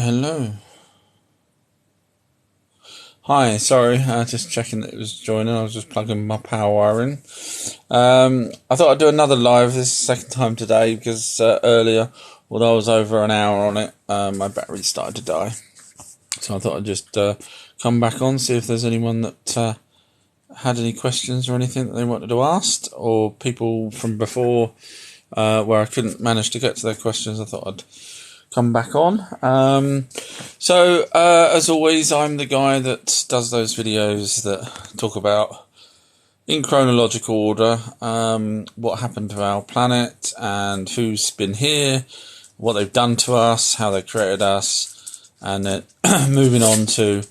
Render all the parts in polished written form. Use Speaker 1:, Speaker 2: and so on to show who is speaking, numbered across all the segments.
Speaker 1: Hello. Hi, sorry, just checking that it was joining. I was just plugging my power wire in. I thought I'd do another live. This is the second time today because earlier, although I was over an hour on it, my battery started to die. So I thought I'd just come back on, see if there's anyone that had any questions or anything that they wanted to ask, or people from before where I couldn't manage to get to their questions. I thought I'd come back on. As always, I'm the guy that does those videos that talk about, in chronological order, what happened to our planet and who's been here, what they've done to us, how they created us, and then moving on to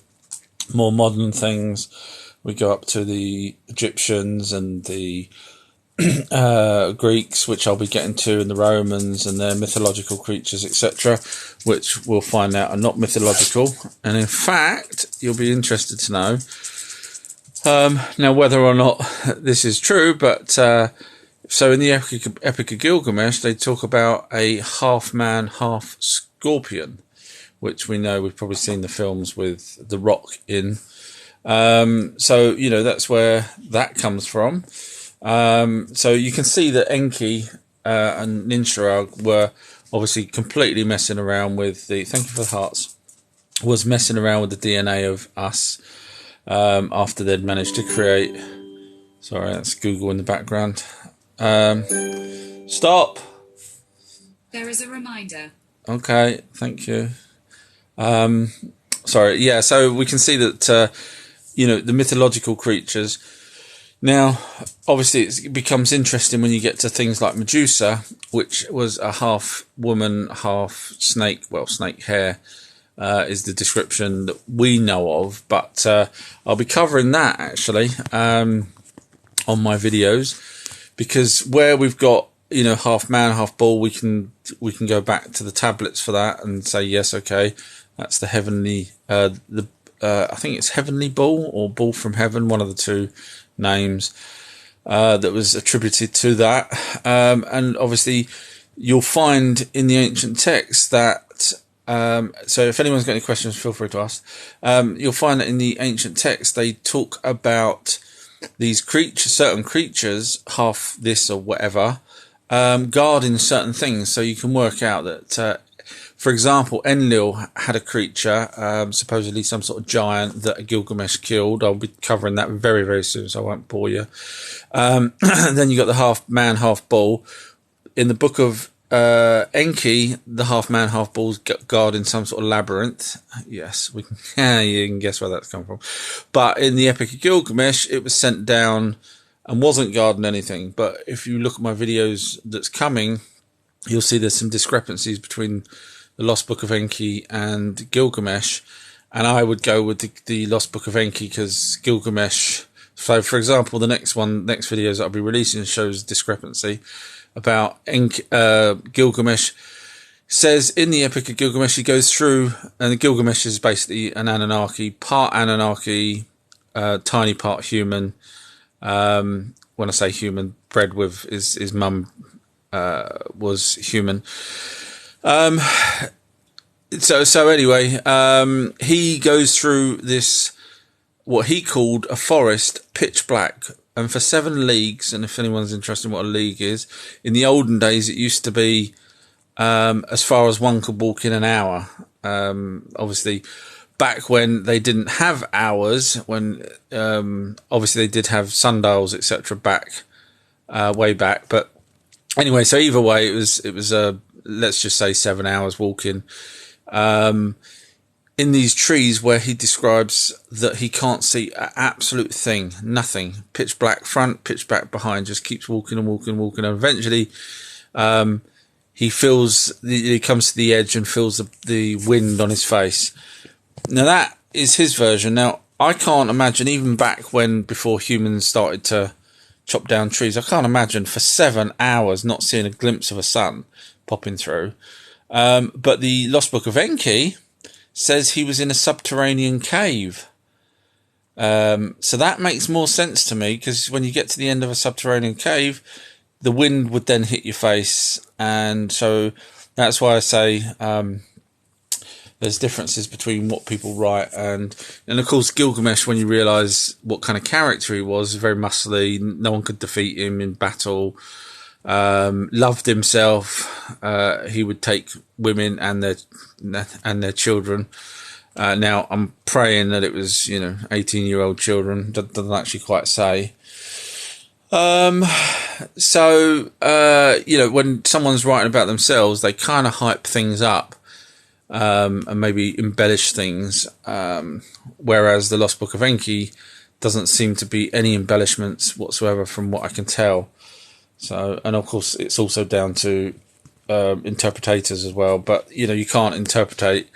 Speaker 1: more modern things. We go up to the Egyptians and the Greeks, which I'll be getting to, and the Romans and their mythological creatures, etc., which we'll find out are not mythological. And in fact, you'll be interested to know now whether or not this is true, but so in the Epic of Gilgamesh, they talk about a half man, half scorpion, which we know we've probably seen the films with The Rock in. So, you know, that's where that comes from. So you can see that Enki and Ninshara were obviously completely messing around with the, thank you for the hearts, was messing around with the DNA of us after they'd managed to create, sorry, that's Google in the background. Stop.
Speaker 2: There is a reminder.
Speaker 1: Okay, thank you. Sorry, yeah, so we can see that, you know, the mythological creatures. Now, obviously, it becomes interesting when you get to things like Medusa, which was a half woman, half snake. Well, snake hair is the description that we know of. But I'll be covering that, actually, on my videos. Because where we've got, you know, half man, half bull, we can go back to the tablets for that and say, yes, okay, that's the heavenly, I think it's heavenly bull or bull from heaven, one of the two names that was attributed to that, and obviously you'll find in the ancient texts that so if anyone's got any questions, feel free to ask. You'll find that in the ancient texts they talk about these creatures, certain creatures, half this or whatever, guarding certain things. So you can work out that for example, Enlil had a creature, supposedly some sort of giant that Gilgamesh killed. I'll be covering that very, very soon, so I won't bore you. Then you got the half man, half bull. In the book of Enki, the half man, half bull's guarding some sort of labyrinth. Yes, we can. You can guess where that's come from. But in the Epic of Gilgamesh, it was sent down and wasn't guarding anything. But if you look at my videos that's coming, you'll see there's some discrepancies between the Lost Book of Enki and Gilgamesh, and I would go with the Lost Book of Enki because Gilgamesh. So, for example, the next videos that I'll be releasing shows discrepancy about Gilgamesh. Says in the Epic of Gilgamesh, he goes through, and Gilgamesh is basically an Anunnaki, tiny part human. When I say human, bred with his mum was human. So anyway, he goes through this, what he called a forest, pitch black, and for 7 leagues, and if anyone's interested in what a league is, in the olden days it used to be as far as one could walk in an hour. Obviously, back when they didn't have hours, when obviously they did have sundials, etc. back way back, but anyway, so either way, it was let's just say 7 hours walking in these trees where he describes that he can't see an absolute thing, nothing, pitch black front, pitch black behind, just keeps walking and walking and walking, and eventually he comes to the edge and feels the wind on his face. Now that is his version. Now I can't imagine, even back when, before humans started to chop down trees, I can't imagine for 7 hours not seeing a glimpse of a sun popping through. But the Lost Book of Enki says he was in a subterranean cave. So that makes more sense to me, because when you get to the end of a subterranean cave, the wind would then hit your face. And so that's why I say there's differences between what people write, and of course Gilgamesh, when you realise what kind of character he was, very muscly, no one could defeat him in battle, loved himself, he would take women and their children. Now I'm praying that it was 18-year-old children. Doesn't actually quite say. So when someone's writing about themselves, they kind of hype things up, and maybe embellish things, whereas the Lost Book of Enki doesn't seem to be any embellishments whatsoever from what I can tell. So, and of course it's also down to interpretators as well, but you can't interpret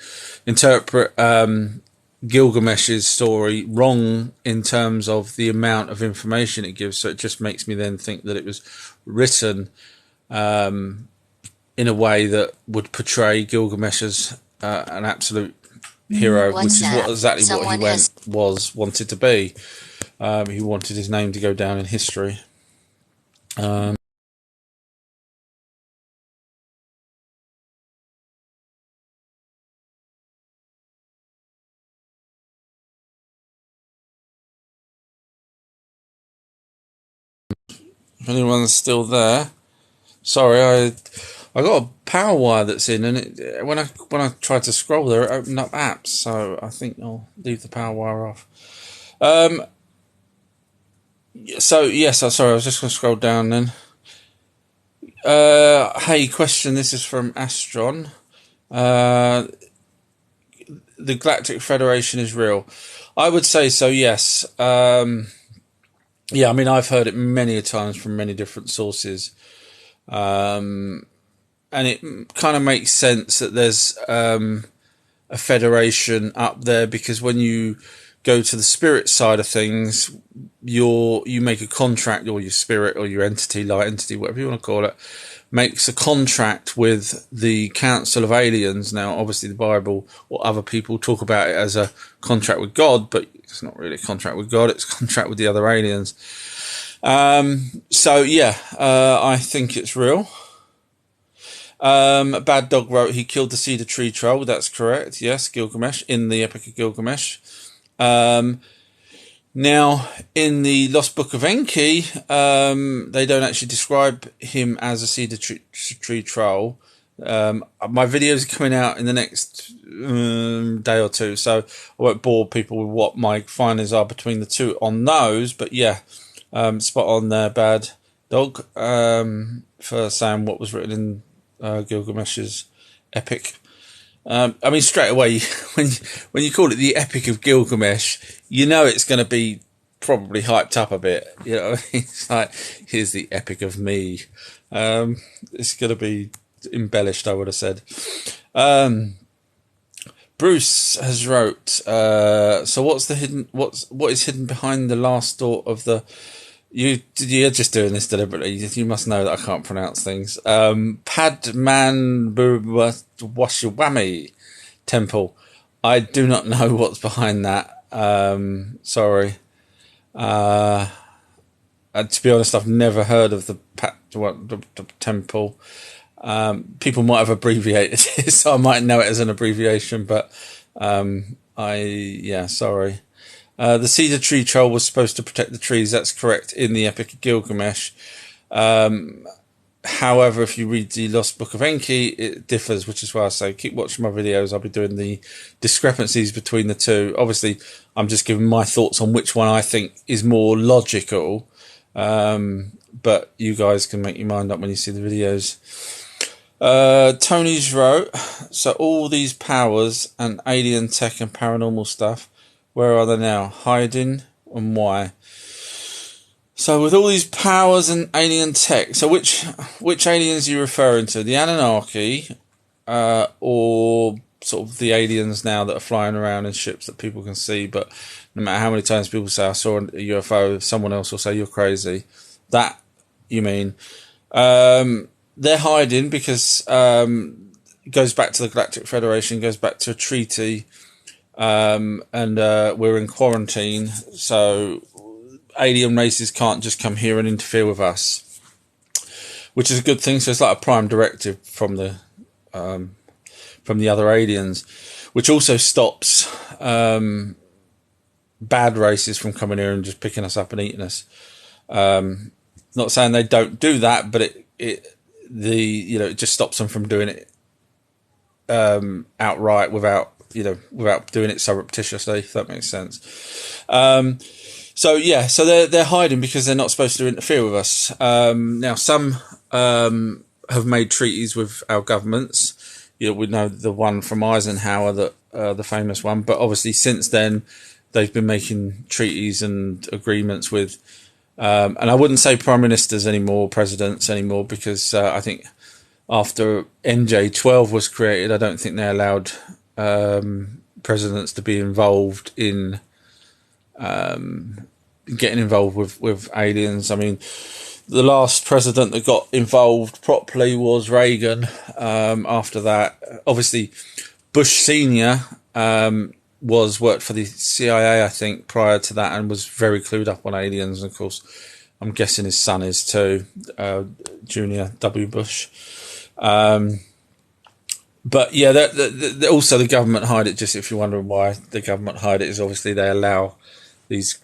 Speaker 1: Gilgamesh's story wrong in terms of the amount of information it gives. So it just makes me then think that it was written in a way that would portray Gilgamesh as an absolute hero, which is exactly what he wanted to be. He wanted his name to go down in history. If anyone's still there, sorry, I got a power wire that's in, and when I tried to scroll there, it opened up apps. So I think I'll leave the power wire off. So yes, sorry, I was just going to scroll down then. Hey, question. This is from Astron. The Galactic Federation is real. I would say so. Yes. Yeah, I mean, I've heard it many a times from many different sources. And it kind of makes sense that there's a federation up there, because when you go to the spirit side of things, you make a contract, or your spirit or your entity, light entity, whatever you want to call it, makes a contract with the Council of Aliens. Now, obviously, the Bible or other people talk about it as a contract with God, but it's not really a contract with God, it's a contract with the other aliens. So yeah, I think it's real. Bad Dog wrote, he killed the cedar tree troll. That's correct. Yes, Gilgamesh, in the Epic of Gilgamesh. Now, in the Lost Book of Enki, they don't actually describe him as a cedar tree troll. My videos are coming out in the next day or two, so I won't bore people with what my findings are between the two on those. But yeah, spot on there, Bad Dog, for saying what was written in Gilgamesh's epic. I mean, straight away, when you call it the Epic of Gilgamesh, it's going to be probably hyped up a bit. It's like, here's the Epic of me. It's going to be embellished, I would have said. Bruce has wrote, so what is hidden behind the last door of the... You're just doing this deliberately. You must know that I can't pronounce things. Padmanabhaswamy temple. I do not know what's behind that. Sorry. To be honest, I've never heard of the temple. People might have abbreviated it, so I might know it as an abbreviation, but sorry. The cedar tree troll was supposed to protect the trees. That's correct in the Epic of Gilgamesh. However, if you read the Lost Book of Enki, it differs, which is why I say keep watching my videos. I'll be doing the discrepancies between the two. Obviously, I'm just giving my thoughts on which one I think is more logical. But you guys can make your mind up when you see the videos. Tony's wrote, so all these powers and alien tech and paranormal stuff, where are they now? Hiding, and why? So with all these powers and alien tech, so which aliens are you referring to? The Anunnaki, or sort of the aliens now that are flying around in ships that people can see, but no matter how many times people say I saw a UFO, someone else will say you're crazy. That you mean? They're hiding because it goes back to the Galactic Federation, goes back to a treaty. And we're in quarantine, so alien races can't just come here and interfere with us, which is a good thing. So it's like a prime directive from the other aliens, which also stops bad races from coming here and just picking us up and eating us. Not saying they don't do that, but it just stops them from doing it outright without doing it surreptitiously, if that makes sense. So they're hiding because they're not supposed to interfere with us. Now some have made treaties with our governments. We know the one from Eisenhower, that the famous one, but obviously since then they've been making treaties and agreements with, and I wouldn't say prime ministers anymore, presidents anymore, because I think after NJ-12 was created, I don't think they allowed presidents to be involved in getting involved with aliens. I mean, the last president that got involved properly was Reagan. After that, obviously, Bush Senior worked for the CIA, I think, prior to that, and was very clued up on aliens. And of course, I'm guessing his son is too, Junior W. Bush. But yeah, also the government hide it. Just if you're wondering why the government hide it, is obviously they allow these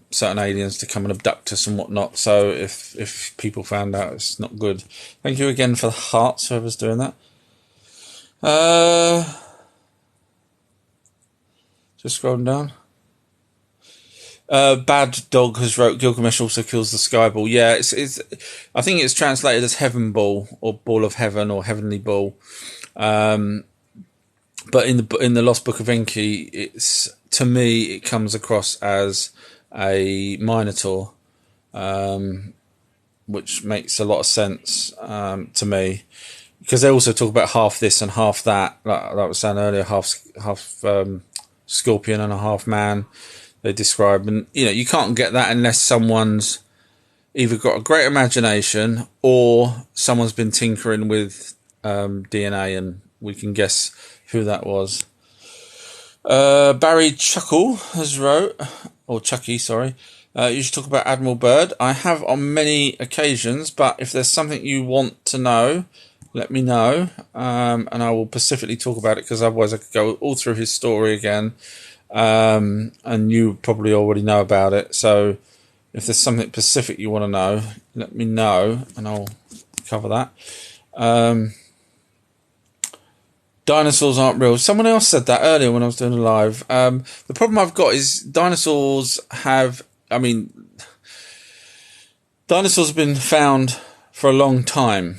Speaker 1: certain aliens to come and abduct us and whatnot. So if people found out, it's not good. Thank you again for the hearts, whoever's doing that. Just scrolling down. Bad Dog has wrote, Gilgamesh also kills the sky ball. Yeah, it's I think it's translated as heaven ball, or ball of heaven, or heavenly ball. But in the Lost Book of Enki, to me it comes across as a minotaur, which makes a lot of sense to me, because they also talk about half this and half that. Like I was saying earlier, half scorpion and a half man. They describe, and you can't get that unless someone's either got a great imagination or someone's been tinkering with DNA, and we can guess who that was. Barry Chuckle has wrote, or Chucky, sorry. You should talk about Admiral Byrd. I have on many occasions, but if there's something you want to know, let me know, and I will specifically talk about it, because otherwise I could go all through his story again, and you probably already know about it. So if there's something specific you want to know, let me know, and I'll cover that. Dinosaurs aren't real. Someone else said that earlier when I was doing a live. The problem I've got is dinosaurs have been found for a long time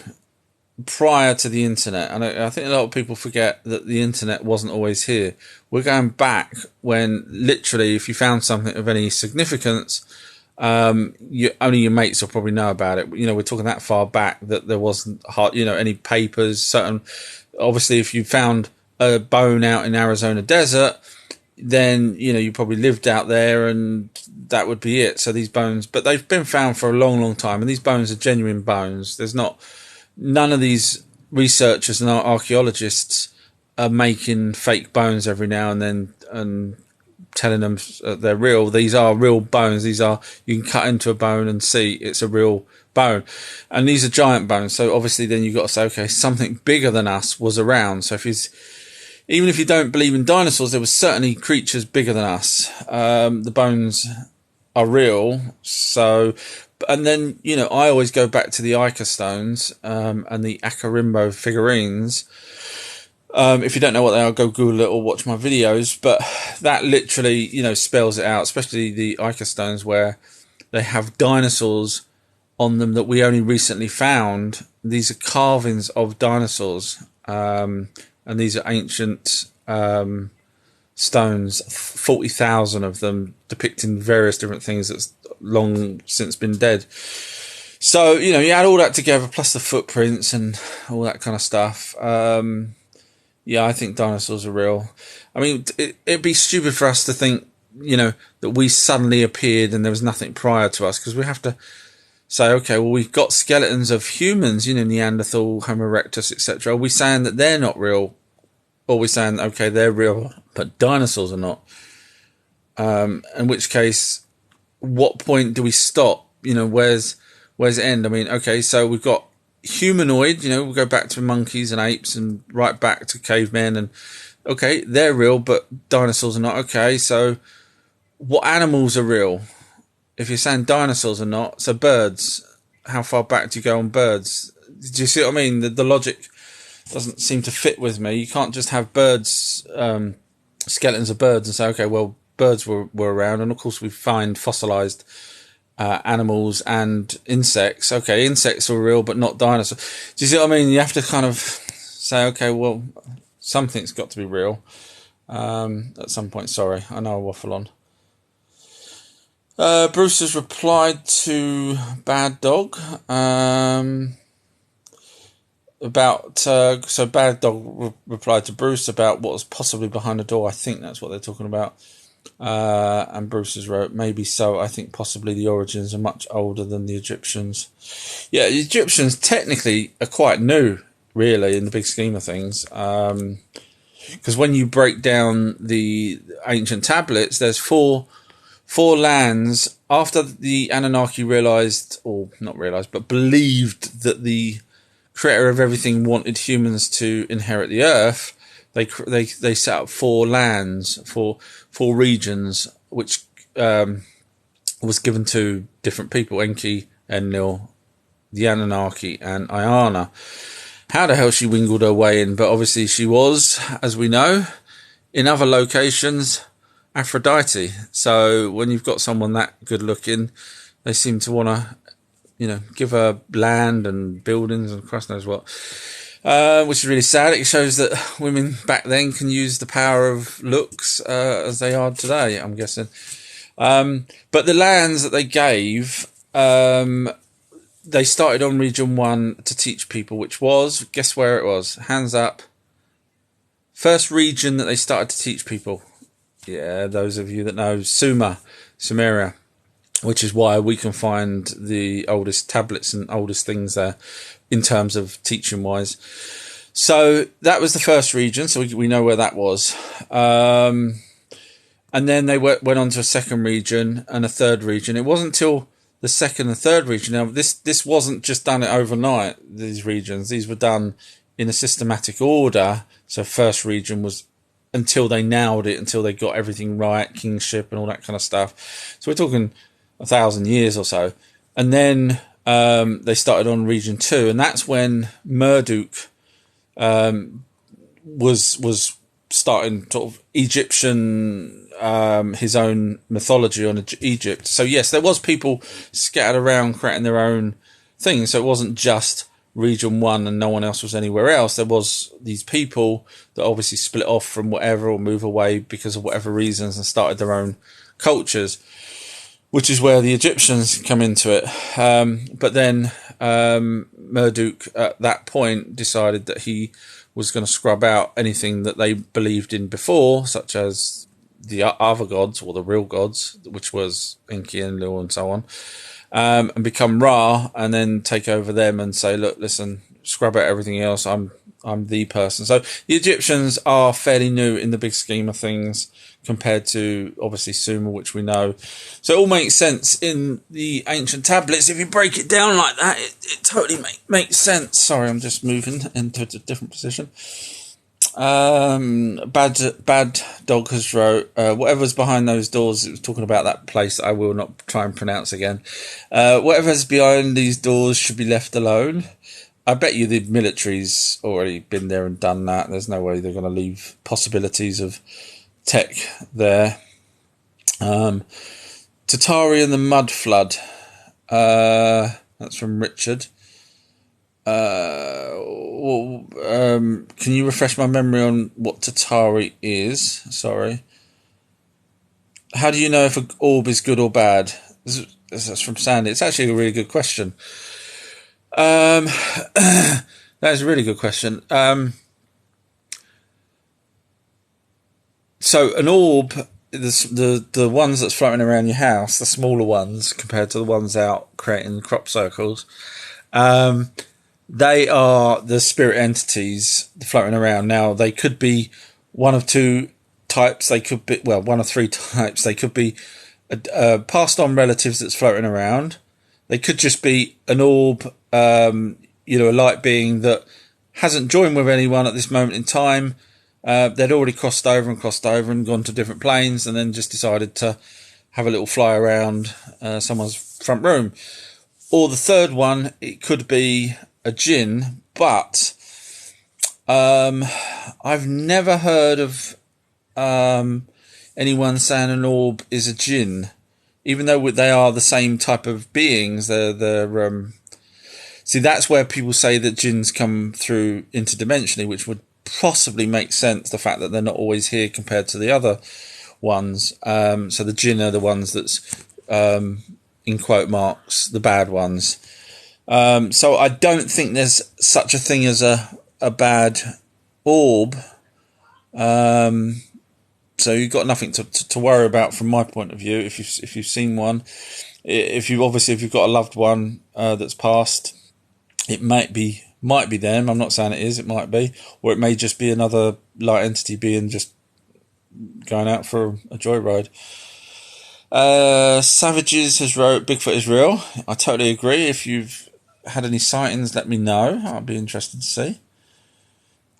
Speaker 1: prior to the internet. And I think a lot of people forget that the internet wasn't always here. We're going back when literally if you found something of any significance, only your mates will probably know about it. We're talking that far back that there wasn't any papers. Obviously, if you found a bone out in Arizona desert, then you probably lived out there, and that would be it. So these bones, but they've been found for a long, long time, and these bones are genuine bones. None of these researchers and archaeologists are making fake bones every now and then and telling them they're real. These are real bones. You can cut into a bone and see it's a real bone, and these are giant bones. So obviously then you've got to say, okay, something bigger than us was around. So even if you don't believe in dinosaurs, there was certainly creatures bigger than us. The bones are real. So, and then I always go back to the Ica stones and the Akarimbo figurines. If you don't know what they are, go Google it or watch my videos. But that literally spells it out, especially the Ica stones, where they have dinosaurs on them that we only recently found. These are carvings of dinosaurs, and these are ancient stones, 40,000 of them, depicting various different things that's long since been dead. So you add all that together, plus the footprints and all that kind of stuff. I think dinosaurs are real. I mean, it'd be stupid for us to think that we suddenly appeared and there was nothing prior to us, because we have to say, okay, well, we've got skeletons of humans, Neanderthal, Homo erectus, etc. Are we saying that they're not real? Or are we saying, okay, they're real, but dinosaurs are not? In which case, what point do we stop? Where's it end? I mean, okay, so we've got humanoid, we'll go back to monkeys and apes and right back to cavemen, and Okay, they're real, but dinosaurs are not. Okay, so what animals are real? If you're saying dinosaurs are not, so birds, how far back do you go on birds? Do you see what I mean? The logic doesn't seem to fit with me. You can't just have birds, skeletons of birds and say, okay, well, birds were around. And of course we find fossilized animals and insects. Okay, insects are real, but not dinosaurs. Do you see what I mean? You have to kind of say, okay, well, something's got to be real at some point. Sorry, I know I waffle on. Bruce has replied to Bad Dog about so Bad Dog replied to Bruce about what was possibly behind the door. I think that's what they're talking about. And Bruce has wrote, maybe so. I think possibly the origins are much older than the Egyptians. Yeah, the Egyptians technically are quite new, really, in the big scheme of things. Because when you break down the ancient tablets, there's four lands after the Anunnaki believed that the creator of everything wanted humans to inherit the earth. They set up 4 lands, four regions, which was given to different people: Enki, Enlil, the Anunnaki, and Ayana. How the hell she wingled her way in? But obviously she was, as we know, in other locations, Aphrodite. So when you've got someone that good looking, they seem to want to, give her land and buildings and Christ knows what. Which is really sad. It shows that women back then can use the power of looks as they are today, I'm guessing. But the lands that they gave, they started on Region 1 to teach people, which was, guess where it was? Hands up. First region that they started to teach people. Yeah, those of you that know, Sumeria, which is why we can find the oldest tablets and oldest things there in terms of teaching wise. So that was the first region, so we know where that was. And then they went on to a second region and a third region. It wasn't until the second and third region. Now, this wasn't just done overnight, these regions. These were done in a systematic order. So first region was until they nailed it, until they got everything right, kingship and all that kind of stuff. So we're talking 1,000 years or so. And then they started on Region 2, and that's when Marduk was starting sort of Egyptian, his own mythology on Egypt. So yes, there was people scattered around creating their own things. So it wasn't just Region 1 and no one else was anywhere else. There was these people that obviously split off from whatever or move away because of whatever reasons and started their own cultures, which is where the Egyptians come into it. But then Marduk at that point decided that he was going to scrub out anything that they believed in before, such as the other gods or the real gods, which was Enki and Enlil and so on, and become Ra, and then take over them and say, look, listen, scrub out everything else. I'm the person. So the Egyptians are fairly new in the big scheme of things compared to obviously Sumer, which we know. So it all makes sense in the ancient tablets. If you break it down like that, it totally makes sense. Sorry, I'm just moving into a different position. Bad Dog has wrote, whatever's behind those doors, it was talking about that place I will not try and pronounce again. Whatever's behind these doors should be left alone. I bet you the military's already been there and done that. There's no way they're going to leave possibilities of tech there. Tatari and the Mud Flood. That's from Richard. Can you refresh my memory on what Tatari is? Sorry. How do you know if an orb is good or bad? That's from Sandy. It's actually a really good question. That is a really good question. So an orb, the ones that's floating around your house, the smaller ones compared to the ones out creating crop circles, they are the spirit entities floating around. Now, they could be one of two types. They could be, one of three types. They could be passed on relatives that's floating around. They could just be an orb, a light being that hasn't joined with anyone at this moment in time, they'd already crossed over and gone to different planes, and then just decided to have a little fly around someone's front room. Or the third one, it could be a jinn, but I've never heard of anyone saying an orb is a jinn, even though they are the same type of beings. See, that's where people say that jinns come through interdimensionally, which would possibly make sense, the fact that they're not always here compared to the other ones. So the jinn are the ones that's, in quote marks, the bad ones. So I don't think there's such a thing as a bad orb. So you've got nothing to worry about from my point of view. If you've seen one, if you've got a loved one that's passed, it might be them. I'm not saying it is. It might be, or it may just be another light entity being just going out for a joyride. Savages has wrote, Bigfoot is real. I totally agree. If you've had any sightings, let me know. I'll be interested to see.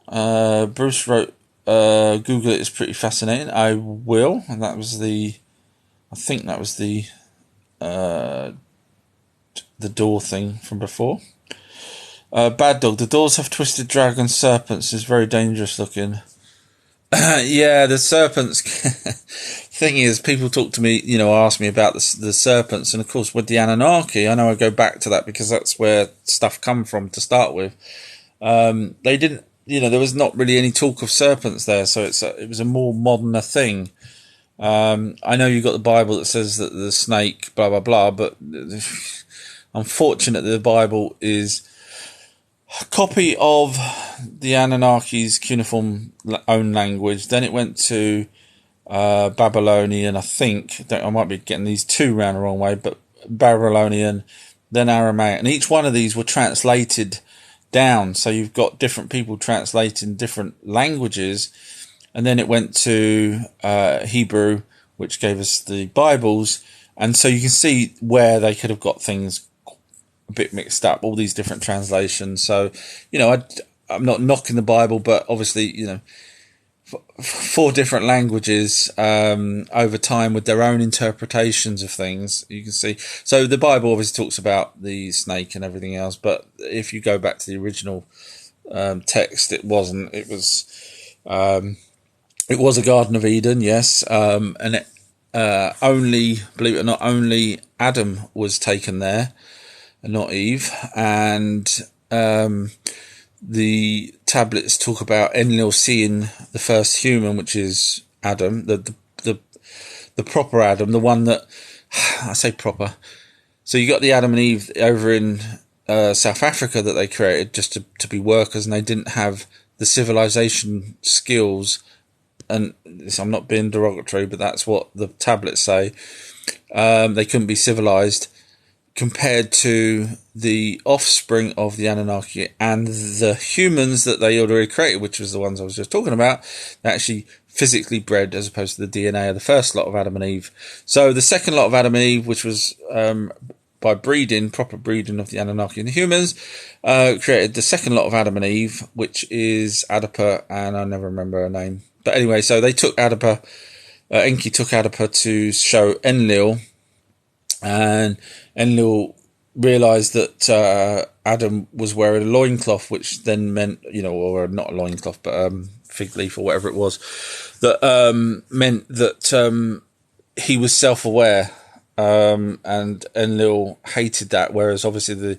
Speaker 1: Bruce wrote, Google it is pretty fascinating. I will. And I think that was the door thing from before. Bad Dog, the doors have twisted dragon serpents. Is very dangerous looking. Yeah, the serpents. Thing is, people talk to me, ask me about the serpents, and of course with the Anunnaki, I know I go back to that because that's where stuff come from to start with. They didn't, there was not really any talk of serpents there, so it was a more modern thing. I know you've got the Bible that says that the snake, blah blah blah, but unfortunately, the Bible is a copy of the Anunnaki's cuneiform own language. Then it went to Babylonian, I think. I might be getting these two round the wrong way, but Babylonian, then Aramaic. And each one of these were translated down. So you've got different people translating different languages. And then it went to Hebrew, which gave us the Bibles. And so you can see where they could have got things a bit mixed up, all these different translations. So, I'm not knocking the Bible, but obviously, 4 different languages over time with their own interpretations of things, you can see. So the Bible obviously talks about the snake and everything else, but if you go back to the original text, it wasn't. It was a Garden of Eden, yes, and it only, believe it or not, only Adam was taken there, and not Eve. And the tablets talk about Enlil seeing the first human, which is Adam, the proper Adam, the one that, I say proper. So you got the Adam and Eve over in South Africa that they created just to be workers, and they didn't have the civilization skills. And I'm not being derogatory, but that's what the tablets say. They couldn't be civilized compared to the offspring of the Anunnaki and the humans that they already created, which was the ones I was just talking about. They actually physically bred as opposed to the DNA of the first lot of Adam and Eve. So the second lot of Adam and Eve, which was by breeding, proper breeding of the Anunnaki and the humans, created the second lot of Adam and Eve, which is Adapa, and I never remember her name. But anyway, so they took Adapa, Enki took Adapa to show Enlil, and Enlil realised that Adam was wearing a loincloth, which then meant, or not a loincloth, but fig leaf or whatever it was, that meant that he was self-aware, and Enlil hated that, whereas obviously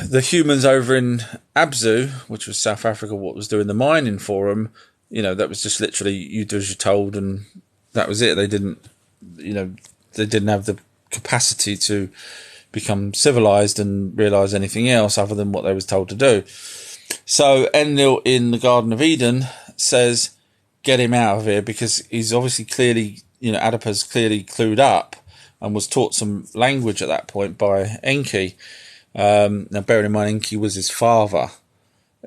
Speaker 1: the humans over in Abzu, which was South Africa, what was doing the mining for them, that was just literally you do as you're told, and that was it. They didn't, they didn't have the capacity to become civilized and realize anything else other than what they was told to do. So Enlil in the Garden of Eden says, get him out of here, because he's obviously clearly, Adapa's clearly clued up and was taught some language at that point by Enki. Now, bearing in mind, Enki was his father.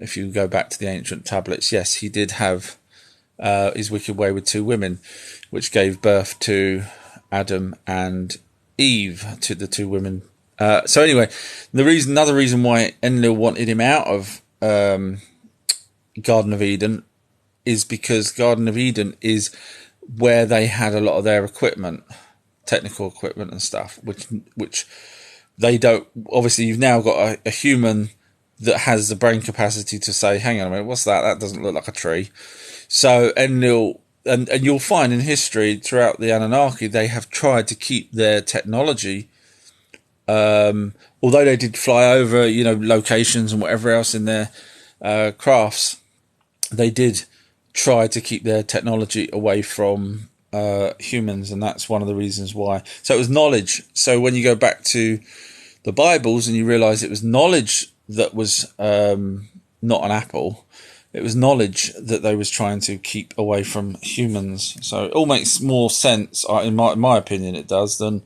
Speaker 1: If you go back to the ancient tablets, yes, he did have his wicked way with 2 women, which gave birth to Adam and Eve, to the 2 women. So anyway, another reason why Enlil wanted him out of Garden of Eden is because Garden of Eden is where they had a lot of their equipment, technical equipment and stuff, which they don't. Obviously, you've now got a human that has the brain capacity to say, hang on a minute, what's that? That doesn't look like a tree. So, and you'll find in history throughout the Anunnaki, they have tried to keep their technology, although they did fly over, locations and whatever else in their crafts, they did try to keep their technology away from humans, and that's one of the reasons why. So it was knowledge. So when you go back to the Bibles and you realise it was knowledge that was not an apple, it was knowledge that they was trying to keep away from humans. So it all makes more sense, in my opinion, it does, than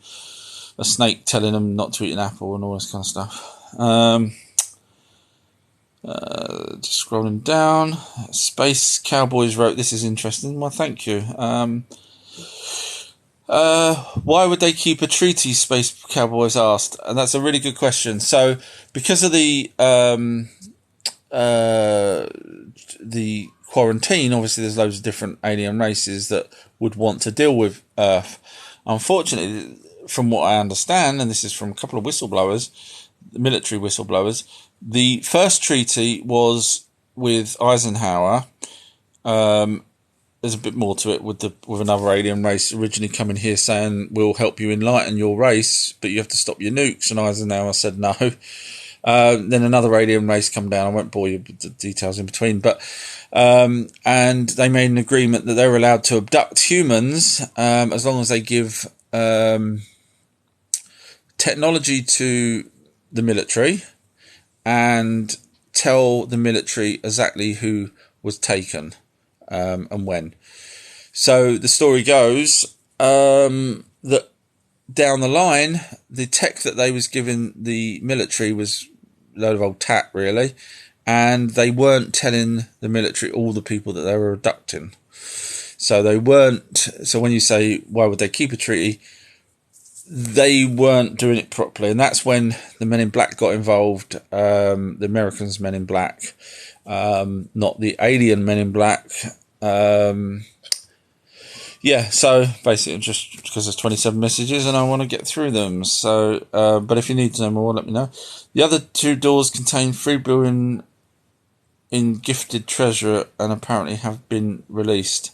Speaker 1: a snake telling them not to eat an apple and all this kind of stuff. Just scrolling down. Space Cowboys wrote, this is interesting. Well, thank you. Why would they keep a treaty, Space Cowboys asked? And that's a really good question. So because of the quarantine, obviously there's loads of different alien races that would want to deal with Earth. Unfortunately, from what I understand, and this is from a couple of whistleblowers, military whistleblowers, the first treaty was with Eisenhower. There's a bit more to it with another alien race originally coming here saying, we'll help you enlighten your race, but you have to stop your nukes. And Eisenhower said no. Then another alien race come down. I won't bore you with the details in between, but and they made an agreement that they were allowed to abduct humans as long as they give technology to the military and tell the military exactly who was taken and when. So the story goes that down the line, the tech that they was giving the military was a load of old tat, really, and they weren't telling the military all the people that they were abducting. So they weren't. So when you say why would they keep a treaty, they weren't doing it properly, and that's when the Men in Black got involved. The Americans' Men in Black, not the alien Men in Black. Yeah, so basically just because there's 27 messages and I want to get through them. So, but if you need to know more, let me know. The other two doors contain 3 billion in gifted treasure and apparently have been released.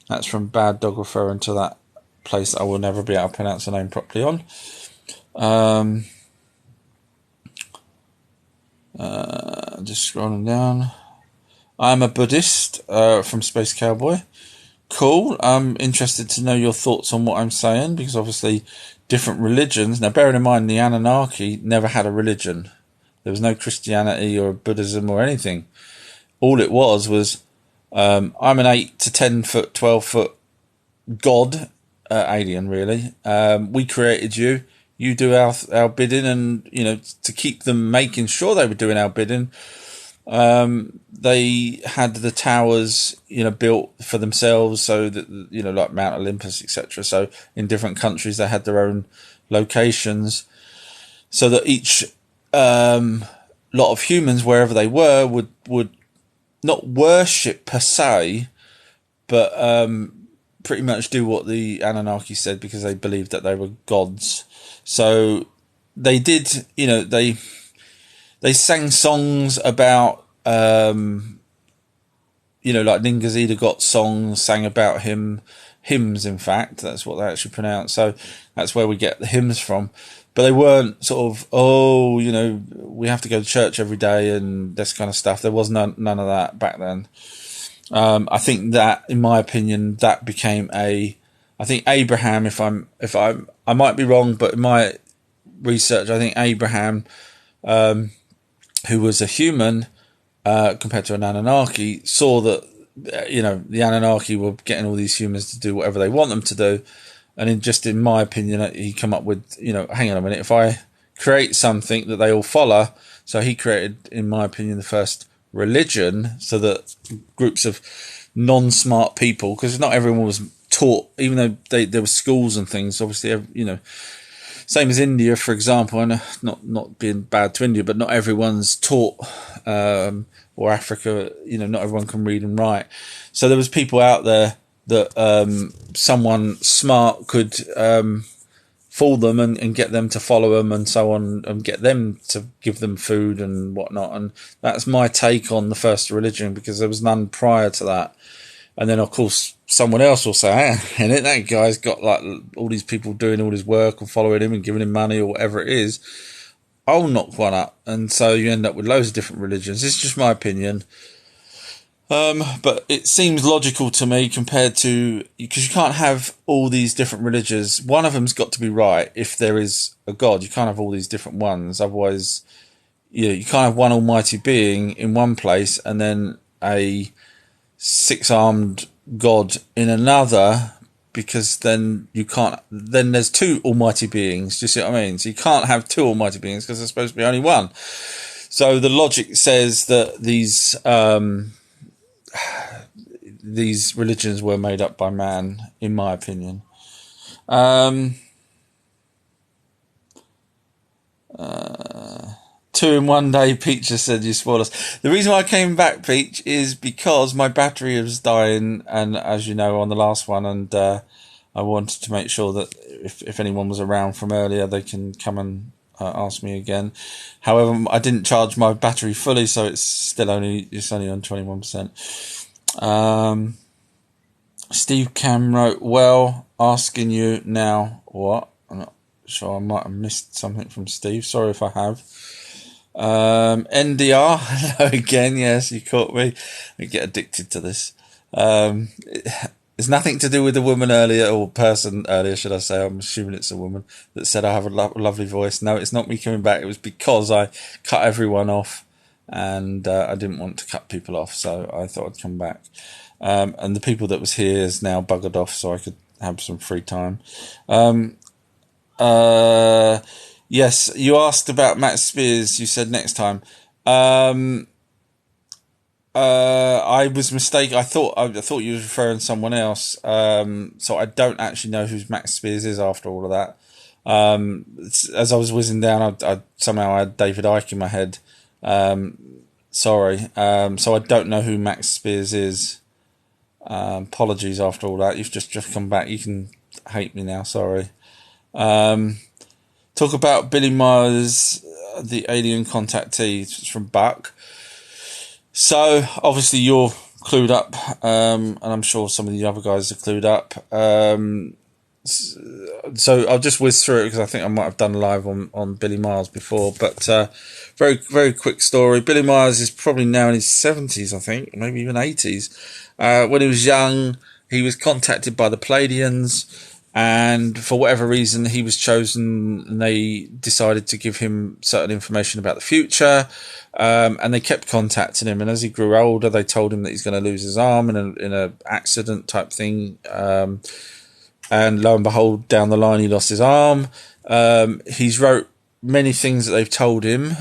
Speaker 1: That's from Bad Dog, referring to that place that I will never be able to pronounce the name properly on. Just scrolling down. I'm a Buddhist from Space Cowboy. Cool. I'm interested to know your thoughts on what I'm saying, because obviously different religions. Now, bearing in mind, the Anunnaki never had a religion. There was no Christianity or Buddhism or anything. All it was I'm an 8 to 10 foot, 12 foot god, alien, really. We created you. You do our bidding, and, to keep them making sure they were doing our bidding, they had the towers, built for themselves, so that, like Mount Olympus, etc. So in different countries, they had their own locations, so that each lot of humans, wherever they were, would not worship per se, but pretty much do what the Anunnaki said, because they believed that they were gods. So they did, they sang songs about, like Ningazida got songs sang about him, hymns, in fact, that's what they actually pronounce. So that's where we get the hymns from. But they weren't sort of, we have to go to church every day and this kind of stuff. There was none of that back then. I think that, in my opinion, that became I think Abraham, I might be wrong, but in my research, I think Abraham, who was a human, compared to an Anunnaki, saw that, the Anunnaki were getting all these humans to do whatever they want them to do. And in my opinion, he come up with, hang on a minute, if I create something that they all follow. So he created, in my opinion, the first religion, so that groups of non-smart people, because not everyone was taught, even though there were schools and things, obviously, Same as India, for example, and not being bad to India, but not everyone's taught, or Africa, not everyone can read and write. So there was people out there that someone smart could fool them and get them to follow them and so on, and get them to give them food and whatnot. And that's my take on the first religion, because there was none prior to that. And then, of course, someone else will say, and that guy's got like all these people doing all his work and following him and giving him money or whatever it is. I'll knock one up. And so you end up with loads of different religions. It's just my opinion. But it seems logical to me compared to, because you can't have all these different religions. One of them's got to be right if there is a God. You can't have all these different ones. Otherwise, you can't have one almighty being in one place and then a six-armed God in another, because then you can't, then there's two almighty beings. Do you see what I mean? So you can't have two almighty beings because there's supposed to be only one. So the logic says that these religions were made up by man, in my opinion. Two in one day, Peach just said you spoil us. The reason why I came back, Peach, is because my battery was dying, and as you know, on the last one, and I wanted to make sure that if anyone was around from earlier, they can come and ask me again. However, I didn't charge my battery fully, so it's only on 21%. Steve Cam wrote, well, asking you now what? I'm not sure, I might have missed something from Steve. Sorry if I have. NDR, hello again. Yes, you caught me. I get addicted to this. It's nothing to do with the woman earlier, or person earlier, should I say. I'm assuming it's a woman that said I have a lovely voice. No, it's not me coming back. It was because I cut everyone off, and I didn't want to cut people off, so I thought I'd come back. And the people that was here is now buggered off, so I could have some free time. Yes, you asked about Matt Spears. You said next time. I was mistaken. I thought you were referring to someone else. So I don't actually know who Matt Spears is after all of that. As I was whizzing down, I somehow had David Icke in my head. Sorry. So I don't know who Max Spears is. Apologies after all that. You've just come back. You can hate me now. Sorry. Talk about Billy Myers, the alien contactee. It's from Buck. So obviously you're clued up, and I'm sure some of the other guys are clued up. So I'll just whiz through it because I think I might have done live on Billy Myers before. But very, very quick story. Billy Myers is probably now in his 70s, I think, maybe even 80s. When he was young, he was contacted by the Pleiadians, and for whatever reason, he was chosen, and they decided to give him certain information about the future, and they kept contacting him. And as he grew older, they told him that he's going to lose his arm in a accident type thing. And lo and behold, down the line, he lost his arm. He's wrote many things that they've told him.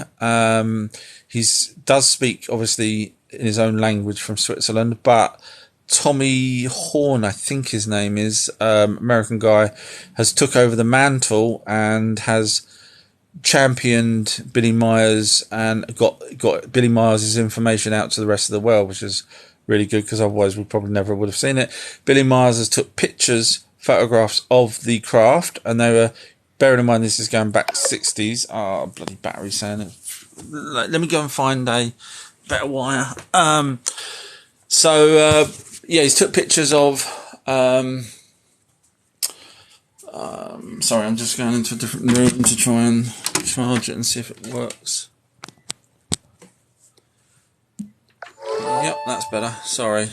Speaker 1: He does speak, obviously, in his own language from Switzerland, but Tommy Horn, I think his name is, American guy, has took over the mantle and has championed Billy Myers and got Billy Myers' information out to the rest of the world, which is really good, because otherwise we probably never would have seen it. Billy Myers has took photographs of the craft, and they were, bearing in mind this is going back 60s. Oh, bloody battery saying it. Let me go and find a better wire. Yeah, he's took pictures of, sorry, I'm just going into a different room to try and charge it and see if it works. Yep, that's better. Sorry.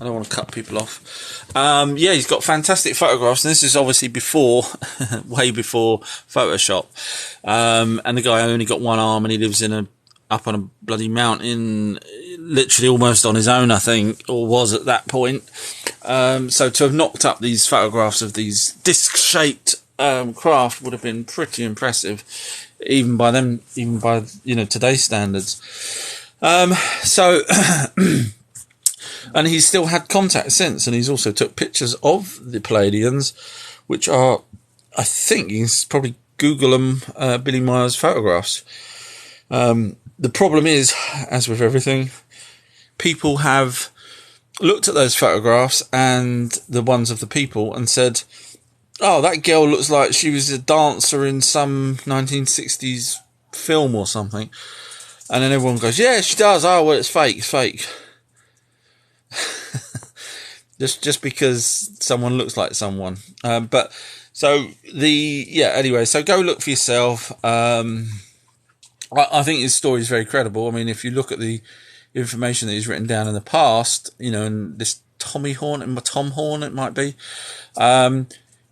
Speaker 1: I don't want to cut people off. Yeah, he's got fantastic photographs, and this is obviously before, way before Photoshop. And the guy only got one arm, and he lives up on a bloody mountain, literally almost on his own, I think, or was at that point. So to have knocked up these photographs of these disc-shaped craft would have been pretty impressive, even by today's standards. And he's still had contact since, and he's also took pictures of the Pleiadians, which are, I think he's probably Google them, Billy Myers photographs. The problem is, as with everything, people have looked at those photographs and the ones of the people and said, oh, that girl looks like she was a dancer in some 1960s film or something. And then everyone goes, yeah, she does. Oh, well, it's fake. It's fake. just because someone looks like someone. But so anyway, so go look for yourself. I think his story is very credible. I mean, if you look at the information that he's written down in the past, and this Tom Horn, it might be,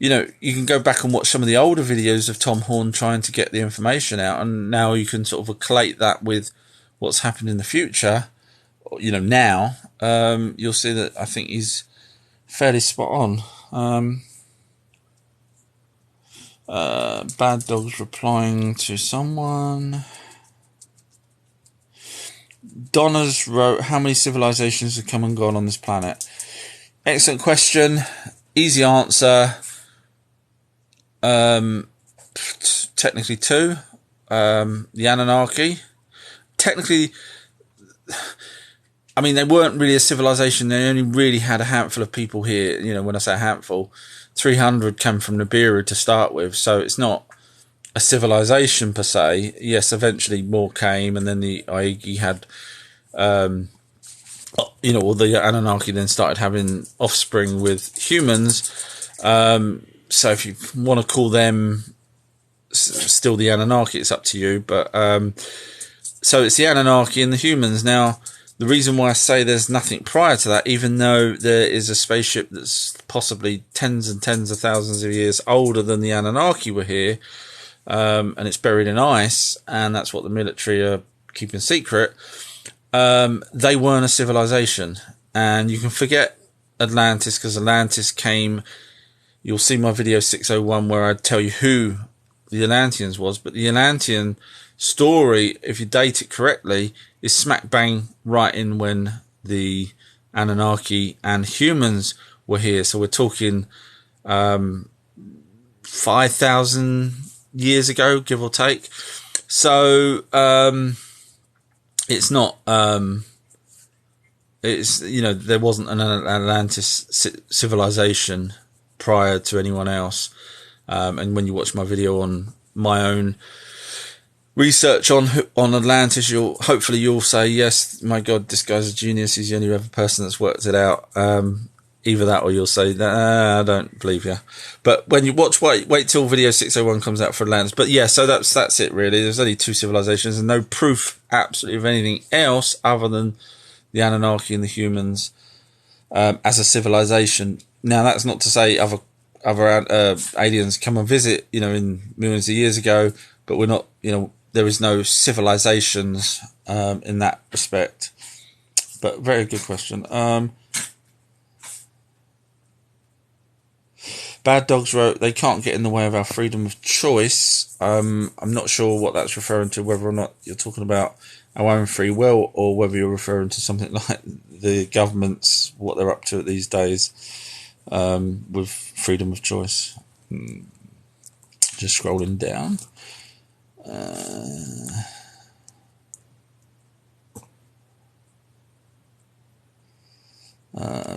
Speaker 1: you can go back and watch some of the older videos of Tom Horn trying to get the information out, and now you can sort of collate that with what's happened in the future. Now, you'll see that I think he's fairly spot on. Bad Dog's replying to someone. Donna's wrote, how many civilizations have come and gone on this planet? Excellent question. Easy answer. Technically 2. The Anunnaki. Technically, I mean, they weren't really a civilization. They only really had a handful of people here. When I say a handful, 300 came from Nibiru to start with. So it's not a civilization per se. Yes, eventually more came, and then the Aegi had, the Anunnaki then started having offspring with humans. So if you want to call them still the Anunnaki, it's up to you. But so it's the Anunnaki and the humans. Now, the reason why I say there's nothing prior to that, even though there is a spaceship that's possibly tens and tens of thousands of years older than the Anunnaki were here, and it's buried in ice, and that's what the military are keeping secret, they weren't a civilization. And you can forget Atlantis, because Atlantis came... You'll see my video 601 where I tell you who the Atlanteans was, but the Atlantean story, if you date it correctly, is smack bang right in when the Anunnaki and humans were here. So we're talking 5,000 years ago, give or take. So it's not there wasn't an Atlantis civilization prior to anyone else. And when you watch my video on my own research on Atlantis, you'll say, yes, my God, this guy's a genius. He's the only other person that's worked it out. Either that, or you'll say, I don't believe you. But when you watch, wait till video 601 comes out for Atlantis. But yeah, so that's it really. There's only 2 civilizations and no proof absolutely of anything else other than the Anunnaki and the humans as a civilization. Now, that's not to say other aliens come and visit, in millions of years ago, but we're not, there is no civilizations in that respect. But very good question. Bad Dogs wrote, they can't get in the way of our freedom of choice. I'm not sure what that's referring to, whether or not you're talking about our own free will, or whether you're referring to something like the governments, what they're up to these days with freedom of choice. Just scrolling down.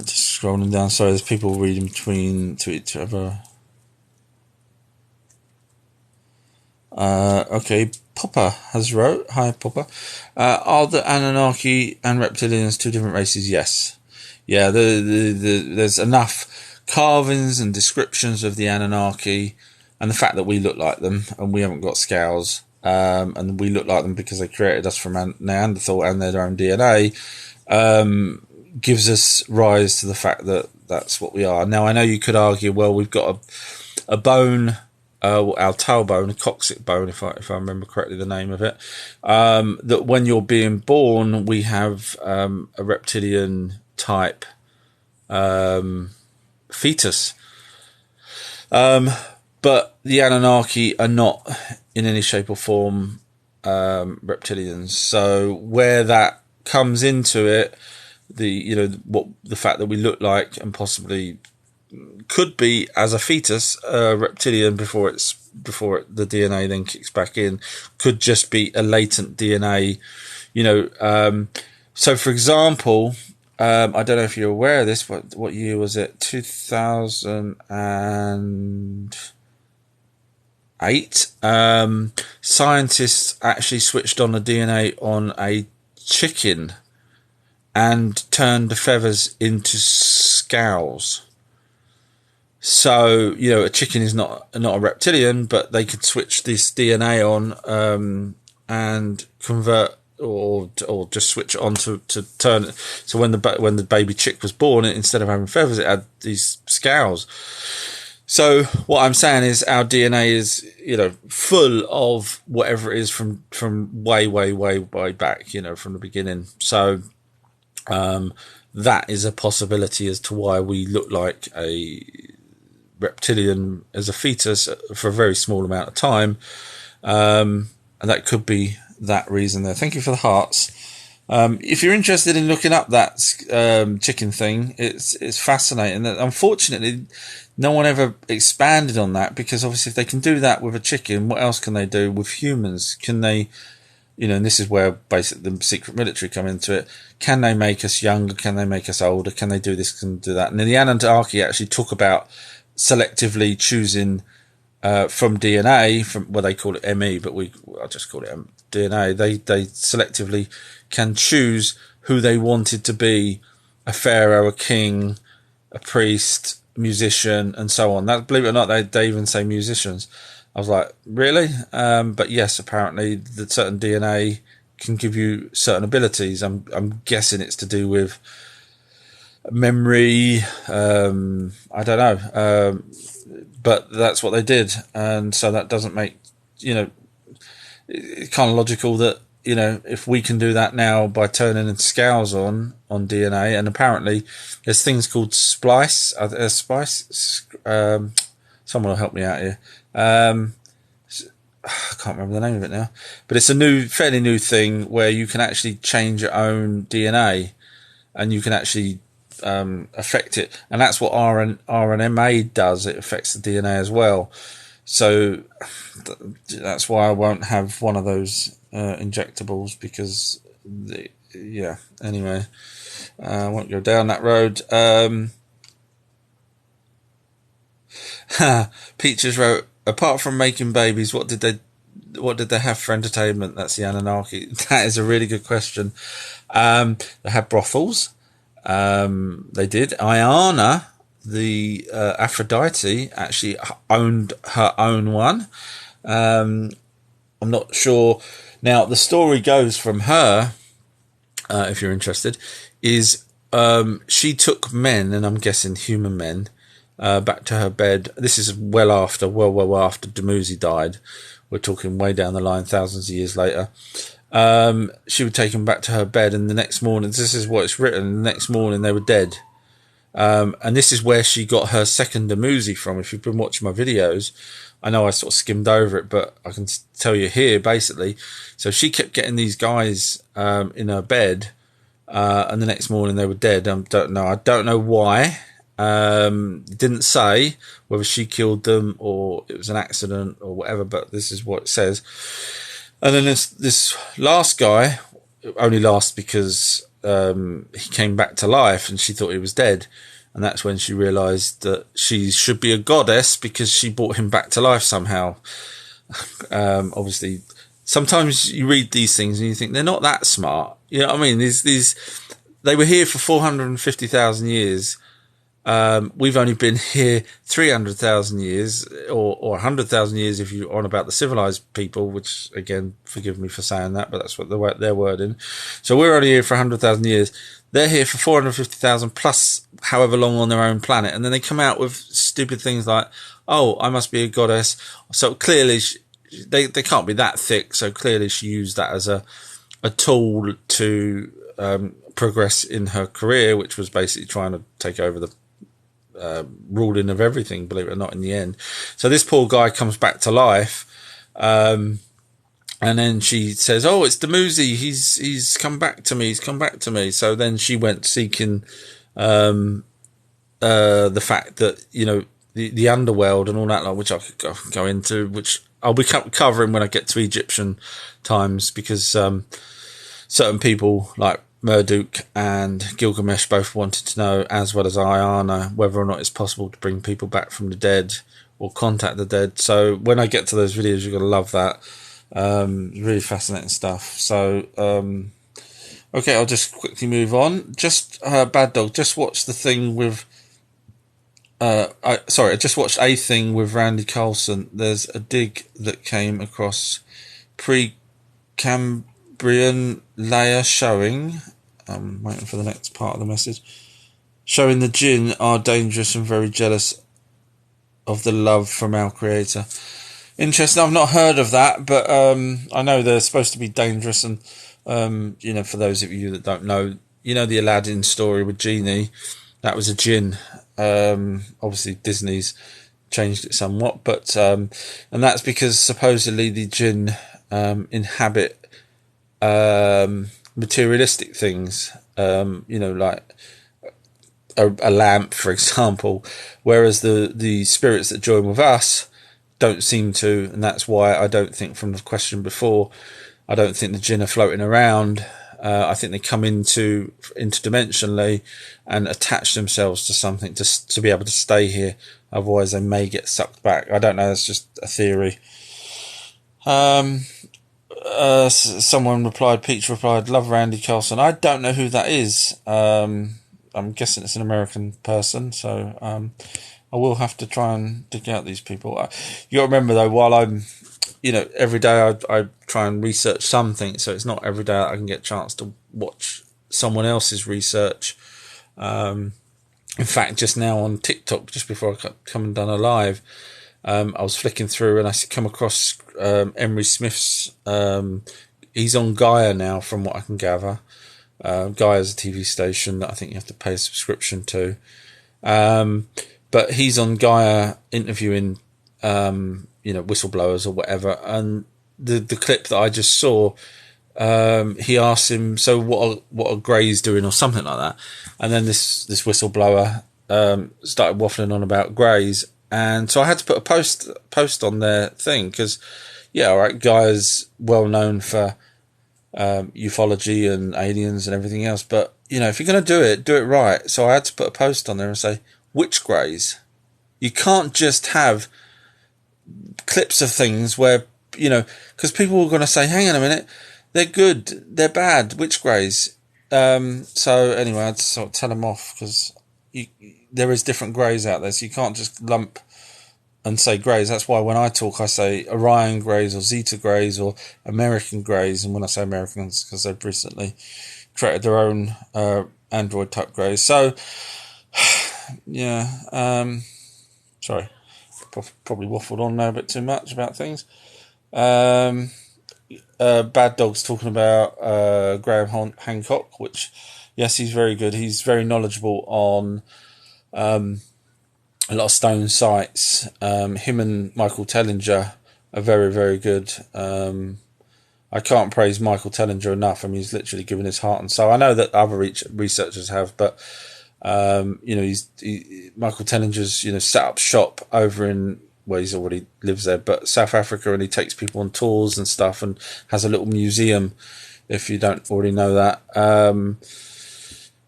Speaker 1: Just scrolling down. Sorry, there's people reading between to each other. Okay, Popper has wrote. Hi, Popper. Are the Anunnaki and reptilians 2 different races? Yes. Yeah, there's enough carvings and descriptions of the Anunnaki, and the fact that we look like them and we haven't got scales, and we look like them because they created us from Neanderthal and their own DNA, gives us rise to the fact that that's what we are. Now, I know you could argue, well, we've got a bone, our tailbone, a coccyx bone, if I remember correctly the name of it, that when you're being born, we have a reptilian type fetus. But the Anunnaki are not in any shape or form reptilians. So where that comes into it, the fact that we look like and possibly could be as a fetus, reptilian before the DNA then kicks back in, could just be a latent DNA, so for example, I don't know if you're aware of this. What year was it? 2008. Scientists actually switched on the DNA on a chicken and turned the feathers into scales. So, a chicken is not a reptilian, but they could switch this DNA on and convert or just switch it on to turn it. So when the baby chick was born, instead of having feathers, it had these scales. So what I'm saying is our DNA is, full of whatever it is from way, way, way, way back, from the beginning. So that is a possibility as to why we look like a reptilian as a fetus for a very small amount of time. And that could be that reason there. Thank you for the hearts. If you're interested in looking up that chicken thing, it's fascinating. Unfortunately, no one ever expanded on that, because obviously if they can do that with a chicken, what else can they do with humans? Can they, and this is where basically the secret military come into it. Can they make us younger? Can they make us older? Can they do this? Can they do that? And then the Anunnaki actually talk about selectively choosing from DNA, they call it ME, but I'll just call it DNA. They selectively can choose who they wanted to be: a pharaoh, a king, a priest, musician, and so on. That, believe it or not, they even say musicians. I was like, really? But yes, apparently that certain DNA can give you certain abilities. I'm guessing it's to do with memory. I don't know. But that's what they did. And so that doesn't make, it's kind of logical that, if we can do that now by turning scales on DNA, and apparently there's things called splice. Someone will help me out here. I can't remember the name of it now, but it's a fairly new thing where you can actually change your own DNA, and you can actually affect it, and that's what RNMA does. It affects the DNA as well. So that's why I won't have one of those injectables, because anyway, I won't go down that road. Peaches wrote, apart from making babies, what did they have for entertainment? That's the Anunnaki. That is a really good question. They had brothels. They did. Iana, the Aphrodite, actually owned her own one. I'm not sure. Now, the story goes from her, if you're interested, is she took men, and I'm guessing human men, back to her bed. This is well after Dumuzi died. We're talking way down the line, thousands of years later. She would take them back to her bed, and the next morning, this is what it's written, the next morning they were dead. And this is where she got her second Dumuzi from. If you've been watching my videos, I know I sort of skimmed over it, but I can tell you here, basically. So she kept getting these guys in her bed, and the next morning they were dead. I don't know why. Didn't say whether she killed them or it was an accident or whatever, but this is what it says. And then this last guy only lasts because he came back to life, and she thought he was dead. And that's when she realised that she should be a goddess, because she brought him back to life somehow. Obviously, sometimes you read these things and you think they're not that smart. You know what I mean? They were here for 450,000 years. We've only been here 300,000 years, or 100,000 years if you're on about the civilized people, which, again, forgive me for saying that, but that's what they're wording. So we're only here for 100,000 years. They're here for 450,000 plus however long on their own planet. And then they come out with stupid things like, oh, I must be a goddess. So clearly they can't be that thick. So clearly she used that as a tool to progress in her career, which was basically trying to take over the ruling of everything, believe it or not, in the end. So this poor guy comes back to life, and then she says, oh, it's Dumuzi, he's come back to me, So then she went seeking the fact that, you know, the underworld and all that, like, which I could go into, which I'll be covering when I get to Egyptian times, because certain people like Marduk and Gilgamesh both wanted to know, as well as Ayana, whether or not it's possible to bring people back from the dead or contact the dead. So when I get to those videos, you're going to love that. Really fascinating stuff. So, okay, I'll just quickly move on. Just, Bad Dog, just watched the thing with, I just watched a thing with Randy Carlson. There's a dig that came across Cambrian layer showing, I'm waiting for the next part of the message, showing the jinn are dangerous and very jealous of the love from our creator. Interesting. I've not heard of that, but I know they're supposed to be dangerous. And you know, for those of you that don't know, you know the Aladdin story with Genie, that was a jinn. Obviously Disney's changed it somewhat, but and that's because supposedly the jinn inhabit materialistic things, you know, like a lamp, for example, whereas the spirits that join with us don't seem to, and that's why I don't think, from the question before, I don't think the jinn are floating around. I think they come interdimensionally and attach themselves to something to be able to stay here. Otherwise, they may get sucked back. I don't know. That's just a theory. Someone replied, Peach replied, love Randy Carlson. I don't know who that is. I'm guessing it's an American person. So I will have to try and dig out these people. You got to remember, though, while I'm, you know, every day I try and research something, so it's not every day I can get a chance to watch someone else's research. In fact, just now on TikTok, just before I come and done a live, I was flicking through and I come across Emery Smith's. He's on Gaia now, from what I can gather. Gaia's a TV station that I think you have to pay a subscription to. But he's on Gaia interviewing, you know, whistleblowers or whatever. And the clip that I just saw, he asked him, so what are greys doing, or something like that. And then this whistleblower started waffling on about greys. And so I had to put a post on their thing, because, yeah, all right, Gaia's well known for ufology and aliens and everything else. But, you know, if you're going to do it right. So I had to put a post on there and say, which greys? You can't just have clips of things where, you know, because people are going to say, hang on a minute, they're good, they're bad, which greys? So anyway, I had to sort of tell them off, because there is different greys out there, so you can't just lump and say greys. That's why when I talk, I say Orion greys or Zeta greys or American greys. And when I say Americans, because they've recently created their own Android type greys. So yeah, sorry, probably waffled on there a bit too much about things. Bad Dog's talking about Graham Hancock, which, yes, he's very good. He's very knowledgeable on a lot of stone sites. Him and Michael Tellinger are very, very good. I can't praise Michael Tellinger enough. I mean, he's literally given his heart and soul. I know that other researchers have, but you know, Michael Tellinger's, you know, set up shop over in, well, he's already lives there, but South Africa, and he takes people on tours and stuff, and has a little museum, if you don't already know that.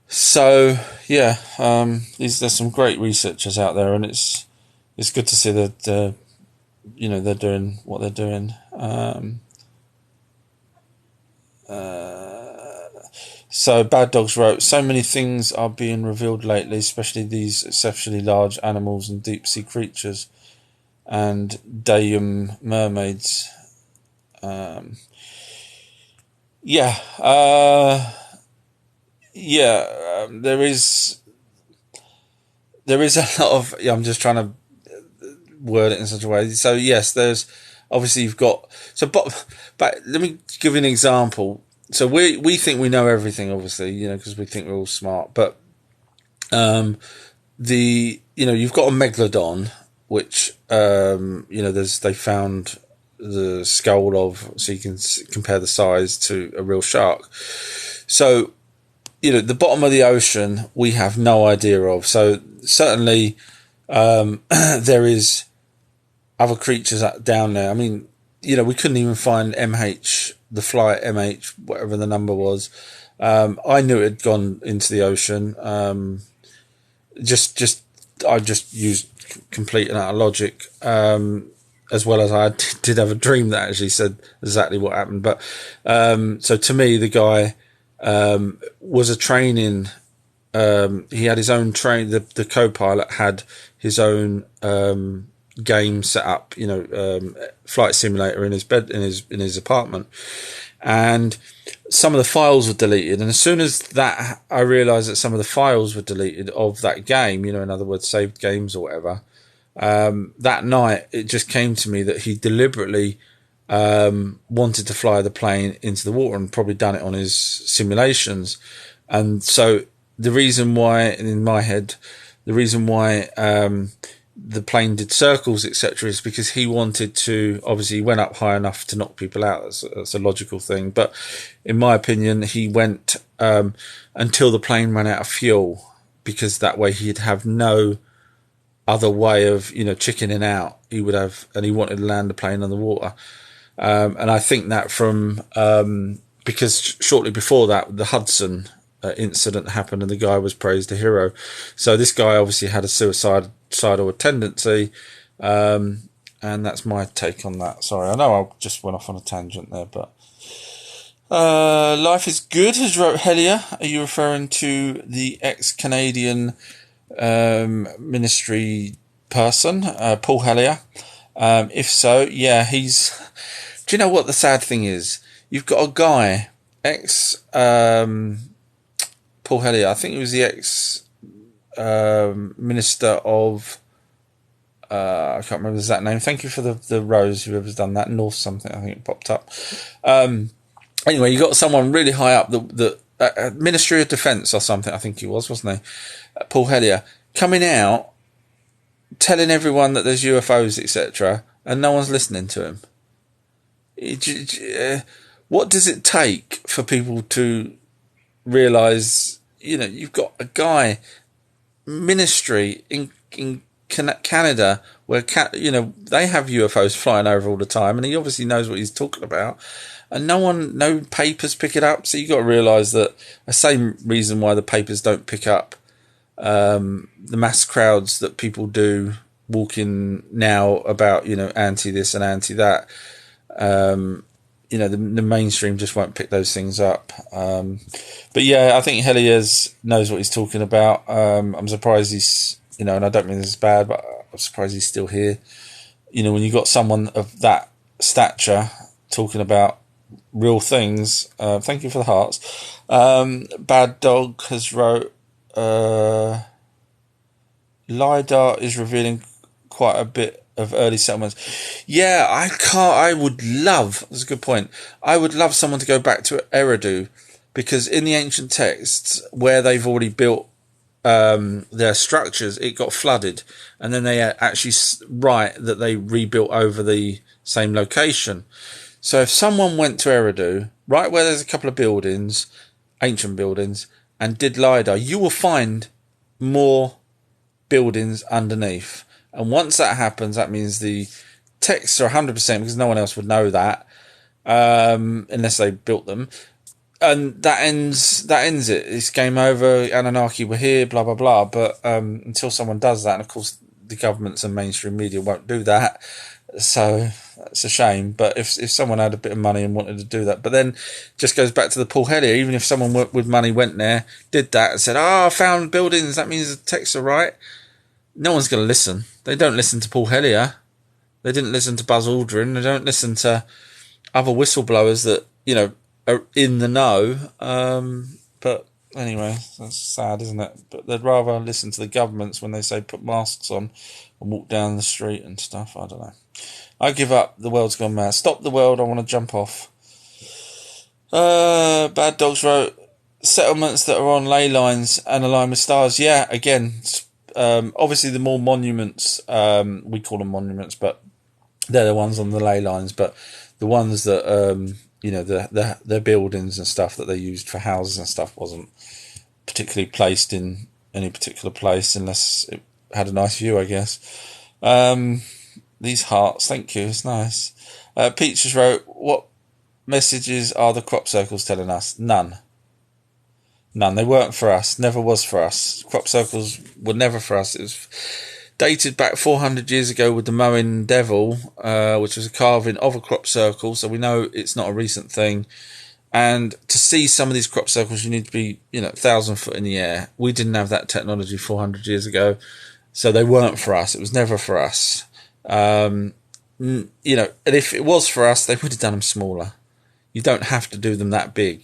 Speaker 1: So yeah, there's some great researchers out there, and it's good to see that you know, they're doing what they're doing. So Bad Dogs wrote, so many things are being revealed lately, especially these exceptionally large animals and deep sea creatures and Dayum mermaids. There is a lot of, I'm just trying to word it in such a way. So yes, there's obviously you've got, so but let me give you an example. So we think we know everything, obviously, you know, because we think we're all smart, but you know, you've got a megalodon, which you know, they found the skull of, so you can compare the size to a real shark. So the bottom of the ocean we have no idea of. So certainly there is other creatures down there. I mean, we couldn't even find MH, the flight MH, whatever the number was. I knew it had gone into the ocean. I just used complete and utter logic, as well as I did have a dream that actually said exactly what happened. But so to me, the guy was a training. He had his own train. The co-pilot had his own game set up. Flight simulator in his bed in his apartment, and some of the files were deleted. And as soon as that, I realised that some of the files were deleted of that game. In other words, saved games or whatever. That night, it just came to me that he deliberately wanted to fly the plane into the water and probably done it on his simulations. And so the reason why, in my head, the reason why the plane did circles, etc., is because he wanted to, obviously he went up high enough to knock people out. That's a logical thing. But in my opinion, he went until the plane ran out of fuel, because that way he'd have no other way of, chickening out. He would have, and he wanted to land the plane on the water. And I think that because shortly before that, the Hudson incident happened and the guy was praised a hero. So this guy obviously had a suicidal tendency. And that's my take on that. Sorry, I know I just went off on a tangent there, but Life is Good has wrote Helia. Are you referring to the ex-Canadian ministry person, Paul Helia? If so, yeah, he's... Do you know what the sad thing is? You've got a guy, Paul Helia, I think he was the ex-minister of... I can't remember the exact name. Thank you for the rose, whoever's done that. North something, I think it popped up. Anyway, you got someone really high up, the Ministry of Defence or something, I think he was, wasn't he? Paul Helia, coming out, telling everyone that there's UFOs, etc., and no one's listening to him. What does it take for people to realise, you've got a guy, ministry in Canada, where they have UFOs flying over all the time, and he obviously knows what he's talking about, and no papers pick it up. So you've got to realise that the same reason why the papers don't pick up the mass crowds that people do walking now about anti this and anti that. The mainstream just won't pick those things up. But yeah, I think Helias knows what he's talking about. I'm surprised he's, and I don't mean this is bad, but I'm surprised he's still here. When you got someone of that stature talking about real things. Thank you for the hearts. Bad Dog has wrote, LiDAR is revealing quite a bit of early settlements. Yeah, that's a good point. I would love someone to go back to Eridu, because in the ancient texts where they've already built their structures, it got flooded, and then they actually write that they rebuilt over the same location. So if someone went to Eridu, right where there's a couple of buildings, ancient buildings, and did LiDAR, you will find more buildings underneath. And once that happens, that means the texts are 100%, because no one else would know that, unless they built them. And that ends it. It's game over. Anunnaki were here, blah, blah, blah. But until someone does that, and of course the governments and mainstream media won't do that, so it's a shame. But if someone had a bit of money and wanted to do that, but then just goes back to the Paul Helia. Even if someone with money went there, did that, and said, I found buildings, that means the texts are right, no one's going to listen. They don't listen to Paul Helia. They didn't listen to Buzz Aldrin. They don't listen to other whistleblowers that, are in the know. But anyway, that's sad, isn't it? But they'd rather listen to the governments when they say put masks on and walk down the street and stuff. I don't know. I give up. The world's gone mad. Stop the world. I want to jump off. Bad Dogs wrote, settlements that are on ley lines and align with stars. Yeah, again, obviously the more monuments, we call them monuments, but they're the ones on the ley lines. But the ones that, the buildings and stuff that they used for houses and stuff wasn't. particularly placed in any particular place unless it had a nice view, I guess. These hearts, thank you, it's nice. Pete just wrote, what messages are the crop circles telling us? None. They weren't for us, never was for us. Crop circles were never for us. It was dated back 400 years ago with the mowing devil, which was a carving of a crop circle, so we know it's not a recent thing. And to see some of these crop circles, you need to be, 1,000 foot in the air. We didn't have that technology 400 years ago, so they weren't for us. It was never for us. And if it was for us, they would have done them smaller. You don't have to do them that big,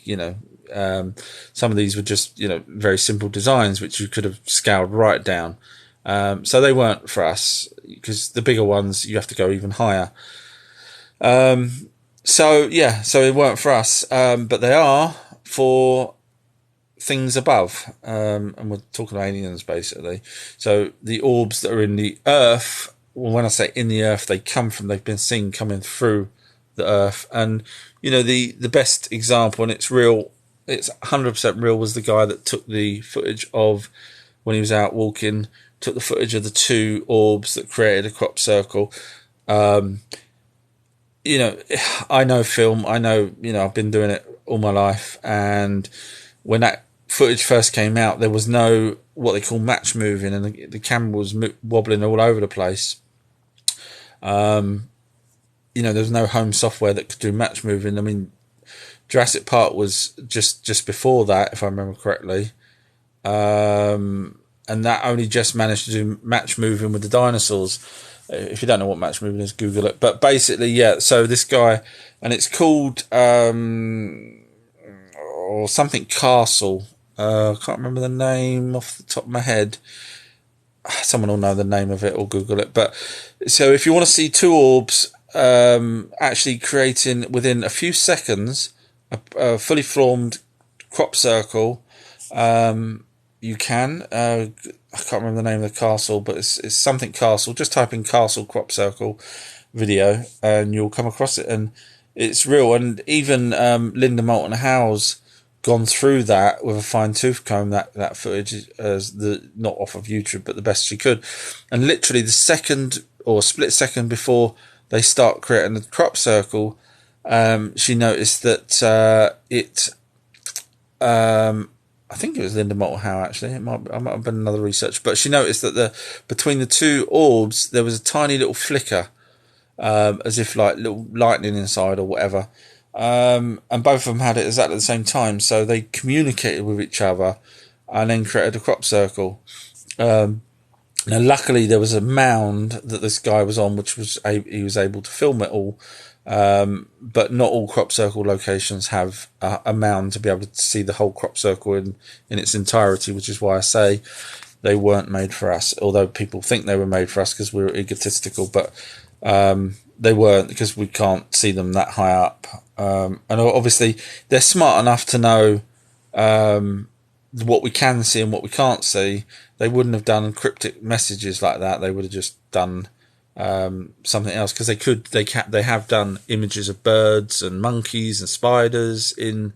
Speaker 1: Some of these were just, very simple designs, which you could have scaled right down. So they weren't for us, because the bigger ones, you have to go even higher. So it weren't for us, but they are for things above, and we're talking about aliens basically. So the orbs that are in the earth, well, when I say in the earth, they've been seen coming through the earth. And the best example, and it's real, it's 100% real, was the guy that took the footage of when he was out walking, took the footage of the two orbs that created a crop circle. I know film, I've been doing it all my life, and when that footage first came out, there was no what they call match moving, and the camera was wobbling all over the place. There was no home software that could do match moving. I mean, Jurassic Park was just before that, if I remember correctly. And that only just managed to do match moving with the dinosaurs. If you don't know what match moving is, Google it. But basically, yeah, so this guy, and it's called or something Castle. I can't remember the name off the top of my head. Someone will know the name of it or Google it. But so if you want to see two orbs actually creating within a few seconds a fully formed crop circle, you can. I can't remember the name of the castle, but it's something castle. Just type in castle crop circle video and you'll come across it, and it's real. And even Linda Moulton Howe's gone through that with a fine tooth comb, that footage, as not off of YouTube, but the best she could. And literally the second or split second before they start creating the crop circle, she noticed that I think it was Linda Moulton Howe, actually. It might have been another research, but she noticed that between the two orbs there was a tiny little flicker, as if like little lightning inside or whatever. And both of them had it exactly at the same time, so they communicated with each other and then created a crop circle. Now, luckily, there was a mound that this guy was on, which he was able to film it all. But not all crop circle locations have a mound to be able to see the whole crop circle in its entirety, which is why I say they weren't made for us. Although people think they were made for us because we were egotistical, but they weren't, because we can't see them that high up. And obviously, they're smart enough to know what we can see and what we can't see. They wouldn't have done cryptic messages like that. They would have just done something else, because they have done images of birds and monkeys and spiders in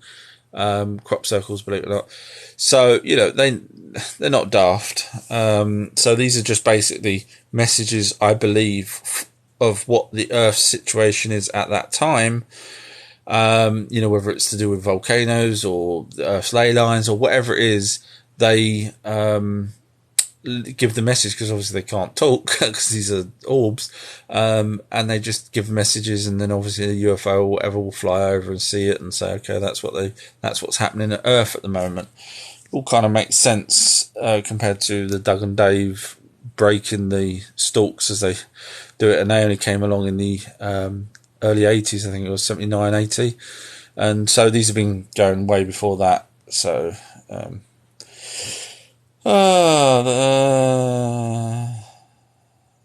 Speaker 1: crop circles, believe it or not. So they're not daft. So these are just basically messages, I believe, of what the Earth's situation is at that time. Whether it's to do with volcanoes or the Earth's ley lines or whatever it is, they give the message, because obviously they can't talk because these are orbs, and they just give messages, and then obviously a UFO or whatever will fly over and see it and say, okay, that's what's happening at Earth at the moment. All kind of makes sense compared to the Doug and Dave breaking the stalks as they do it, and they only came along in the early 80s, I think it was 79, 80, and so these have been going way before that. So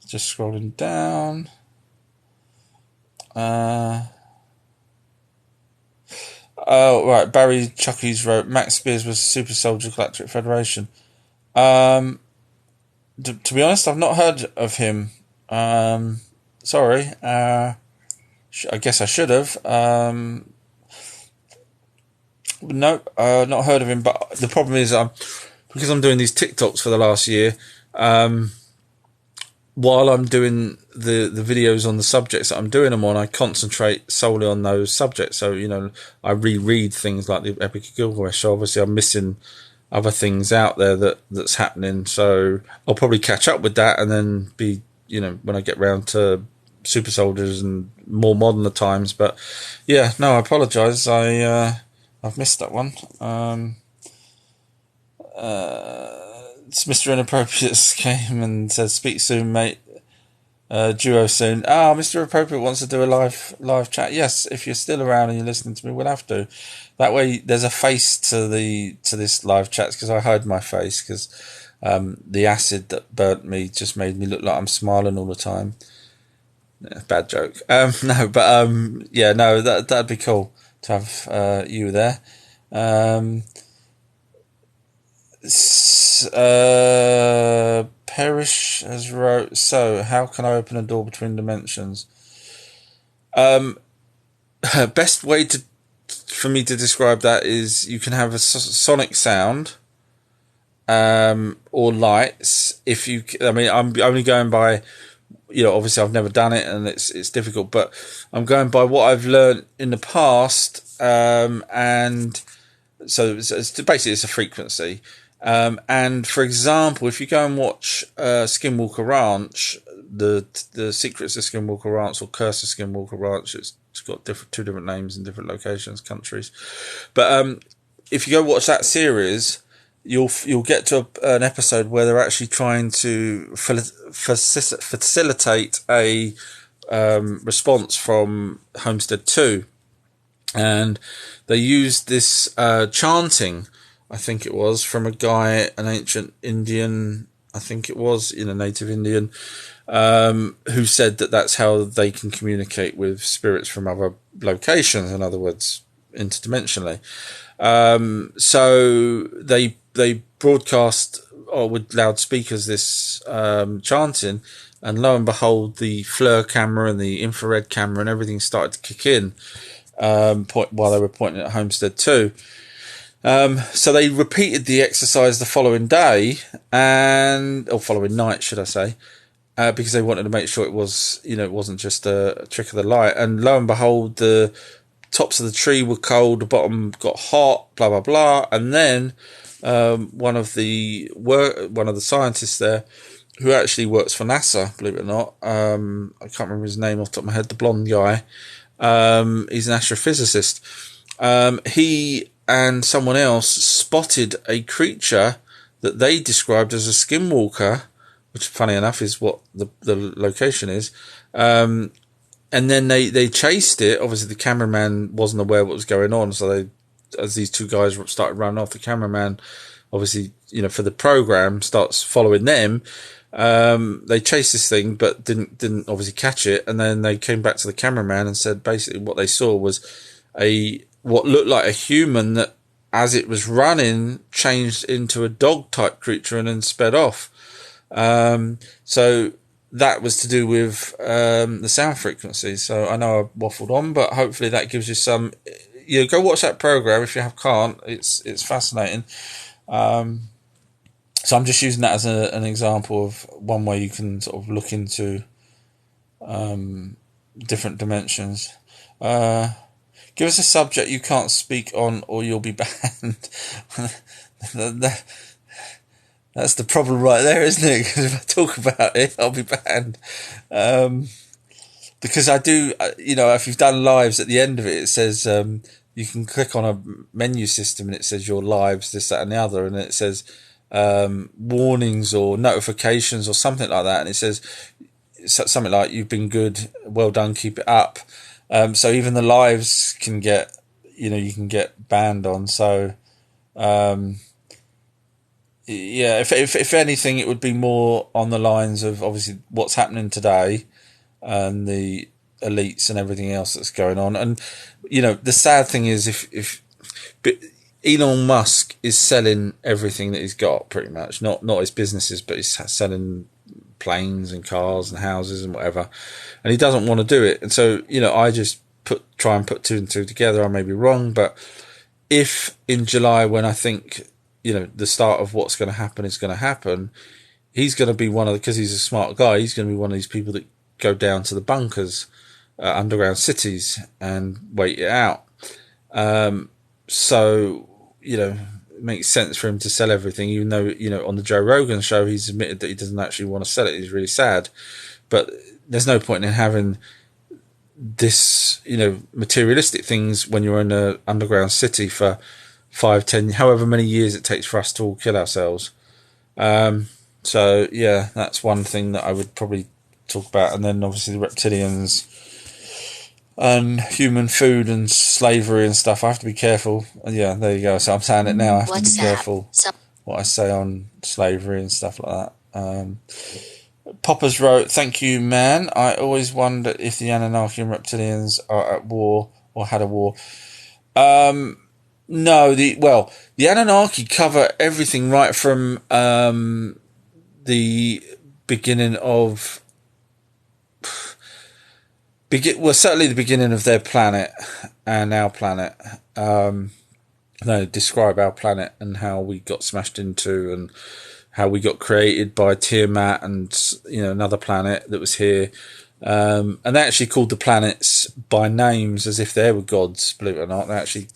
Speaker 1: just scrolling down. Right, Barry Chuckies wrote, Max Spears was Super Soldier Galactic Federation. To be honest, I've not heard of him. Sorry. I guess I should have. No, not heard of him. But the problem is, because I'm doing these TikToks for the last year, while I'm doing the videos on the subjects that I'm doing them on, I concentrate solely on those subjects. So, I reread things like the Epic of Gilgamesh. So obviously I'm missing other things out there that's happening. So I'll probably catch up with that and then be, when I get round to super soldiers and more modern times. But yeah, no, I apologise. I've missed that one. It's Mr. Inappropriate came and said, "Speak soon, mate. Duo soon." Mr. Appropriate wants to do a live chat. Yes, if you're still around and you're listening to me, we'll have to. That way, there's a face to this live chat, because I hide my face because the acid that burnt me just made me look like I'm smiling all the time. Yeah, bad joke. No, but yeah, no, that'd be cool to have you there. Perish has wrote, so how can I open a door between dimensions? Best way for me to describe that is you can have a sonic sound, or lights. I'm only going by, obviously I've never done it and it's difficult, but I'm going by what I've learned in the past, and so basically it's a frequency. And for example, if you go and watch Skinwalker Ranch, the Secrets of Skinwalker Ranch, or Curse of Skinwalker Ranch, it's got two different names in different locations, countries. But if you go watch that series, you'll get to an episode where they're actually trying to facilitate a response from Homestead 2, and they used this chanting, I think it was, from a guy, an ancient Indian, I think it was, native Indian, who said that that's how they can communicate with spirits from other locations, in other words, interdimensionally. So they broadcast with loudspeakers this chanting, and lo and behold, the FLIR camera and the infrared camera and everything started to kick in while they were pointing at Homestead 2. So they repeated the exercise the following day, or following night, should I say, because they wanted to make sure it was, it wasn't just a trick of the light. And lo and behold, the tops of the tree were cold, the bottom got hot, blah blah blah. And then one of the scientists there, who actually works for NASA, believe it or not, I can't remember his name off the top of my head, the blonde guy, he's an astrophysicist. He and someone else spotted a creature that they described as a skinwalker, which, funny enough, is what the location is. And then they chased it. Obviously, the cameraman wasn't aware what was going on, so as these two guys started running off, the cameraman, obviously, for the program, starts following them. They chased this thing, but didn't obviously catch it. And then they came back to the cameraman and said basically what they saw was what looked like a human that, as it was running, changed into a dog type creature and then sped off. So that was to do with the sound frequencies. So I know I waffled on, but hopefully that gives you some. Go watch that program if you can't. It's fascinating. So I'm just using that as an example of one way you can sort of look into different dimensions. Give us a subject you can't speak on or you'll be banned. That's the problem right there, isn't it? Because if I talk about it, I'll be banned. Because I do, if you've done lives, at the end of it, it says you can click on a menu system and it says your lives, this, that and the other. And it says warnings or notifications or something like that. And it says something like, you've been good, well done, keep it up. So even the lives can get, you can get banned on. So, yeah, if anything, it would be more on the lines of obviously what's happening today and the elites and everything else that's going on. And, the sad thing is if Elon Musk is selling everything that he's got, pretty much, not his businesses, but he's selling planes and cars and houses and whatever, and he doesn't want to do it. And so I just try and put two and two together. I may be wrong, but if in July, when I think, the start of what's going to happen is going to happen, he's going to be one of because he's a smart guy, he's going to be one of these people that go down to the bunkers, underground cities, and wait it out. So, it makes sense for him to sell everything, even though, on the Joe Rogan show, he's admitted that he doesn't actually want to sell it. He's really sad. But there's no point in having this, materialistic things when you're in an underground city for 5, 10, however many years it takes for us to all kill ourselves. So, yeah, that's one thing that I would probably talk about. And then obviously the reptilians and human food and slavery and stuff. I have to be careful. Yeah, there you go. So I'm saying it now. I have to be careful what I say on slavery and stuff like that. Poppers wrote, "Thank you, man. I always wondered if the Anunnaki and reptilians are at war or had a war." No, the Anunnaki cover everything right from the beginning of certainly the beginning of their planet and our planet. They describe our planet and how we got smashed into and how we got created by Tiamat and another planet that was here. And they actually called the planets by names as if they were gods, believe it or not. They actually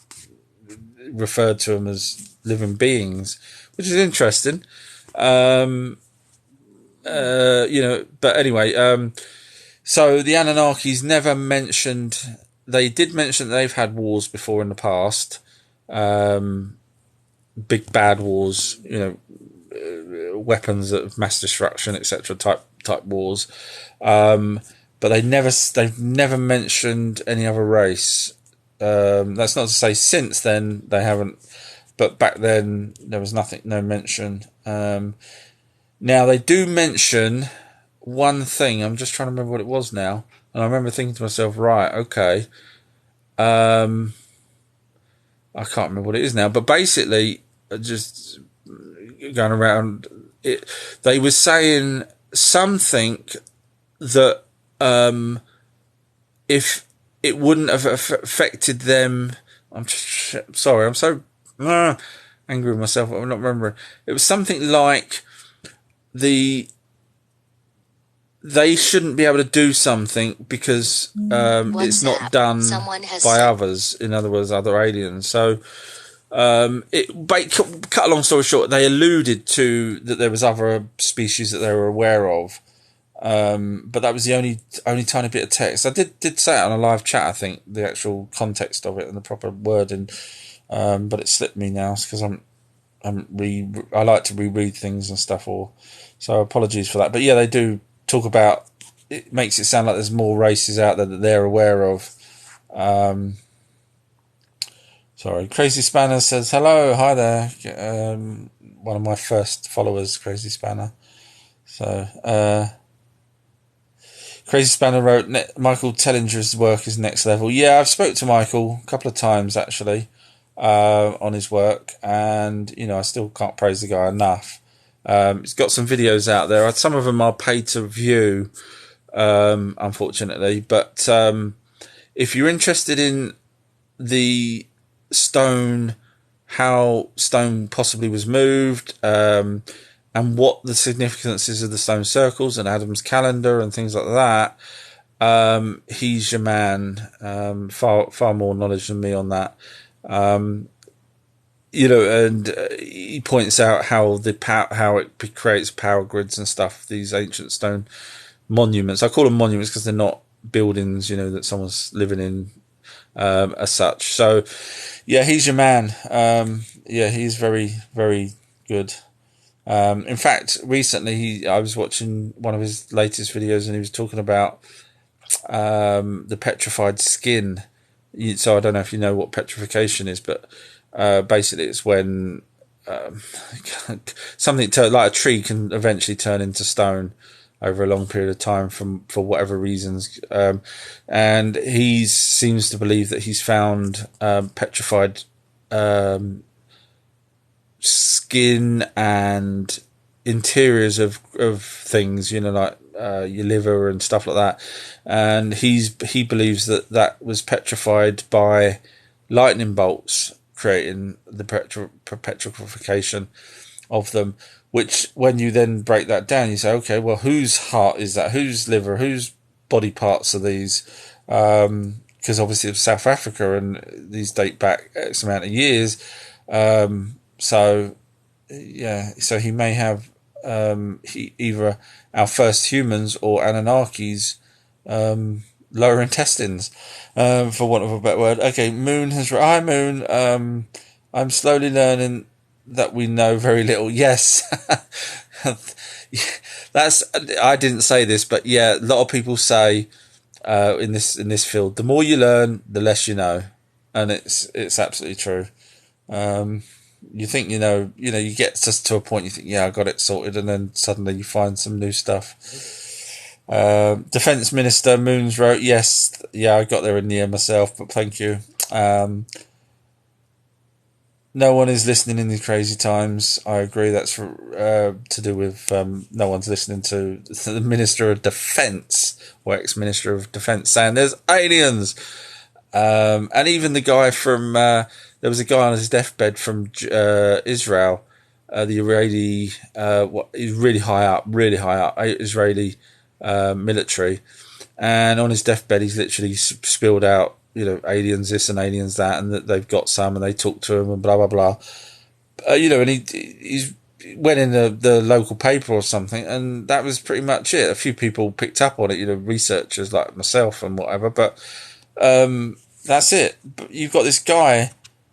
Speaker 1: referred to them as living beings, which is interesting. But anyway, so the Anunnakis never mentioned. They did mention that they've had wars before in the past, big bad wars, weapons of mass destruction, etc. type wars, but they've never mentioned any other race. That's not to say since then they haven't, but back then there was no mention. Now they do mention one thing. I'm just trying to remember what it was now, and I remember thinking to myself, right, okay, I can't remember what it is now, but basically, just going around it, they were saying something that if it wouldn't have affected them, I'm sorry, I'm so angry with myself. I'm not remembering. It was something like they shouldn't be able to do something because it's not done by others. In other words, other aliens. So cut a long story short, they alluded to that there was other species that they were aware of, but that was the only tiny bit of text. I did say it on a live chat, I think, the actual context of it and the proper wording, but it slipped me now because I like to reread things and stuff, so apologies for that. But yeah, they do talk about, it makes it sound like there's more races out there that they're aware of. Sorry, Crazy Spanner says hello, hi there. One of my first followers, Crazy Spanner. So Crazy Spanner wrote, Michael Tellinger's work is next level. Yeah, I've spoke to Michael a couple of times actually on his work, and I still can't praise the guy enough. He's got some videos out there. Some of them are paid to view, unfortunately. But if you're interested in the stone, how stone possibly was moved, and what the significance is of the stone circles and Adam's calendar and things like that, he's your man. Far more knowledge than me on that. And he points out how how it creates power grids and stuff. These ancient stone monuments. I call them monuments because they're not buildings, that someone's living in as such. So, yeah, he's your man. Yeah, he's very, very good. In fact, recently I was watching one of his latest videos, and he was talking about the petrified skin. So I don't know if you know what petrification is, but basically it's when something like a tree can eventually turn into stone over a long period of time for whatever reasons. And he seems to believe that he's found petrified skin and interiors of things, like your liver and stuff like that. And he believes that was petrified by lightning bolts creating the perpetuification of them, which when you then break that down, you say, okay, well, whose heart is that? Whose liver? Whose body parts are these? Because obviously it's South Africa and these date back X amount of years. So he may have either our first humans or Anunnakis lower intestines, for want of a better word. Okay, Moon has... Hi, Moon. I'm slowly learning that we know very little. Yes. I didn't say this, but yeah, a lot of people say in this field, the more you learn, the less you know. And it's absolutely true. You think you get just to a point, you think, yeah, I got it sorted, and then suddenly you find some new stuff. Defence Minister Moons wrote, yes, yeah, I got there in the end myself, but thank you. No one is listening in these crazy times. I agree. That's to do with no one's listening to the Minister of Defence, or ex-Minister of Defence, saying there's aliens. And even the guy from... there was a guy on his deathbed from Israel, the Israeli... he's really high up, Israeli military. And on his deathbed, he's literally spilled out, aliens this and aliens that, and that they've got some, and they talk to him and blah, blah, blah. And he's went in the local paper or something, and that was pretty much it. A few people picked up on it, researchers like myself and whatever, but that's it. But you've got this guy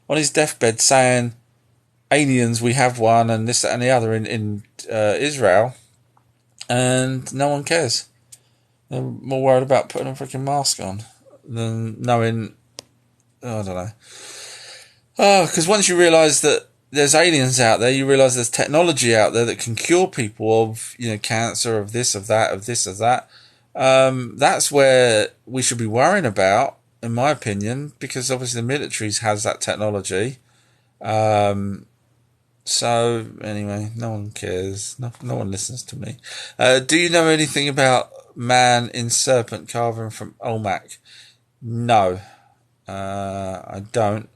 Speaker 1: on his deathbed saying, aliens, we have one, and this, that, and the other in Israel, and no one cares. They're more worried about putting a freaking mask on than knowing, I don't know. Because once you realise that there's aliens out there, you realise there's technology out there that can cure people of, cancer, of this, of that, of this, of that. That's where we should be worrying about, in my opinion, because obviously the military has that technology. So anyway, no one cares. No one listens to me. Do you know anything about man in serpent carving from Olmec? No, I don't.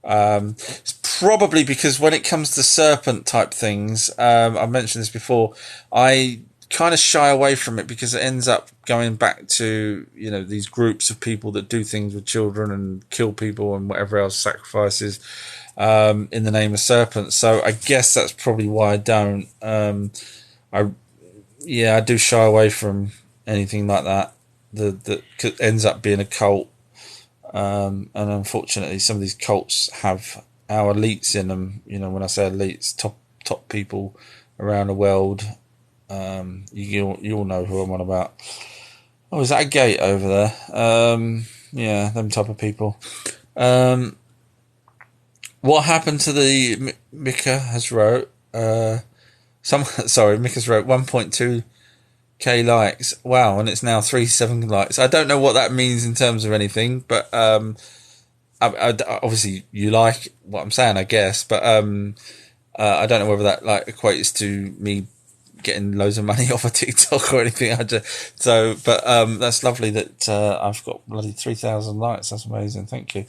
Speaker 1: It's probably because when it comes to serpent type things, I mentioned this before, I kind of shy away from it because it ends up going back to, these groups of people that do things with children and kill people and whatever else, sacrifices, in the name of serpents. So I guess that's probably why I don't. I do shy away from anything like that that ends up being a cult. And unfortunately, some of these cults have our elites in them. When I say elites, top people around the world. You all know who I'm on about. Oh, is that a gate over there? Yeah, them type of people. What happened to the Mika has wrote? Mika's wrote 1.2k likes. Wow, and it's now 37 likes. I don't know what that means in terms of anything, but obviously you like what I'm saying, I guess. But I don't know whether that equates to me getting loads of money off of TikTok or anything. That's lovely that I've got bloody 3,000 likes. That's amazing. Thank you.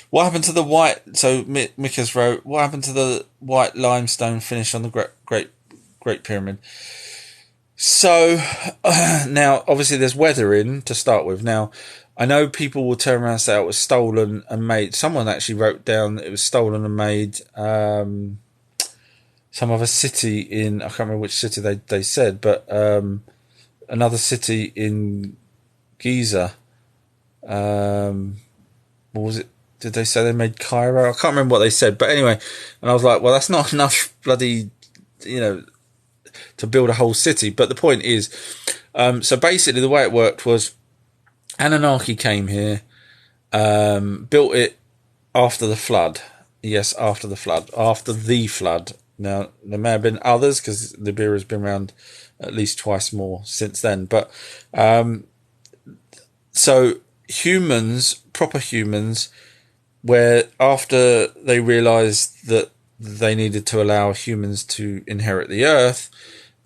Speaker 1: What happened to the white? So Mika's wrote, what happened to the white limestone finish on the Great Pyramid? So now, obviously, there's weathering to start with. Now, I know people will turn around and say it was stolen and made. Someone actually wrote down that it was stolen and made. Some other city in, I can't remember which city they said, but another city in Giza. What was it? Did they say they made Cairo? I can't remember what they said, but anyway. And I was like, well, that's not enough bloody, to build a whole city. But the point is, so basically the way it worked was Anunnaki came here, built it after the flood. Yes, after the flood. Now, there may have been others because Nibiru has been around at least twice more since then. But so humans, proper humans, where after they realised that they needed to allow humans to inherit the earth,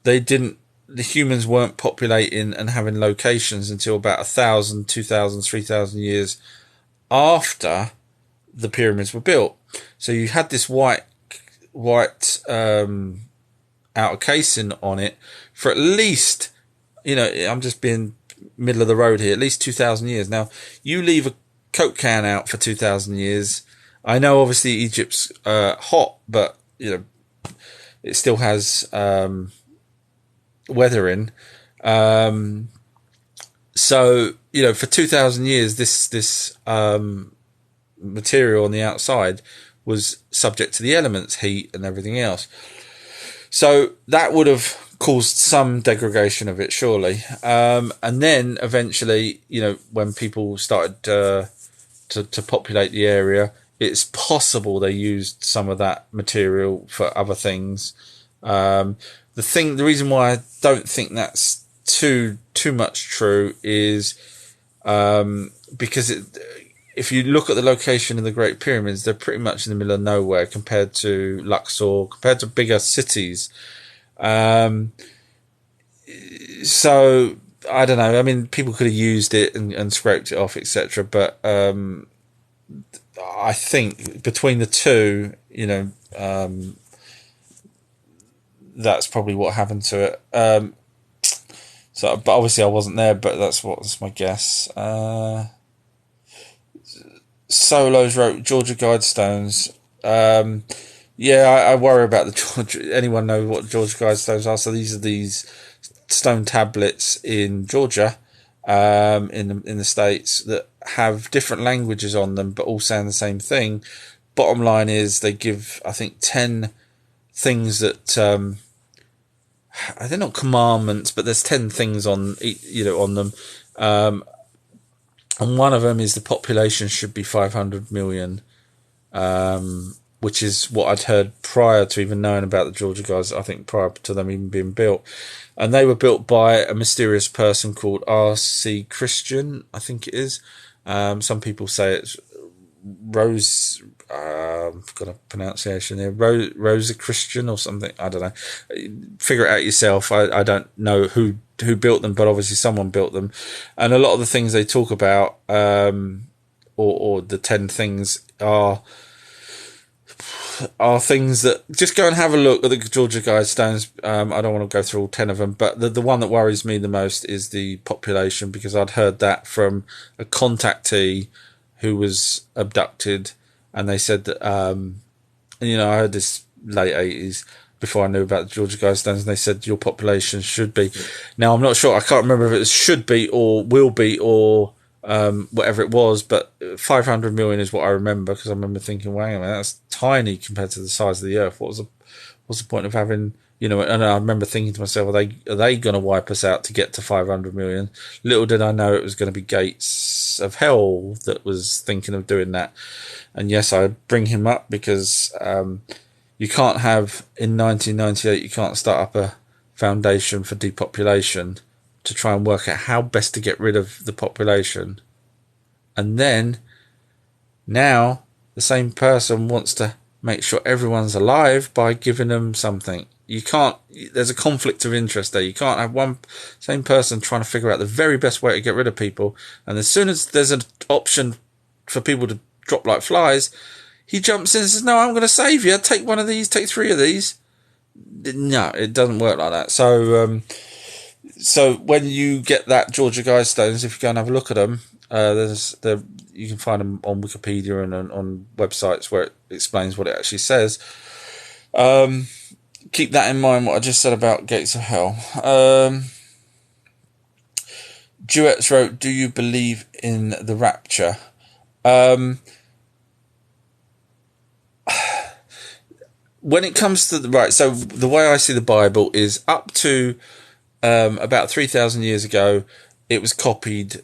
Speaker 1: the humans weren't populating and having locations until about 1,000, 2,000, 3,000 years after the pyramids were built. So you had this white outer casing on it for at least, I'm just being middle of the road here, at least 2,000 years. Now, you leave a Coke can out for 2,000 years. I know obviously Egypt's hot, but it still has weathering. So for 2,000 years, this material on the outside was subject to the elements, heat, and everything else. So that would have caused some degradation of it, surely. And then eventually, when people started to populate the area, it's possible they used some of that material for other things. The reason why I don't think that's too much true is because if you look at the location of the Great Pyramids, they're pretty much in the middle of nowhere compared to Luxor, compared to bigger cities. So I don't know. I mean, people could have used it and scraped it off, etc. But I think between the two, that's probably what happened to it. But obviously I wasn't there. But that's my guess. Solos wrote Georgia Guidestones. I worry about the Georgia. Anyone know what Georgia Guidestones are? So these are these stone tablets in Georgia, in the States, that have different languages on them, but all saying the same thing. Bottom line is they give, I think, 10 things that they're not commandments, but there's 10 things on them. And one of them is the population should be 500 million, which is what I'd heard prior to even knowing about the Georgia guys, I think prior to them even being built. And they were built by a mysterious person called R.C. Christian, I think it is. Some people say it's Rose, I've got a pronunciation here, Rosa Christian or something, I don't know. Figure it out yourself. I don't know who built them, but obviously someone built them. And a lot of the things they talk about, or the 10 things are things that, just go and have a look at the Georgia Guidestones. I don't want to go through all 10 of them, but the one that worries me the most is the population, because I'd heard that from a contactee who was abducted, and they said that, I heard this late 80s, before I knew about the Georgia Guidestones, and they said your population should be. Now, I'm not sure, I can't remember if it should be or will be or whatever it was, but 500 million is what I remember, because I remember thinking, wow, man, that's tiny compared to the size of the Earth. What's the point of having, and I remember thinking to myself, are they going to wipe us out to get to 500 million? Little did I know it was going to be Gates of Hell that was thinking of doing that. And yes, I bring him up because you can't have, in 1998, you can't start up a foundation for depopulation to try and work out how best to get rid of the population. And then, now, the same person wants to make sure everyone's alive by giving them something. You can't, there's a conflict of interest there. You can't have one same person trying to figure out the very best way to get rid of people. And as soon as there's an option for people to drop like flies, he jumps in and says, no, I'm going to save you. Take one of these, take 3 of these. No, it doesn't work like that. So when you get that Georgia Guidestones, if you go and have a look at them, you can find them on Wikipedia and on websites where it explains what it actually says. Keep that in mind, what I just said about Gates of Hell. Duets wrote, do you believe in the rapture? When it comes to so the way I see the Bible is up to about 3,000 years ago, it was copied.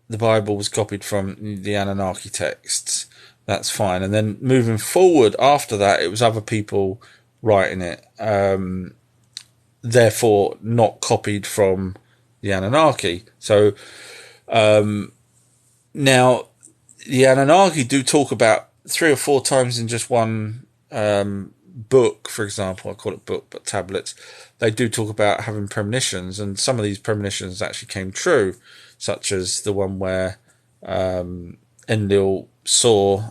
Speaker 1: The Bible was copied from the Anunnaki texts. That's fine. And then moving forward after that, it was other people writing it. Therefore, not copied from the Anunnaki. So now, the Anunnaki do talk about 3 or 4 times in just one book, for example. I call it book, but tablets. They do talk about having premonitions, and some of these premonitions actually came true, such as the one where Enlil saw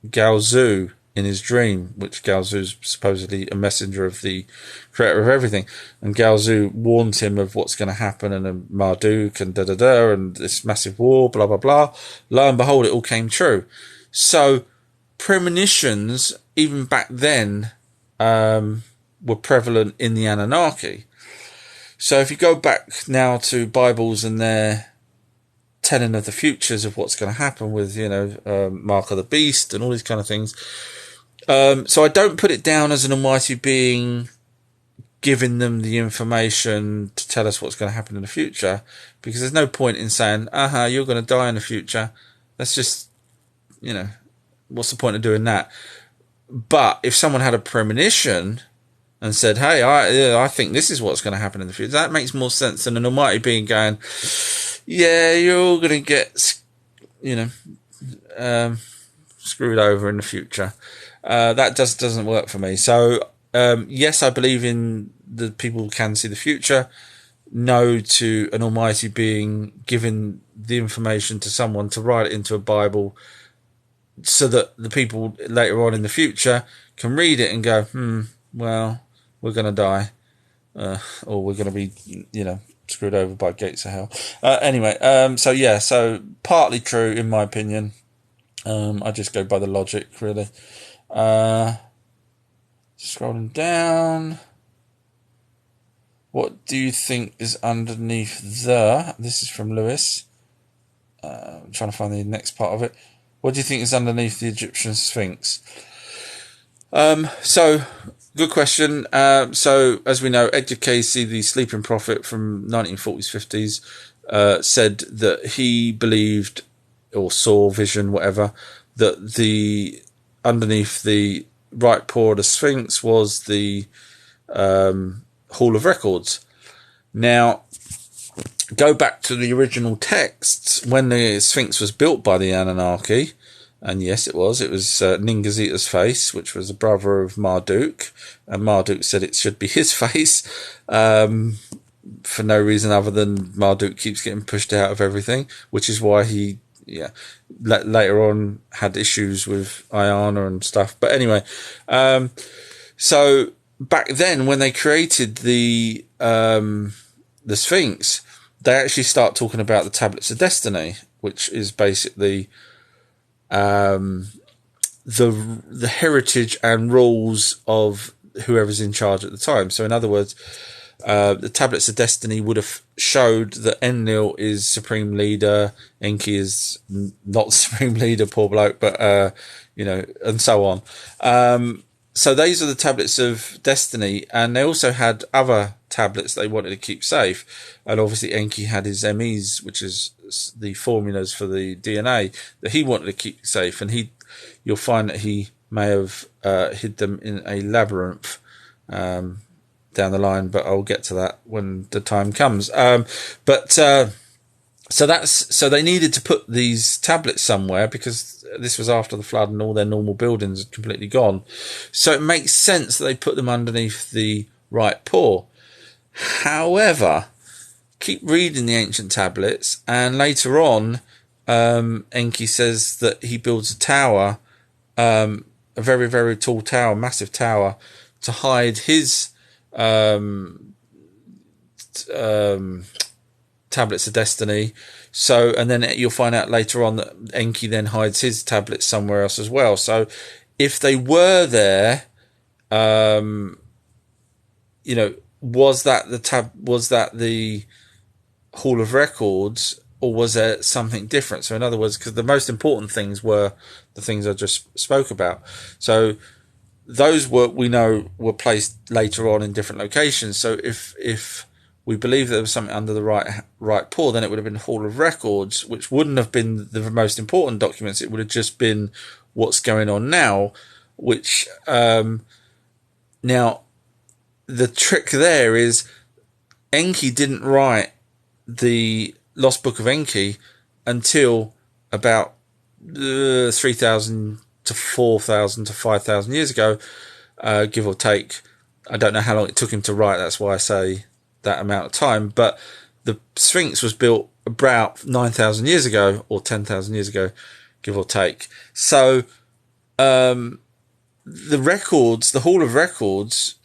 Speaker 1: Gaozu in his dream, which Gaozu's supposedly a messenger of the creator of everything, and Gaozu warns him of what's going to happen, and a Marduk and da-da-da, and this massive war, blah, blah, blah. Lo and behold, it all came true. So premonitions, even back then, were prevalent in the Anunnaki. So if you go back now to Bibles and their telling of the futures of what's going to happen with, Mark of the Beast and all these kind of things. So I don't put it down as an almighty being giving them the information to tell us what's going to happen in the future, because there's no point in saying, you're going to die in the future. That's just, what's the point of doing that? But if someone had a premonition and said, hey, I think this is what's going to happen in the future, that makes more sense than an almighty being going, yeah, you're all going to get, screwed over in the future. That just doesn't work for me. So, yes, I believe in the people who can see the future. No to an almighty being giving the information to someone to write it into a Bible so that the people later on in the future can read it and go, well, we're going to die. Or we're going to be, screwed over by gates of hell. Anyway, so partly true in my opinion. I just go by the logic, really. Scrolling down. What do you think is underneath the... This is from Lewis. I'm trying to find the next part of it. What do you think is underneath the Egyptian Sphinx? Good question. So, as we know, Edgar Cayce, the sleeping prophet from 1940s, 50s, said that he believed, or saw, vision, whatever, that the underneath the right paw of the Sphinx was the Hall of Records. Now, go back to the original texts when the Sphinx was built by the Anunnaki. And yes, it was Ningazita's face, which was a brother of Marduk. And Marduk said it should be his face, for no reason other than Marduk keeps getting pushed out of everything, which is why he, later on had issues with Ayana and stuff. But anyway, so back then when they created the Sphinx, they actually start talking about the Tablets of Destiny, which is basically the heritage and rules of whoever's in charge at the time. So in other words, the Tablets of Destiny would have showed that Enlil is supreme leader, Enki is not supreme leader, poor bloke, but and so on. So these are the Tablets of Destiny, and they also had other tablets they wanted to keep safe. And obviously Enki had his MEs, which is the formulas for the DNA that he wanted to keep safe. And you'll find that he may have hid them in a labyrinth down the line, but I'll get to that when the time comes. So they needed to put these tablets somewhere because this was after the flood and all their normal buildings had completely gone. So it makes sense that they put them underneath the right paw. However, keep reading the ancient tablets, and later on, Enki says that he builds a tower, a very, very tall tower, massive tower, to hide his Tablets of Destiny. So, and then you'll find out later on that Enki then hides his tablets somewhere else as well. So, if they were there, was that the Hall of Records, or was there something different? So in other words, because the most important things were the things I just spoke about. So those we know were placed later on in different locations. So if we believe there was something under the right paw, then it would have been Hall of Records, which wouldn't have been the most important documents. It would have just been what's going on now, which now the trick there is Enki didn't write the Lost Book of Enki until about 3,000 to 4,000 to 5,000 years ago, give or take. I don't know how long it took him to write. That's why I say that amount of time. But the Sphinx was built about 9,000 years ago or 10,000 years ago. give or take. So the records, the Hall of Records,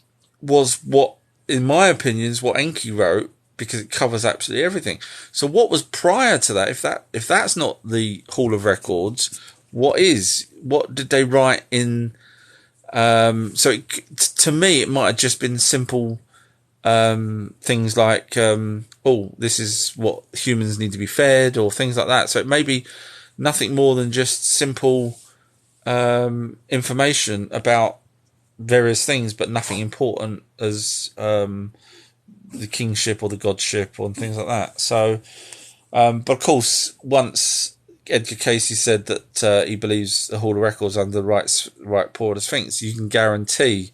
Speaker 1: was what, in my opinion, is what Enki wrote, because it covers absolutely everything. So what was prior to that? If that's not the Hall of Records, what is? What did they write in? To me, it might have just been simple things like, this is what humans need to be fed, or things like that. So it may be nothing more than just simple information about various things, but nothing important as the kingship or the godship or things like that. So, but of course, once Edgar Casey said that he believes the Hall of Records under the right paw of the Sphinx, you can guarantee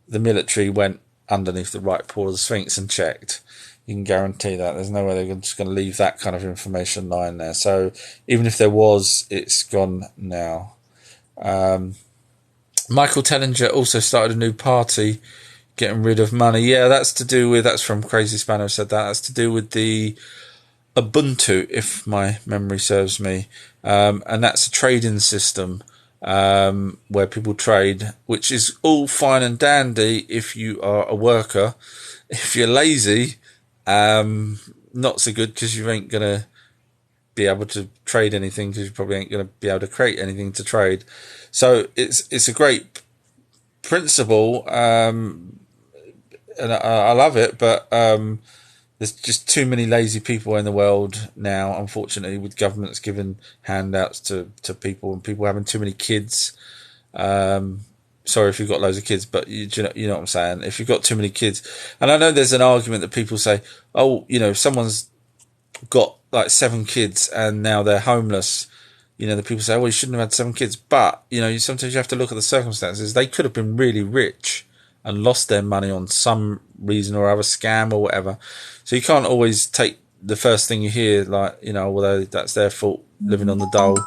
Speaker 1: the military went underneath the right paw of the Sphinx and checked. You can guarantee that. There's no way they're just going to leave that kind of information lying there. So even if there was, it's gone now. Michael Tellinger also started a new party, getting rid of money. Yeah, that's from Crazy Spanner said that. That's to do with the Ubuntu, if my memory serves me. And that's a trading system where people trade, which is all fine and dandy if you are a worker. If you're lazy, not so good, because you ain't going to be able to trade anything, because you probably ain't going to be able to create anything to trade. So it's a great principle, and I love it, but there's just too many lazy people in the world now, unfortunately, with governments giving handouts to people, and people having too many kids. Sorry if you've got loads of kids, but you know what I'm saying? If you've got too many kids, and I know there's an argument that people say, someone's got like 7 kids and now they're homeless. The people say, well, you shouldn't have had 7 kids. But, sometimes you have to look at the circumstances. They could have been really rich and lost their money on some reason or other, scam or whatever. So you can't always take the first thing you hear, like, although that's their fault, living on the dole.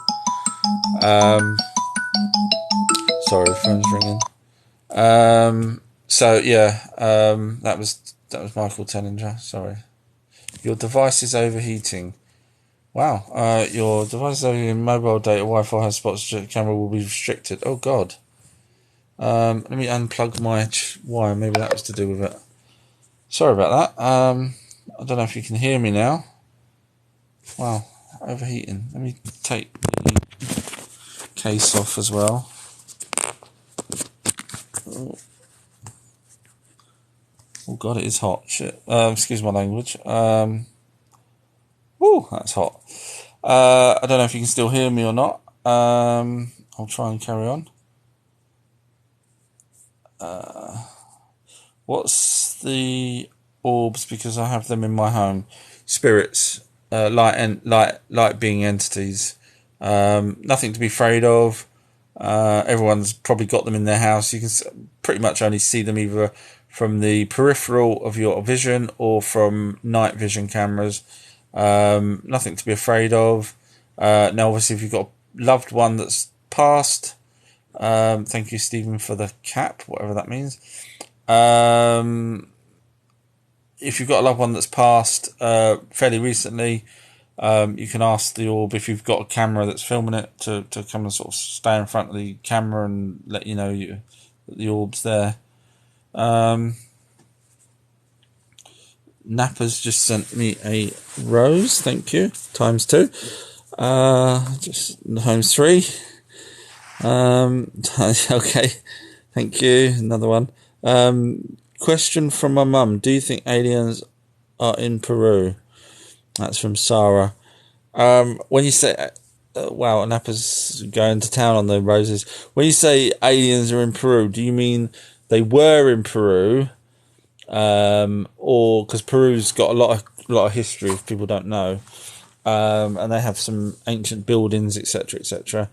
Speaker 1: Sorry, the phone's ringing. That was Michael Tellinger. Sorry. Your device is overheating. Wow. Your device is overheating. Mobile data, Wi-Fi hotspots, camera will be restricted. Oh, God. Let me unplug my wire. Maybe that was to do with it. Sorry about that. I don't know if you can hear me now. Wow. Overheating. Let me take the case off as well. Oh, God, it is hot. Shit. Excuse my language. That's hot. I don't know if you can still hear me or not. I'll try and carry on. What's the orbs? Because I have them in my home. Spirits, light being entities. Nothing to be afraid of. Everyone's probably got them in their house. You can pretty much only see them either from the peripheral of your vision or from night vision cameras. Nothing to be afraid of. Now, obviously, if you've got a loved one that's passed, thank you, Stephen, for the cap, whatever that means. If you've got a loved one that's passed fairly recently, you can ask the orb, if you've got a camera that's filming it, to come and sort of stay in front of the camera and let you know that the orb's there. Nappa's just sent me a rose, thank you, times 2. Just times 3. Okay, thank you. Another one. Question from my mum. Do you think aliens are in Peru? That's from Sarah. When you say, wow, Nappa's going to town on the roses. When you say aliens are in Peru, do you mean they were in Peru? Or because Peru's got a lot of history, if people don't know, and they have some ancient buildings, etc.,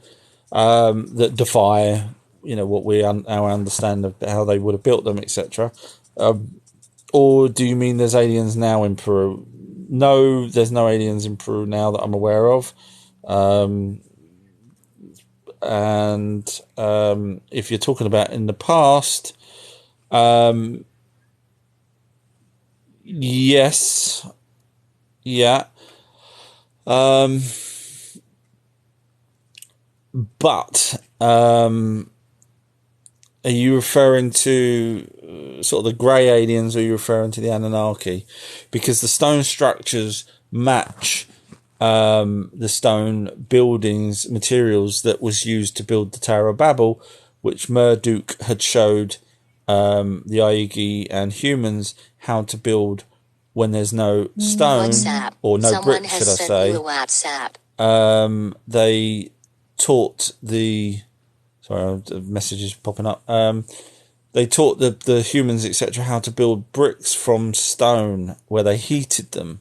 Speaker 1: that defy, what we our understand of how they would have built them, etc. Or do you mean there's aliens now in Peru? No, there's no aliens in Peru now that I'm aware of. And if you're talking about in the past, yes, yeah. But are you referring to sort of the grey aliens, or are you referring to the Anunnaki? Because the stone structures match the stone buildings materials that was used to build the Tower of Babel, which Marduk had showed the Aegi and humans how to build when there's no stone or no brick, should I say. They taught the... Sorry, the message is popping up. They taught the humans, etc., how to build bricks from stone, where they heated them.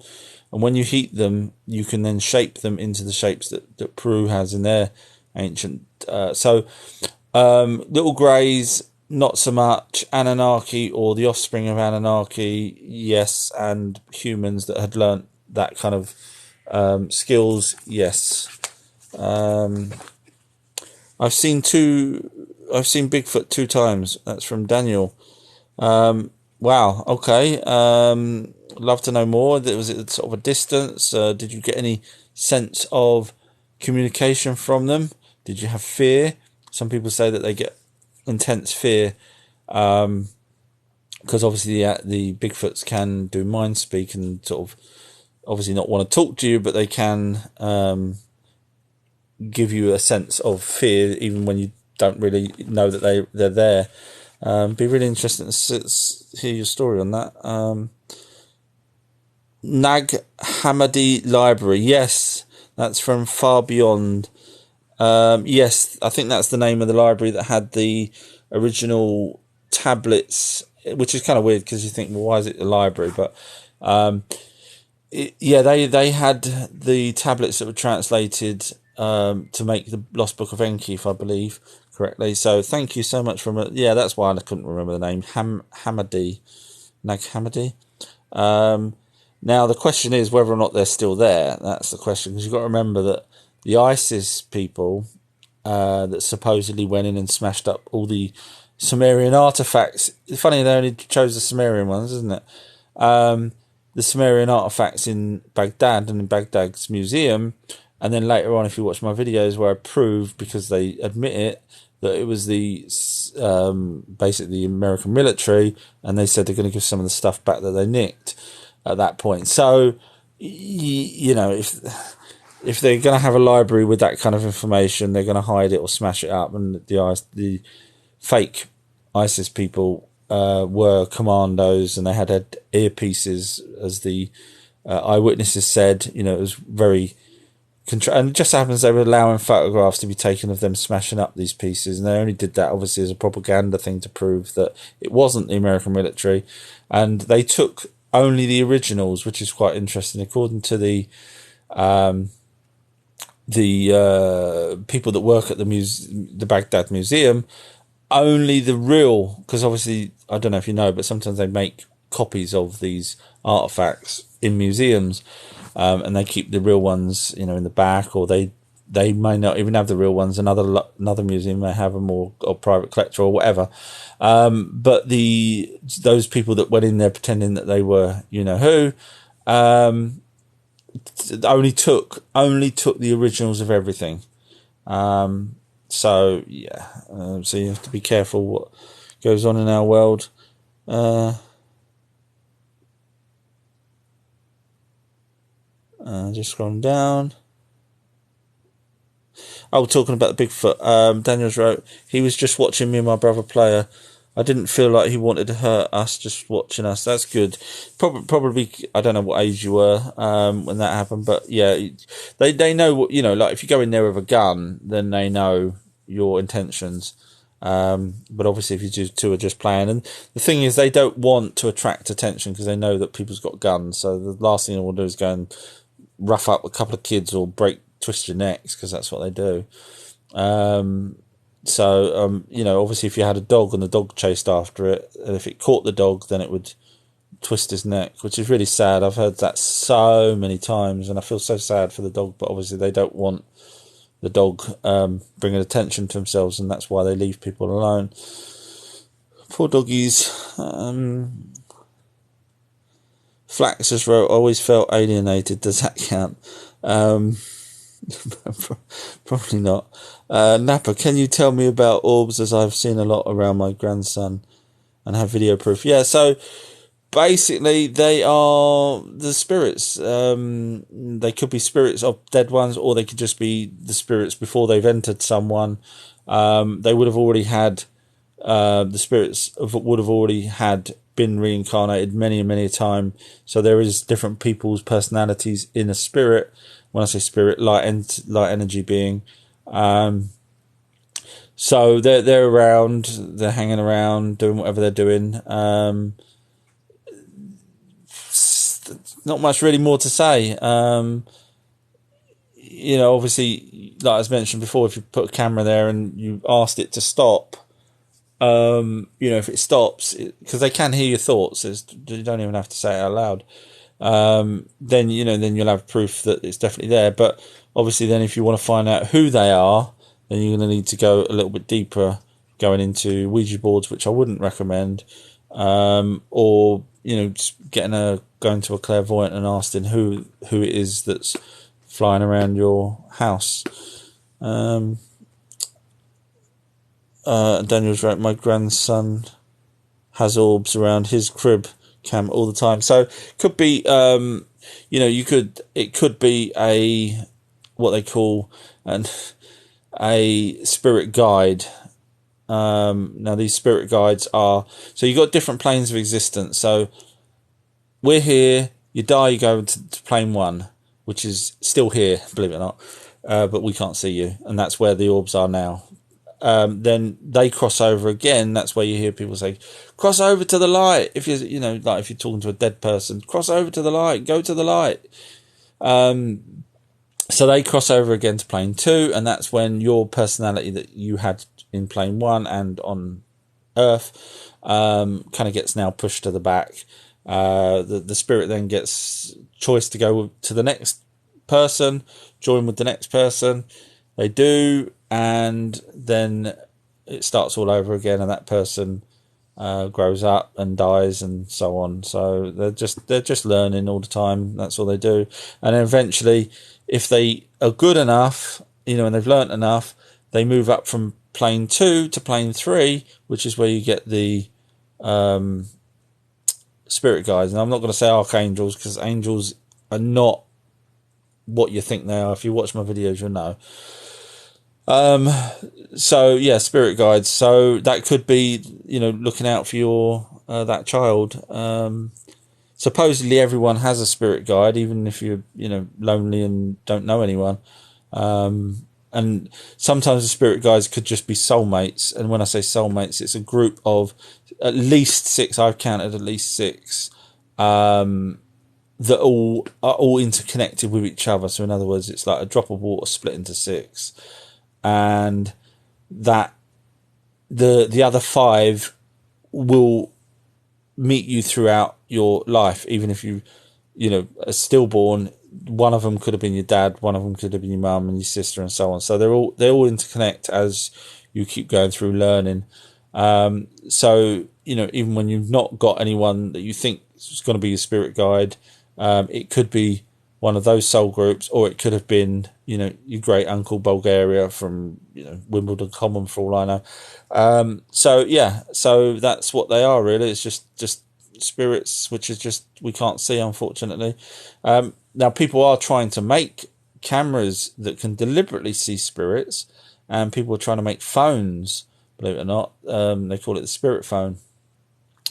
Speaker 1: And when you heat them, you can then shape them into the shapes that Peru has in their ancient... little greys, not so much. Anunnaki, or the offspring of Anunnaki, yes. And humans that had learnt that kind of skills, yes. I've seen Bigfoot 2 times. That's from Daniel. Wow. Okay. Love to know more. Was it sort of a distance? Did you get any sense of communication from them? Did you have fear? Some people say that they get intense fear, because obviously the Bigfoots can do mind speak and sort of obviously not want to talk to you, but they can give you a sense of fear even when you don't really know that they're there. Be really interesting to hear your story on that. Nag Hammadi Library, yes, that's from Far Beyond. Yes, I think that's the name of the library that had the original tablets, which is kind of weird because you think, well, why is it a library? But they had the tablets that were translated to make the Lost Book of Enki, if I believe correctly. So thank you so much for... Yeah, that's why I couldn't remember the name. Hammadi. Nag Hammadi. Now, the question is whether or not they're still there. That's the question, because you've got to remember that the ISIS people that supposedly went in and smashed up all the Sumerian artifacts... It's funny they only chose the Sumerian ones, isn't it? The Sumerian artifacts in Baghdad and in Baghdad's museum... And then later on, if you watch my videos where I prove, because they admit it, that it was the basically the American military, and they said they're going to give some of the stuff back that they nicked at that point. So, you know, if they're going to have a library with that kind of information, they're going to hide it or smash it up. And the fake ISIS people were commandos, and they had earpieces, as the eyewitnesses said. You know, it was very... And it just happens they were allowing photographs to be taken of them smashing up these pieces, and they only did that obviously as a propaganda thing to prove that it wasn't the American military. And they took only the originals, which is quite interesting. According to the people that work at the Baghdad Museum, only the real... Because obviously, I don't know if you know, but sometimes they make copies of these artifacts in museums. And they keep the real ones, you know, in the back, or they may not even have the real ones. Another museum may have them, or private collector or whatever. But those people that went in there pretending that they were, you know who, only took the originals of everything. So yeah, so you have to be careful what goes on in our world. Just scrolling down. Oh, talking about the Bigfoot. Daniels wrote, he was just watching me and my brother play. I didn't feel like he wanted to hurt us, just watching us. That's good. Probably, I don't know what age you were when that happened, but yeah, they know what, you know, like if you go in there with a gun, then they know your intentions. But obviously if you two are just playing, and the thing is they don't want to attract attention because they know that people's got guns, so the last thing they will do is go and rough up a couple of kids or twist your necks, because that's what they do. You know, obviously if you had a dog and the dog chased after it, and if it caught the dog, then it would twist his neck, which is really sad. I've heard that so many times, and I feel so sad for the dog, but obviously they don't want the dog bringing attention to themselves, and that's why they leave people alone. Poor doggies. Flax has wrote, always felt alienated. Does that count? Probably not. Napa, can you tell me about orbs, as I've seen a lot around my grandson and have video proof? Yeah, so basically they are the spirits. They could be spirits of dead ones, or they could just be the spirits before they've entered someone. They would have already had, the spirits would have already had been reincarnated many and many a time. So there is different people's personalities in a spirit. When I say spirit, light energy being. So they're around, they're hanging around, doing whatever they're doing. Not much really more to say. Obviously, like I was mentioned before, if you put a camera there and you asked it to stop, if it stops, because they can hear your thoughts, you don't even have to say it out loud. Then you'll have proof that it's definitely there. But obviously, then if you want to find out who they are, then you're going to need to go a little bit deeper, going into Ouija boards, which I wouldn't recommend, or just going to a clairvoyant and asking who it is that's flying around your house. Daniel's right. My grandson has orbs around his crib cam all the time. So could be, it could be what they call a spirit guide. Now these spirit guides are, so you've got different planes of existence. So we're here, you die, you go to plane 1, which is still here, believe it or not, but we can't see you, and that's where the orbs are now. Then they cross over again. That's where you hear people say, cross over to the light. If you're, like if you're talking to a dead person, cross over to the light, go to the light. So they cross over again to plane 2, and that's when your personality that you had in plane 1 and on Earth kind of gets now pushed to the back. The spirit then gets choice to go to the next person, join with the next person. They do, and then it starts all over again, and that person grows up and dies and so on. So they're just learning all the time. That's all they do. And then eventually, if they are good enough, and they've learnt enough, they move up from plane 2 to plane 3, which is where you get the spirit guides. And I'm not going to say archangels, because angels are not what you think they are. If you watch my videos, you'll know. So yeah, spirit guides. So that could be, looking out for your that child. Supposedly everyone has a spirit guide, even if you're, lonely and don't know anyone. And sometimes the spirit guides could just be soulmates. And when I say soulmates, it's a group of at least 6. I've counted at least 6. That all are all interconnected with each other. So in other words, it's like a drop of water split into 6. And that the other 5 will meet you throughout your life, even if you are stillborn. One of them could have been your dad, one of them could have been your mum and your sister, and so on. So they all interconnect as you keep going through learning. So even when you've not got anyone that you think is going to be your spirit guide, it could be one of those soul groups, or it could have been, your great uncle Bulgaria from, Wimbledon Common, for all I know. So that's what they are, really. It's just spirits, which is just, we can't see, unfortunately. Now people are trying to make cameras that can deliberately see spirits, and people are trying to make phones, believe it or not. They call it the spirit phone.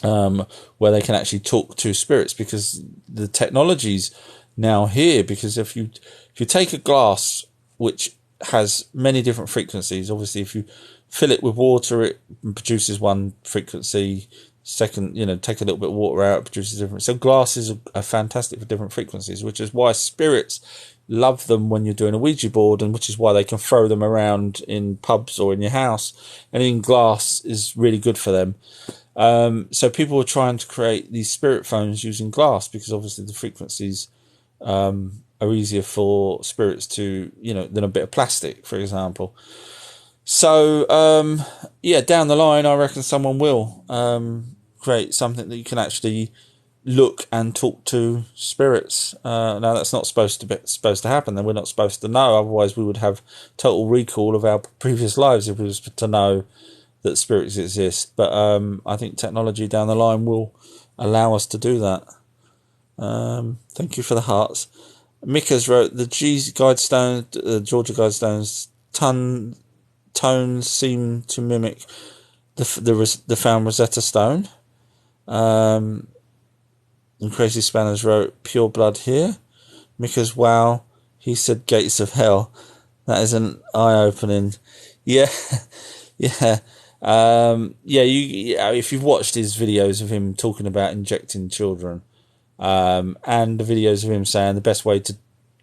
Speaker 1: Where they can actually talk to spirits, because the technology's now here. Because if you take a glass which has many different frequencies, obviously if you fill it with water, it produces one frequency. Second, take a little bit of water out, it produces different. So glasses are fantastic for different frequencies, which is why spirits love them when you're doing a Ouija board, and which is why they can throw them around in pubs or in your house. And in glass is really good for them. So people are trying to create these spirit phones using glass, because obviously the frequencies are easier for spirits to, than a bit of plastic, for example. So, down the line, I reckon someone will create something that you can actually look and talk to spirits. Now that's not supposed to happen, and we're not supposed to know. Otherwise, we would have total recall of our previous lives if we was to know that spirits exist. But I think technology down the line will allow us to do that. Thank you for the hearts. Mika's wrote the Georgia Guidestones tones seem to mimic the found Rosetta Stone. And Crazy Spanners wrote pure blood here. Mika's wow, he said gates of hell. That is an eye-opening. Yeah, yeah. If you've watched his videos of him talking about injecting children, and the videos of him saying the best way to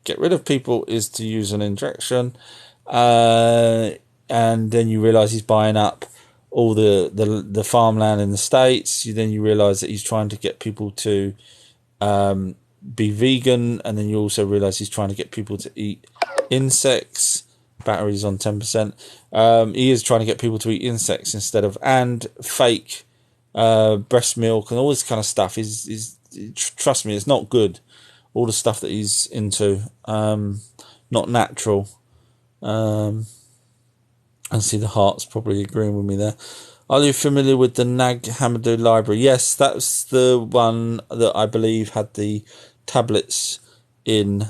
Speaker 1: get rid of people is to use an injection, and then you realise he's buying up all the farmland in the States. Then you realise that he's trying to get people to be vegan, and then you also realise he's trying to get people to eat insects. Batteries on 10%. He is trying to get people to eat insects and fake breast milk and all this kind of stuff. Trust me, it's not good. All the stuff that he's into, not natural. And see the hearts probably agreeing with me there. Are you familiar with the Nag Hammadi library? Yes, that's the one that I believe had the tablets in.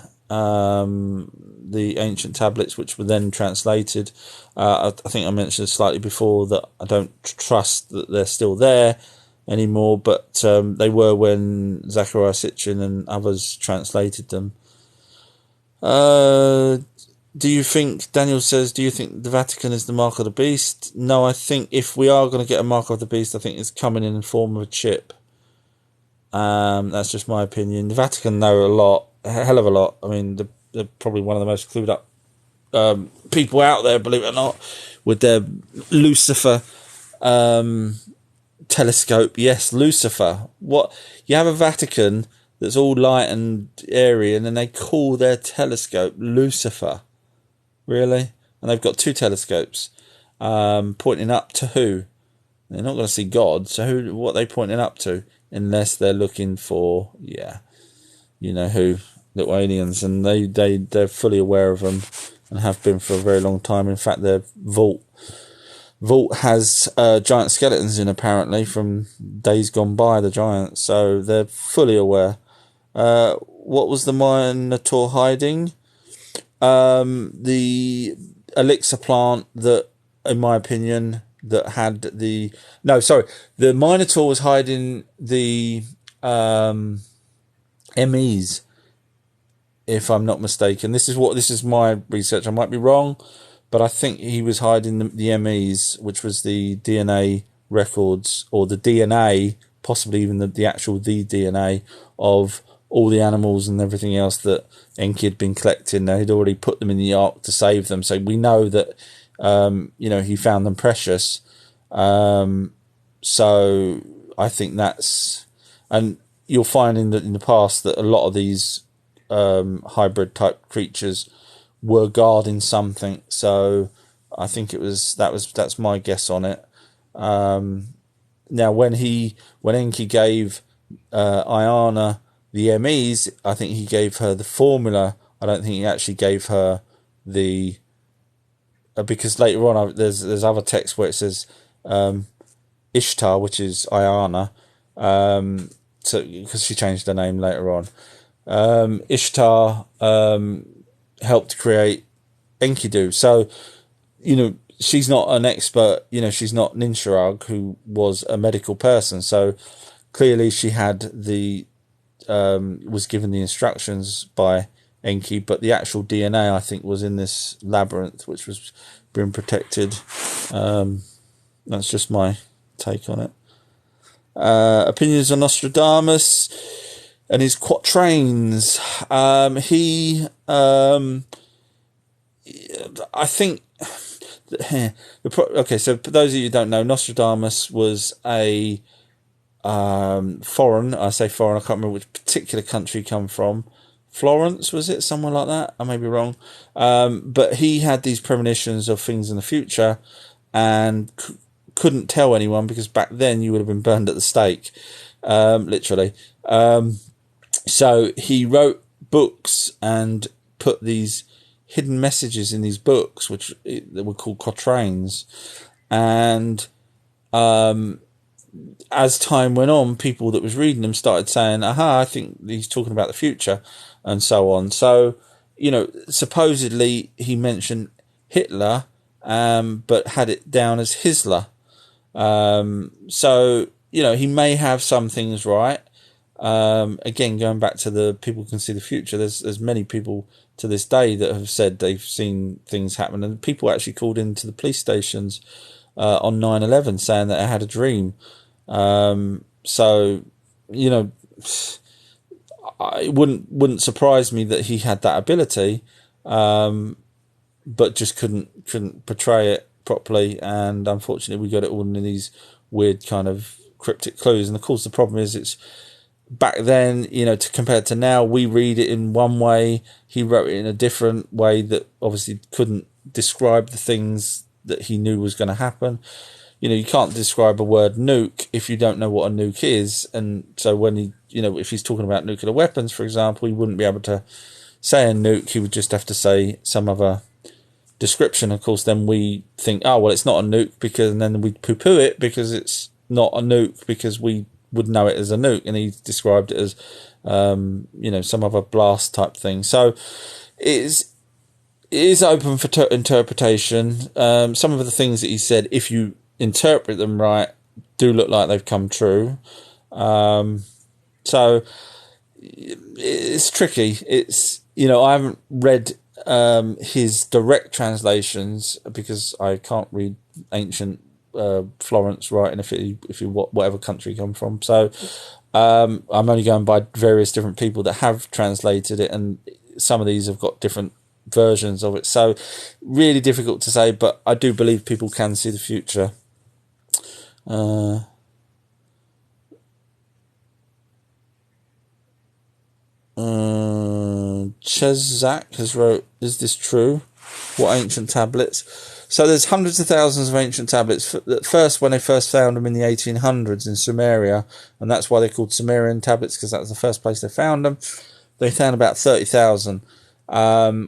Speaker 1: The ancient tablets, which were then translated. I think I mentioned slightly before that I don't trust that they're still there anymore, but they were when Zachariah Sitchin and others translated them. Daniel says, do you think the Vatican is the mark of the beast? No, I think if we are going to get a mark of the beast, I think it's coming in the form of a chip. That's just my opinion. The Vatican know a hell of a lot. I mean, they're probably one of the most clued up people out there, believe it or not, with their Lucifer telescope. Yes, Lucifer. What? You have a Vatican that's all light and airy, and then they call their telescope Lucifer. Really? And they've got two telescopes pointing up to who? They're not going to see God, so what are they pointing up to? Unless they're looking for, you know who, little aliens, and they're fully aware of them and have been for a very long time. In fact, their vault has giant skeletons in, apparently, from days gone by, the giants, so they're fully aware. What was the Minotaur hiding? The elixir plant that, in my opinion, that had the Minotaur was hiding the MEs, if I'm not mistaken. This is my research. I might be wrong, but I think he was hiding the MEs, which was the DNA records, or the DNA, possibly even the actual DNA of all the animals and everything else that Enki had been collecting. Now, he'd already put them in the ark to save them, so we know that he found them precious. So I think that's, and you'll find in the past that a lot of these hybrid type creatures were guarding something. So I think that's my guess on it. Now when Enki gave Ayana the MEs, I think he gave her the formula. I don't think he actually gave her the because later on there's other texts where it says Ishtar, which is Ayana, so because she changed her name later on. Ishtar helped create Enkidu, so she's not an expert. She's not Ninshurag, who was a medical person. So clearly she had was given the instructions by Enki, but the actual DNA, I think, was in this labyrinth, which was being protected. That's just my take on it. Opinions on Nostradamus and his quatrains. I think. Okay, so for those of you who don't know, Nostradamus was a foreign. I say foreign. I can't remember which particular country he come from. Florence, was it? Somewhere like that. I may be wrong. But he had these premonitions of things in the future, and couldn't tell anyone, because back then you would have been burned at the stake. literally. So he wrote books and put these hidden messages in these books, which they were called quatrains. And as time went on, people that was reading them started saying, aha, I think he's talking about the future, and so on. So, supposedly he mentioned Hitler, but had it down as Hisler. So, he may have some things right. Again, going back to the people can see the future, there's many people to this day that have said they've seen things happen, and people actually called into the police stations on 9/11 saying that I had a dream. So, it wouldn't surprise me that he had that ability, but just couldn't portray it properly, and unfortunately we got it all in these weird kind of cryptic clues. And of course the problem is, it's back then, compared to now, we read it in one way, he wrote it in a different way that obviously couldn't describe the things that he knew was going to happen. You can't describe a word nuke if you don't know what a nuke is. And so when he, if he's talking about nuclear weapons, for example, he wouldn't be able to say a nuke. He would just have to say some other description. Of course, then we think, oh, well, it's not a nuke, and then we poo-poo it because it's not a nuke, because we would know it as a nuke. And he described it as, some other blast type thing. So it is open for interpretation. Some of the things that he said, if you interpret them right, do look like they've come true. So it's tricky. It's, I haven't read his direct translations because I can't read ancient Florence writing if you whatever country you come from. So I'm only going by various different people that have translated it, and some of these have got different versions of it. So really difficult to say, but I do believe people can see the future. Chezak has wrote, is this true? What ancient tablets? So there's hundreds of thousands of ancient tablets. First, when they first found them in the 1800s in Sumeria, and that's why they're called Sumerian tablets, because that was the first place they found them. They found about 30,000,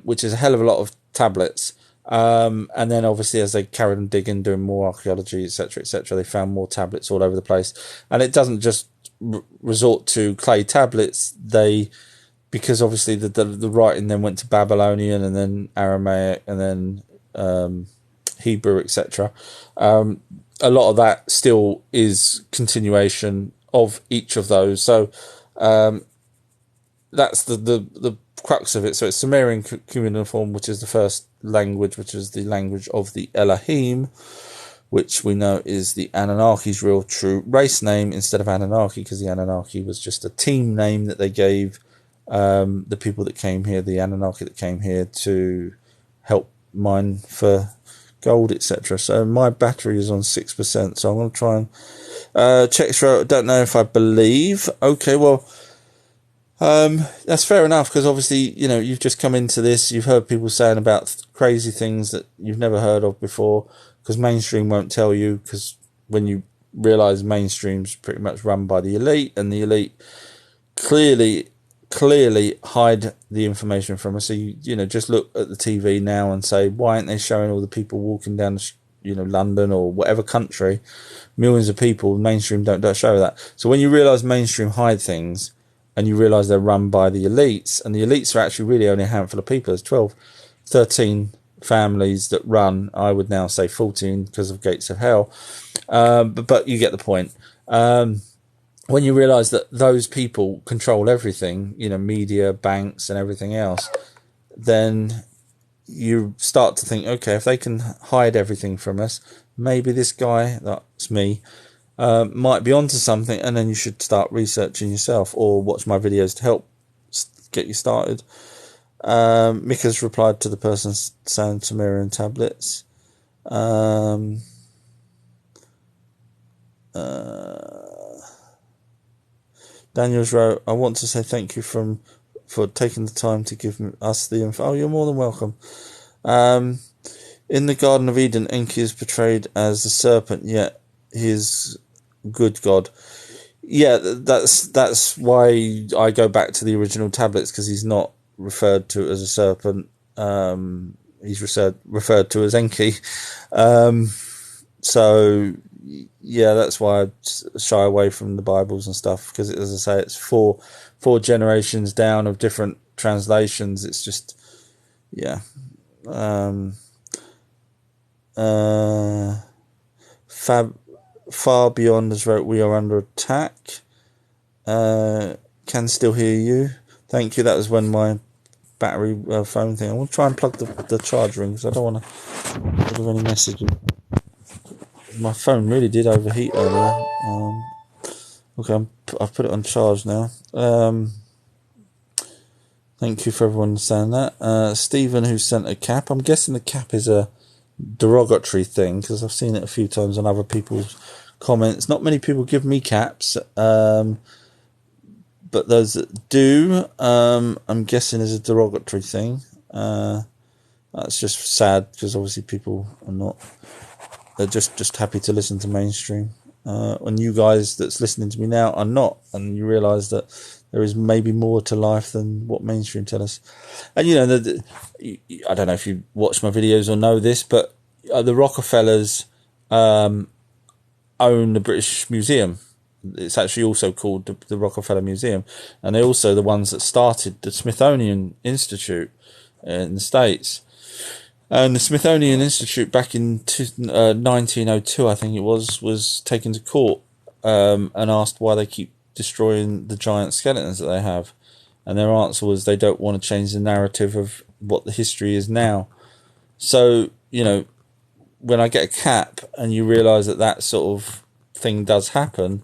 Speaker 1: which is a hell of a lot of tablets. And then obviously as they carried on digging, doing more archaeology, etc., they found more tablets all over the place. And it doesn't just resort to clay tablets. Because obviously the writing then went to Babylonian, and then Aramaic, and then Hebrew, etc. A lot of that still is continuation of each of those. So that's the crux of it. So it's Sumerian cuneiform, which is the first language, which is the language of the Elohim, which we know is the Anunnaki's real true race name instead of Anunnaki, because the Anunnaki was just a team name that they gave the people that came here, the Anunnaki that came here to help mine for gold, etc. So my battery is on 6%, so I'm going to try and check through. I don't know if I believe. Okay, well, that's fair enough, because obviously, you've just come into this, you've heard people saying about crazy things that you've never heard of before, because mainstream won't tell you, because when you realise mainstream's pretty much run by the elite, and the elite clearly hide the information from us. So you just look at the TV now and say, why aren't they showing all the people walking down London or whatever country, millions of people? Mainstream don't show that. So when you realise mainstream hide things, and you realise they're run by the elites, and the elites are actually really only a handful of people. There's 13 families that run, I would now say 14 because of Gates of Hell, but you get the point. When you realise that those people control everything, media, banks and everything else, then you start to think, okay, if they can hide everything from us, maybe this guy, that's me, might be onto something, and then you should start researching yourself or watch my videos to help get you started. Mika's replied to the person saying Sumerian tablets. Daniels wrote, I want to say thank you for taking the time to give us the info. Oh, you're more than welcome. In the Garden of Eden, Enki is portrayed as the serpent, yet he is good God. Yeah, that's why I go back to the original tablets, because he's not referred to as a serpent. He's referred to as Enki. So yeah, that's why I shy away from the Bibles and stuff, because as I say, it's four generations down of different translations. It's just yeah. Far Beyond has wrote, "We are under attack." Can still hear you. Thank you. That was when my battery phone thing. I will try and plug the charger in, because I don't want to give any messages. My phone really did overheat earlier. Okay, I've put it on charge now. Thank you for everyone saying that. Stephen, who sent a cap. I'm guessing the cap is a derogatory thing, because I've seen it a few times on other people's comments. Not many people give me caps, but those that do, I'm guessing is a derogatory thing. That's just sad, because obviously people are not. They're just happy to listen to mainstream. And you guys that's listening to me now are not, and you realise that there is maybe more to life than what mainstream tell us. And you know, I don't know if you watch my videos or know this, but the Rockefellers own the British Museum. It's actually also called the Rockefeller Museum, and they're also the ones that started the Smithsonian Institute in the States. And the Smithsonian Institute, back in 1902, I think it was taken to court and asked why they keep destroying the giant skeletons that they have. And their answer was they don't want to change the narrative of what the history is now. So, you know, when I get a cap and you realise that sort of thing does happen,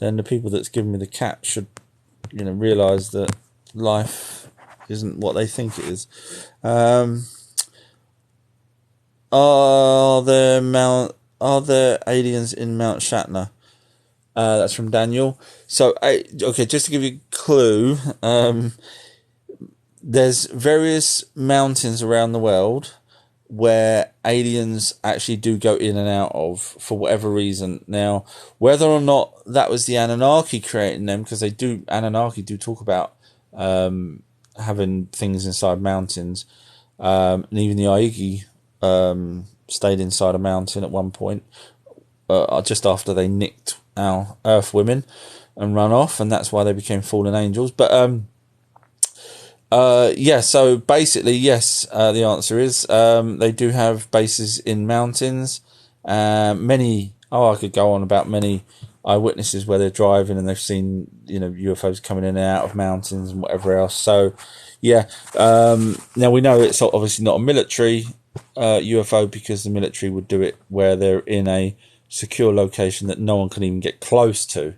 Speaker 1: then the people that's giving me the cap should, you know, realise that life isn't what they think it is. Are there aliens in Mount Shatner? That's from Daniel. So, okay, just to give you a clue, there's various mountains around the world where aliens actually do go in and out of for whatever reason. Now, whether or not that was the Anunnaki creating them, because Anunnaki do talk about having things inside mountains, and even the Aigi stayed inside a mountain at one point, just after they nicked our Earth women and run off, and that's why they became fallen angels. But yeah, so basically, yes, the answer is they do have bases in mountains. I could go on about many eyewitnesses where they're driving and they've seen, you know, UFOs coming in and out of mountains and whatever else. So, yeah, now we know it's obviously not a military UFO, because the military would do it where they're in a secure location that no one can even get close to.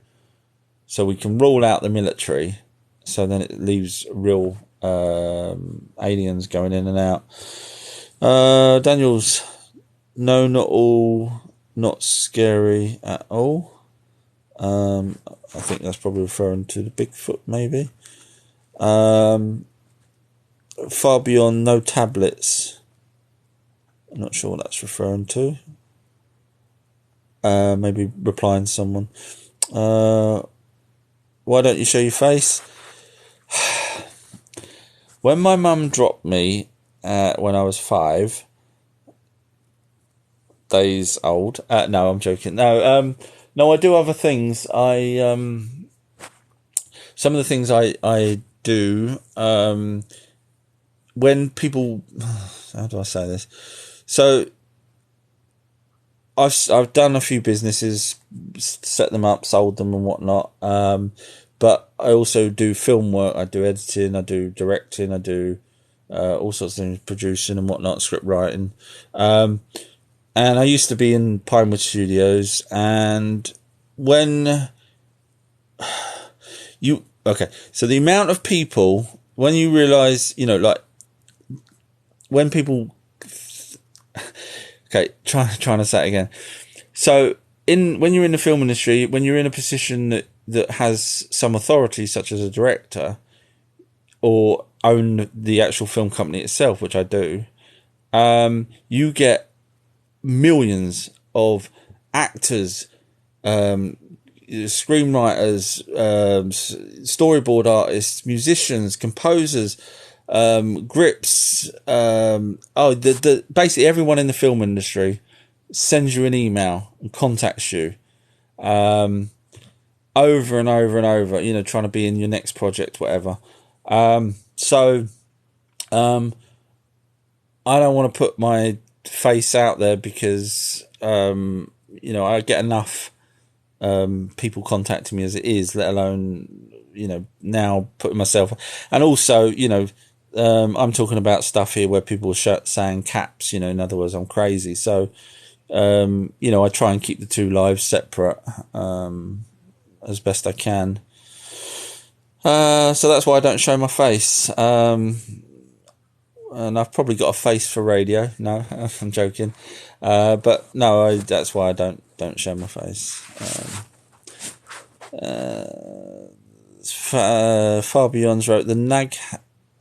Speaker 1: So we can rule out the military. So then it leaves real aliens going in and out. Daniel's, no, not all, not scary at all. I think that's probably referring to the Bigfoot, maybe. Far Beyond, no tablets. I'm not sure what that's referring to. Maybe replying to someone. Why don't you show your face? When my mum dropped me when I was 5 days old. No, I'm joking. No, I do other things. Some of the things I do when people. How do I say this? So I've done a few businesses, set them up, sold them and whatnot. But I also do film work. I do editing. I do directing. I do all sorts of things, producing and whatnot, script writing. And I used to be in Pinewood Studios. And when so the amount of people, when you realise, you know, like when people. Okay, trying to say it again. So, when you're in the film industry, when you're in a position that has some authority, such as a director, or own the actual film company itself, which I do, you get millions of actors screenwriters, storyboard artists, musicians, composers, grips. Basically everyone in the film industry sends you an email and contacts you over and over and over, trying to be in your next project, whatever. So I don't want to put my face out there because, I get enough people contacting me as it is, let alone, now putting myself. And also, I'm talking about stuff here where people are saying caps, in other words, I'm crazy. So, I try and keep the two lives separate as best I can. So that's why I don't show my face. And I've probably got a face for radio. No, I'm joking. But no, that's why I don't show my face. Far Beyond wrote, the Nag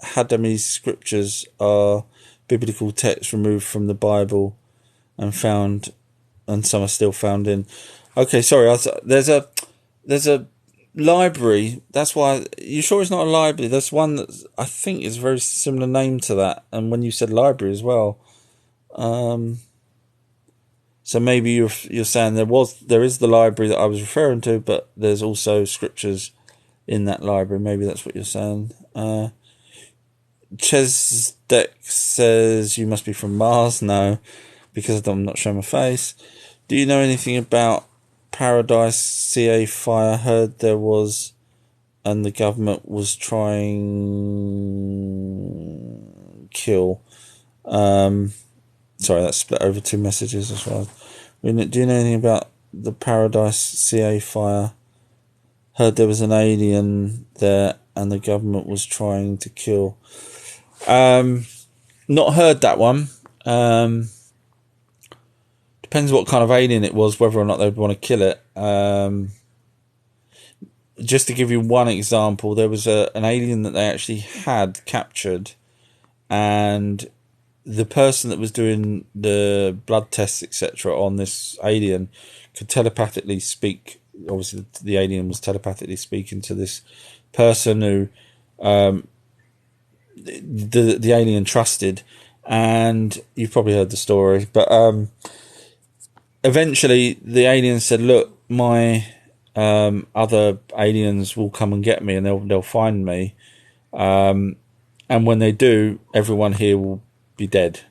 Speaker 1: Hammadi scriptures are biblical texts removed from the Bible and some are still found in. Okay, sorry. There's a library. That's why. You sure it's not a library? There's one that I think is a very similar name to that. And when you said library as well, so maybe you're saying there is the library that I was referring to, but there's also scriptures in that library. Maybe that's what you're saying. Chesdek says you must be from Mars. No, because I'm not showing my face. Do you know anything about Paradise CA fire? Heard there was, and the government was trying kill. Sorry, that's split over two messages as well. Do you know anything about the Paradise CA fire? Heard there was an alien there and the government was trying to kill. Not heard that one. Depends what kind of alien it was, whether or not they'd want to kill it. Just to give you one example, there was an alien that they actually had captured, and the person that was doing the blood tests, etc., on this alien could telepathically speak. Obviously, the alien was telepathically speaking to this person who the alien trusted, and you've probably heard the story, but eventually the alien said, look, my other aliens will come and get me, and they'll find me, and when they do, everyone here will be dead,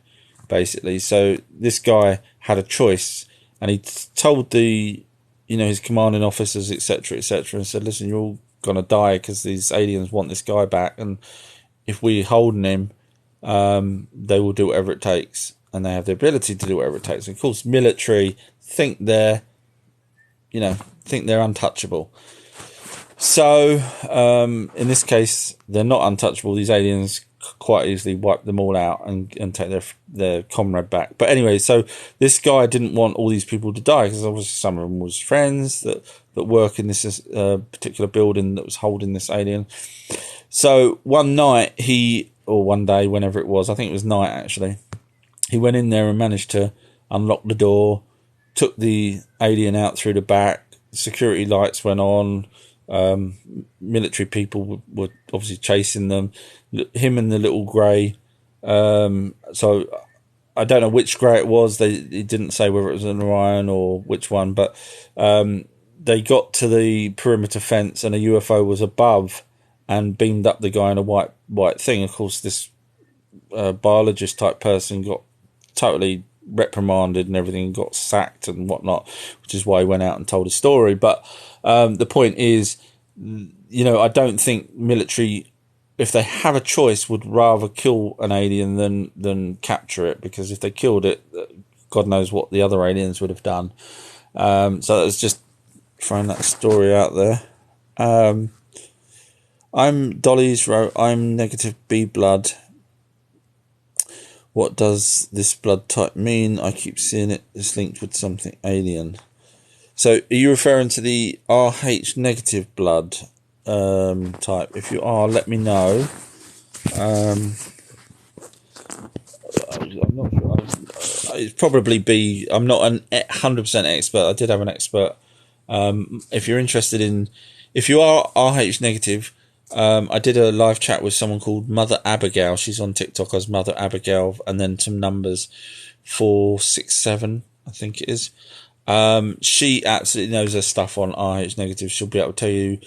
Speaker 1: basically. So this guy had a choice, and he told his commanding officers, etc., and said, listen, you're all gonna die because these aliens want this guy back, and if we're holding him, they will do whatever it takes, and they have the ability to do whatever it takes. And of course, military think they're untouchable. So in this case, they're not untouchable. These aliens quite easily wipe them all out and take their comrade back. But anyway, so this guy didn't want all these people to die, because obviously some of them was friends that work in this particular building that was holding this alien. So one day, whenever it was, I think it was night actually, he went in there and managed to unlock the door, took the alien out through the back, security lights went on, military people were obviously chasing them, him and the little grey. So I don't know which grey it was. He didn't say whether it was an Orion or which one, but they got to the perimeter fence and a UFO was above and beamed up the guy in a white thing. Of course, this biologist type person got totally reprimanded and everything, got sacked and whatnot, which is why he went out and told his story. But the point is, I don't think military, if they have a choice, would rather kill an alien than capture it, because if they killed it, God knows what the other aliens would have done. So it's just throwing that story out there. I'm Dolly's wrote, I'm negative B blood. What does this blood type mean? I keep seeing it is linked with something alien. So are you referring to the RH negative blood type? If you are, let me know. I'm not sure. It's probably B. I'm not an 100% expert. I did have an expert If you're interested in, if you are RH negative, I did a live chat with someone called Mother Abigail. She's on TikTok as Mother Abigail, and then some numbers 467, I think it is. She absolutely knows her stuff on RH negative. She'll be able to tell you,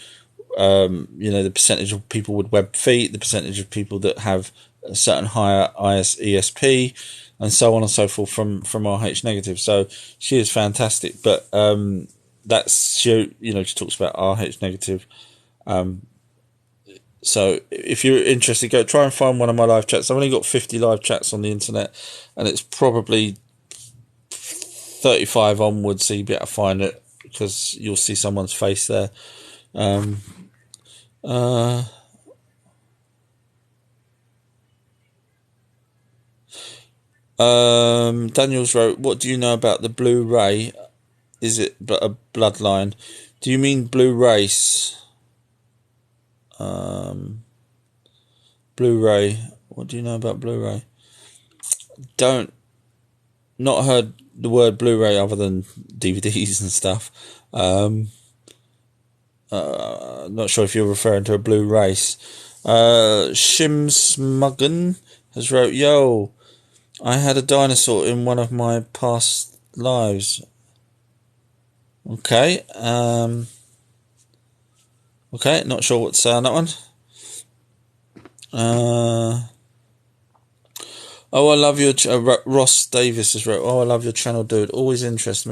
Speaker 1: the percentage of people with webbed feet, the percentage of people that have a certain higher ESP, and so on and so forth from RH negative. So she is fantastic. But that's she talks about RH negative. So if you're interested, go try and find one of my live chats. I've only got 50 live chats on the internet, and it's probably 35 onwards, so you'll be able to find it because you'll see someone's face there. Daniels wrote, "What do you know about the blue ray? Is it a bloodline? Do you mean blue race? Blue ray. What do you know about blue ray? Not heard the word blue ray other than DVDs and stuff. Not sure if you're referring to a blue race. Shimsmuggen has wrote, yo, I had a dinosaur in one of my past lives. Okay. Okay, not sure what to say on that one. I love your Ross Davis has wrote, I love your channel, dude. Always interested.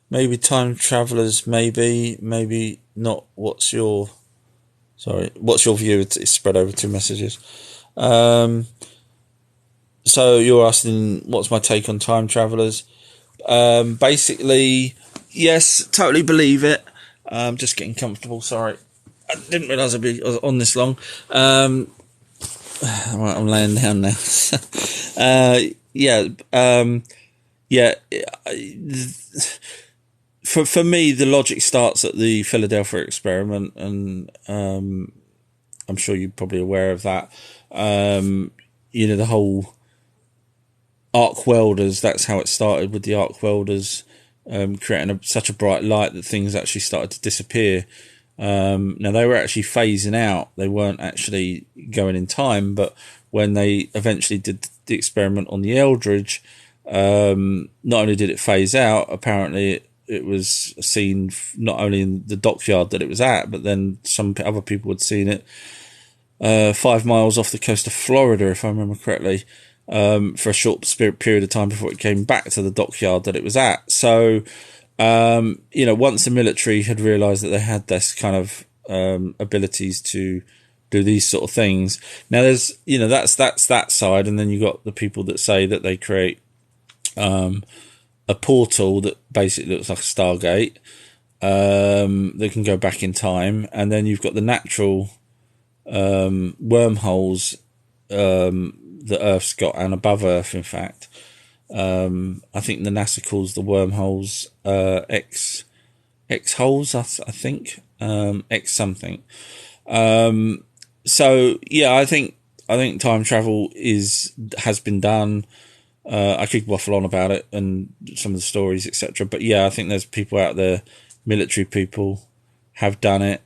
Speaker 1: Maybe time travelers, maybe not. What's your view? It's spread over 2 messages. So you're asking, what's my take on time travelers? Basically, yes, totally believe it. Just getting comfortable. Sorry, I didn't realise I'd be on this long. Right, I'm laying down now. For me, the logic starts at the Philadelphia experiment, and I'm sure you're probably aware of that. The whole arc welders. That's how it started, with the arc welders creating such a bright light that things actually started to disappear. Now they were actually phasing out. They weren't actually going in time, but when they eventually did the experiment on the Eldridge, not only did it phase out, apparently it was seen not only in the dockyard that it was at, but then some other people had seen it 5 miles off the coast of Florida, if I remember correctly, for a short period of time before it came back to the dockyard that it was at. So, once the military had realised that they had this kind of abilities to do these sort of things. Now, there's that's that side, and then you got the people that say that they create a portal that basically looks like a Stargate that can go back in time, and then you've got the natural wormholes that Earth's got, and above Earth, in fact. I think the NASA calls the wormholes X holes. I think X something. So yeah, I think time travel has been done. I could waffle on about it and some of the stories, etc. But yeah, I think there's people out there, military people, have done it.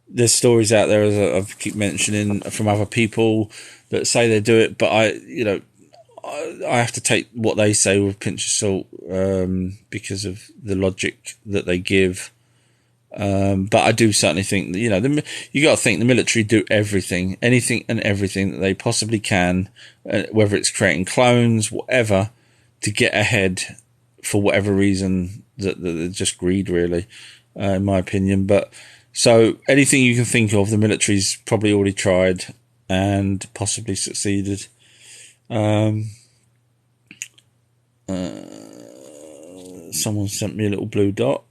Speaker 1: There's stories out there, as I keep mentioning, from other people that say they do it, but I have to take what they say with a pinch of salt because of the logic that they give. But I do certainly think that, you got to think the military do anything and everything that they possibly can, whether it's creating clones, whatever, to get ahead for whatever reason, that just greed, really, in my opinion. But so anything you can think of, the military's probably already tried and possibly succeeded. Someone sent me a little blue dot.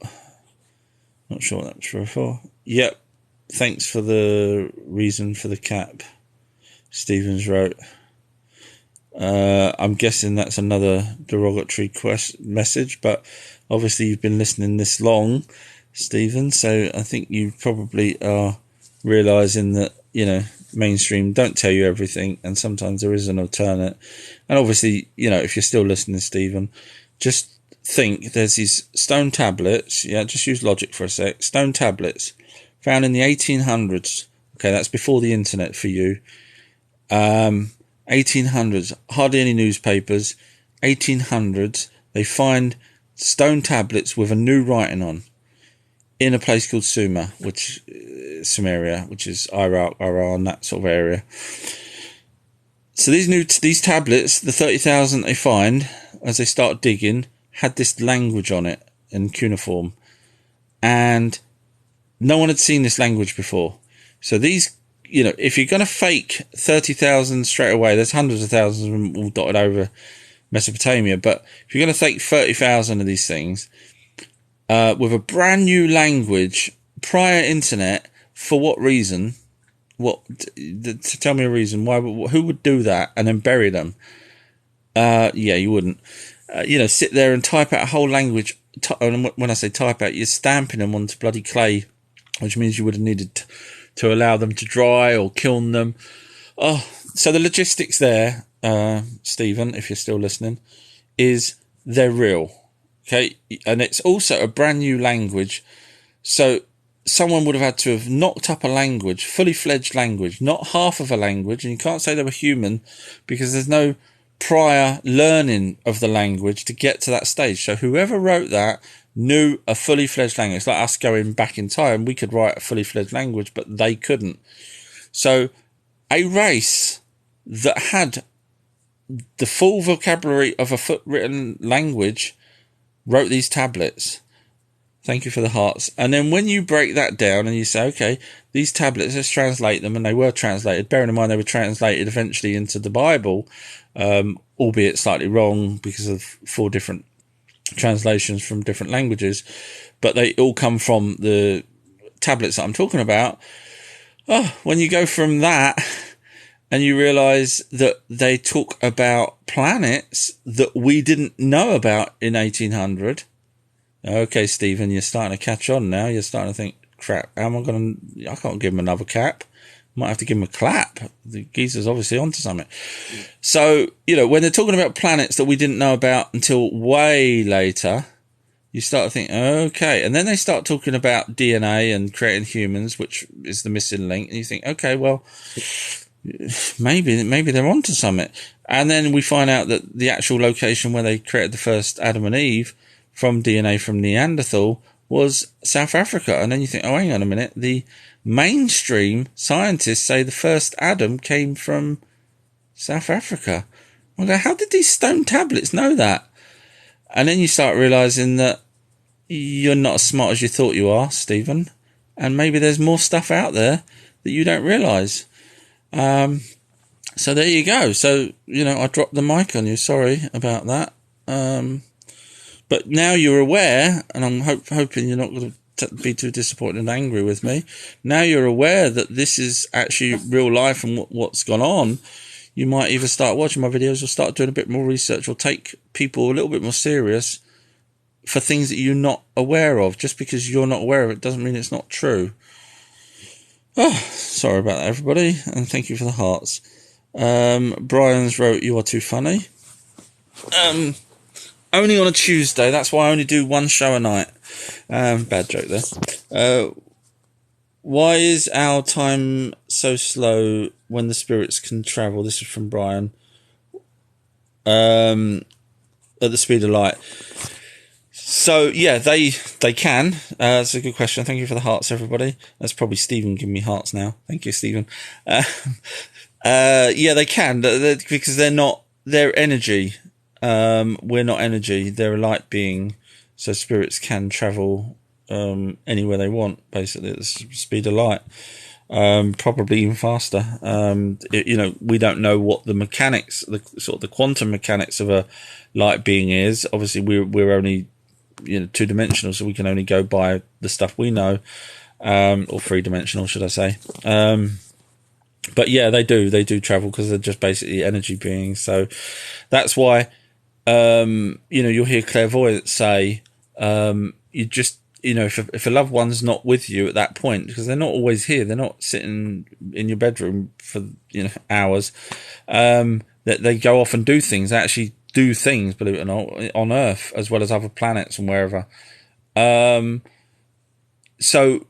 Speaker 1: Not sure what that's for. Yep. Thanks for the reason for the cap, Stevens wrote. I'm guessing that's another derogatory message, but obviously you've been listening this long, Stephen, so I think you probably are realising that, mainstream don't tell you everything, and sometimes there is an alternate. And obviously, if you're still listening, Stephen, just think there's these stone tablets. Yeah, just use logic for a sec. Stone tablets found in the 1800s. Okay, that's before the internet for you. 1800s, hardly any newspapers. 1800s, they find stone tablets with a new writing on in a place called Sumeria, which is Iraq, Iran, that sort of area. So these tablets, the 30,000 they find as they start digging, had this language on it in cuneiform, and no one had seen this language before. So these, if you're going to fake 30,000 straight away, there's hundreds of thousands of them all dotted over Mesopotamia, but if you're going to fake 30,000 of these things with a brand new language, prior internet, for what reason? Tell me a reason why. Who would do that and then bury them? You wouldn't. Sit there and type out a whole language. And when I say type out, you're stamping them onto bloody clay, which means you would have needed to allow them to dry or kiln them. Oh, so the logistics there, Stephen, if you're still listening, is they're real. Okay, and it's also a brand new language. So someone would have had to have knocked up a language, fully fledged language, not half of a language, and you can't say they were human because there's no prior learning of the language to get to that stage. So whoever wrote that knew a fully fledged language. It's like us going back in time. We could write a fully fledged language, but they couldn't. So a race that had the full vocabulary of a foot-written language wrote these tablets. Thank you for the hearts. And then when you break that down and you say, okay, these tablets, let's translate them, and they were translated. Bearing in mind they were translated eventually into the Bible, albeit slightly wrong because of 4 different translations from different languages, but they all come from the tablets that I'm talking about. When you go from that and you realize that they talk about planets that we didn't know about in 1800. Okay, Stephen, you're starting to catch on now. You're starting to think, crap, I can't give him another cap. Might have to give him a clap. The geezer's obviously onto something. So, when they're talking about planets that we didn't know about until way later, you start to think, okay. And then they start talking about DNA and creating humans, which is the missing link. And you think, okay, well, maybe they're onto something. And then we find out that the actual location where they created the first Adam and Eve from DNA from Neanderthal was South Africa. And then you think, oh, hang on a minute. The mainstream scientists say the first Adam came from South Africa. Okay, how did these stone tablets know that? And then you start realizing that you're not as smart as you thought you are, Stephen. And maybe there's more stuff out there that you don't realize. So there you go. So, I dropped the mic on you. Sorry about that. But now you're aware, and I'm hoping you're not going to be too disappointed and angry with me. Now you're aware that this is actually real life and what's gone on. You might either start watching my videos or start doing a bit more research or take people a little bit more serious for things that you're not aware of. Just because you're not aware of it doesn't mean it's not true. Sorry about that, everybody, and thank you for the hearts. Brian's wrote, "You are too funny." Only on a Tuesday. That's why I only do one show a night. Bad joke there. Why is our time so slow when the spirits can travel? This is from Brian. At the speed of light. So, yeah, they can. That's a good question. Thank you for the hearts, everybody. That's probably Stephen giving me hearts now. Thank you, Stephen. Yeah, they can. Because they're energy. We're not energy. They're a light being. So spirits can travel anywhere they want, basically, at the speed of light. Probably even faster. We don't know what the mechanics, the quantum mechanics of a light being is. Obviously, we're only, 2-dimensional, so we can only go by the stuff we know, or 3-dimensional, should I say. But yeah, they do travel because they're just basically energy beings. So that's why, you'll hear clairvoyants say, you just, if a loved one's not with you at that point, because they're not always here, they're not sitting in your bedroom for, hours, that they go off and do things. They actually do things, believe it or not, on Earth as well as other planets and wherever. So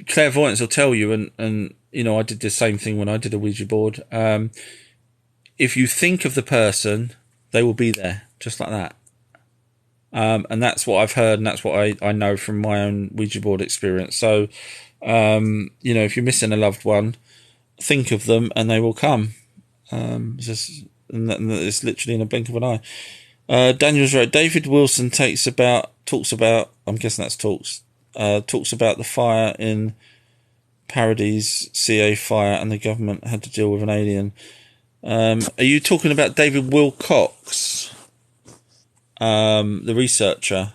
Speaker 1: clairvoyance will tell you, and you know, I did the same thing when I did a Ouija board. If you think of the person, they will be there, just like that. And that's what I've heard, and that's what I know from my own Ouija board experience. So, you know, if you're missing a loved one, think of them, and they will come. And it's literally in a blink of an eye. Daniel's right. David Wilson talks about. I'm guessing that's talks about the fire in Paradise, CA fire, and the government had to deal with an alien. Are you talking about David Wilcox, the researcher?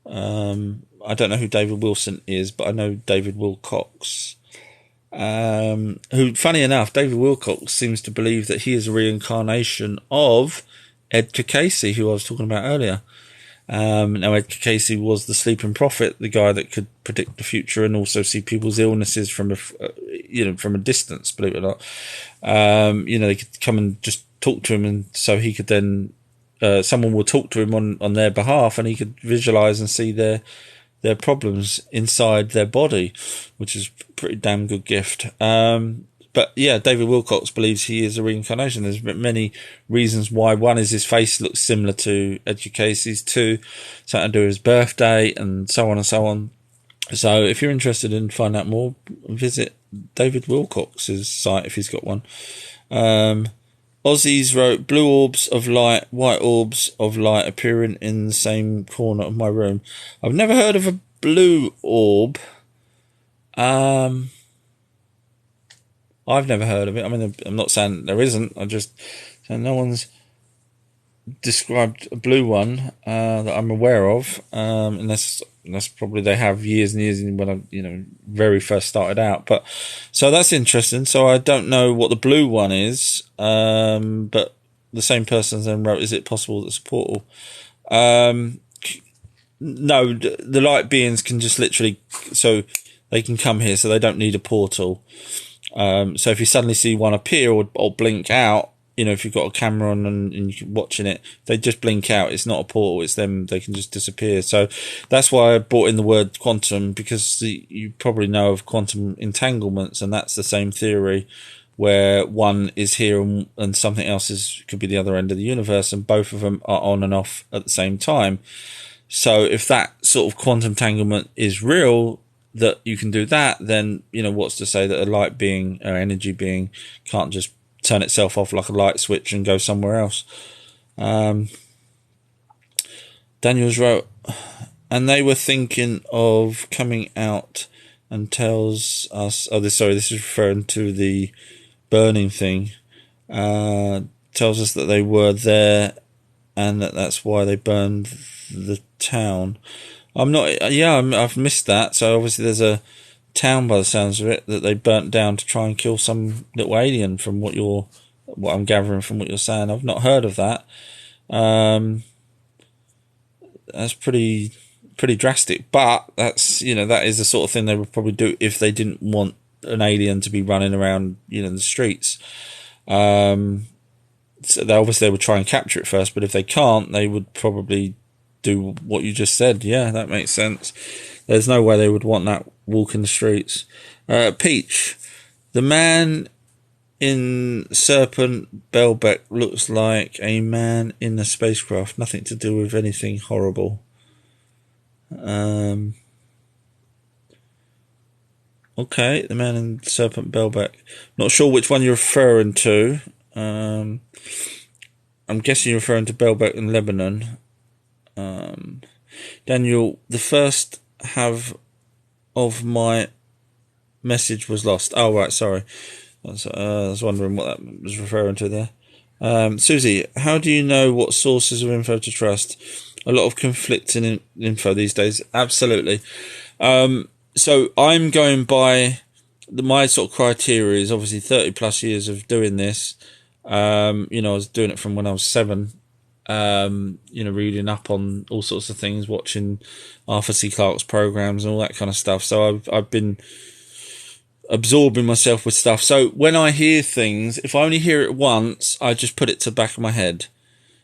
Speaker 1: I don't know who David Wilson is, but I know David Wilcox. Who, funny enough, David Wilcox seems to believe that he is a reincarnation of Edgar Cayce, who I was talking about earlier. Now, Edgar Cayce was the sleeping prophet, the guy that could predict the future and also see people's illnesses from a distance, believe it or not. You know, they could come and just talk to him, and so he could then, someone would talk to him on their behalf, and he could visualize and see their problems inside their body, which is a pretty damn good gift. But yeah, David Wilcox believes he is a reincarnation. There's many reasons why. One is his face looks similar to Edgar Cayce's. Two, something to do with his birthday, and so on and so on. So if you're interested in finding out more, visit David Wilcox's site if he's got one. Aussies wrote, blue orbs of light, white orbs of light appearing in the same corner of my room. I've never heard of a blue orb. I've never heard of it. I mean, I'm not saying there isn't. I'm just saying no one's described a blue one that I'm aware of, unless probably they have years and years when I, very first started out. But so that's interesting. So I don't know what the blue one is, but the same person then wrote, "Is it possible that it's a portal?" No, the light beings can just literally, so they can come here, so they don't need a portal. So if you suddenly see one appear or blink out, if you've got a camera on and you're watching it, they just blink out. It's not a portal. It's them. They can just disappear. So that's why I brought in the word quantum, because you probably know of quantum entanglements, and that's the same theory where one is here and something else could be the other end of the universe, and both of them are on and off at the same time. So if that sort of quantum entanglement is real, that you can do that, then, what's to say that a light being or energy being can't just turn itself off like a light switch and go somewhere else. Daniels wrote, and they were thinking of coming out and tells us, this is referring to the burning thing, tells us that they were there and that's why they burned the town. I've missed that. So obviously there's a town by the sounds of it that they burnt down to try and kill some little alien, from what I'm gathering from what you're saying. I've not heard of that. That's pretty drastic, but that's, that is the sort of thing they would probably do if they didn't want an alien to be running around, the streets. So they would try and capture it first, but if they can't, they would probably do what you just said. Yeah, that makes sense. There's no way they would want that walking the streets. Peach, the man in Serpent Bellbeck looks like a man in the spacecraft. Nothing to do with anything horrible. Okay, the man in Serpent Bellbeck. Not sure which one you're referring to. I'm guessing you're referring to Bellbeck in Lebanon. Daniel, the first half of my message was lost. Oh, right, sorry. I was wondering what that was referring to there. Susie, how do you know what sources of info to trust? A lot of conflicting info these days. Absolutely. So I'm going by my sort of criteria is obviously 30 plus years of doing this. I was doing it from when I was 7. Reading up on all sorts of things, watching Arthur C. Clarke's programs and all that kind of stuff. So I've been absorbing myself with stuff. So when I hear things, if I only hear it once, I just put it to the back of my head.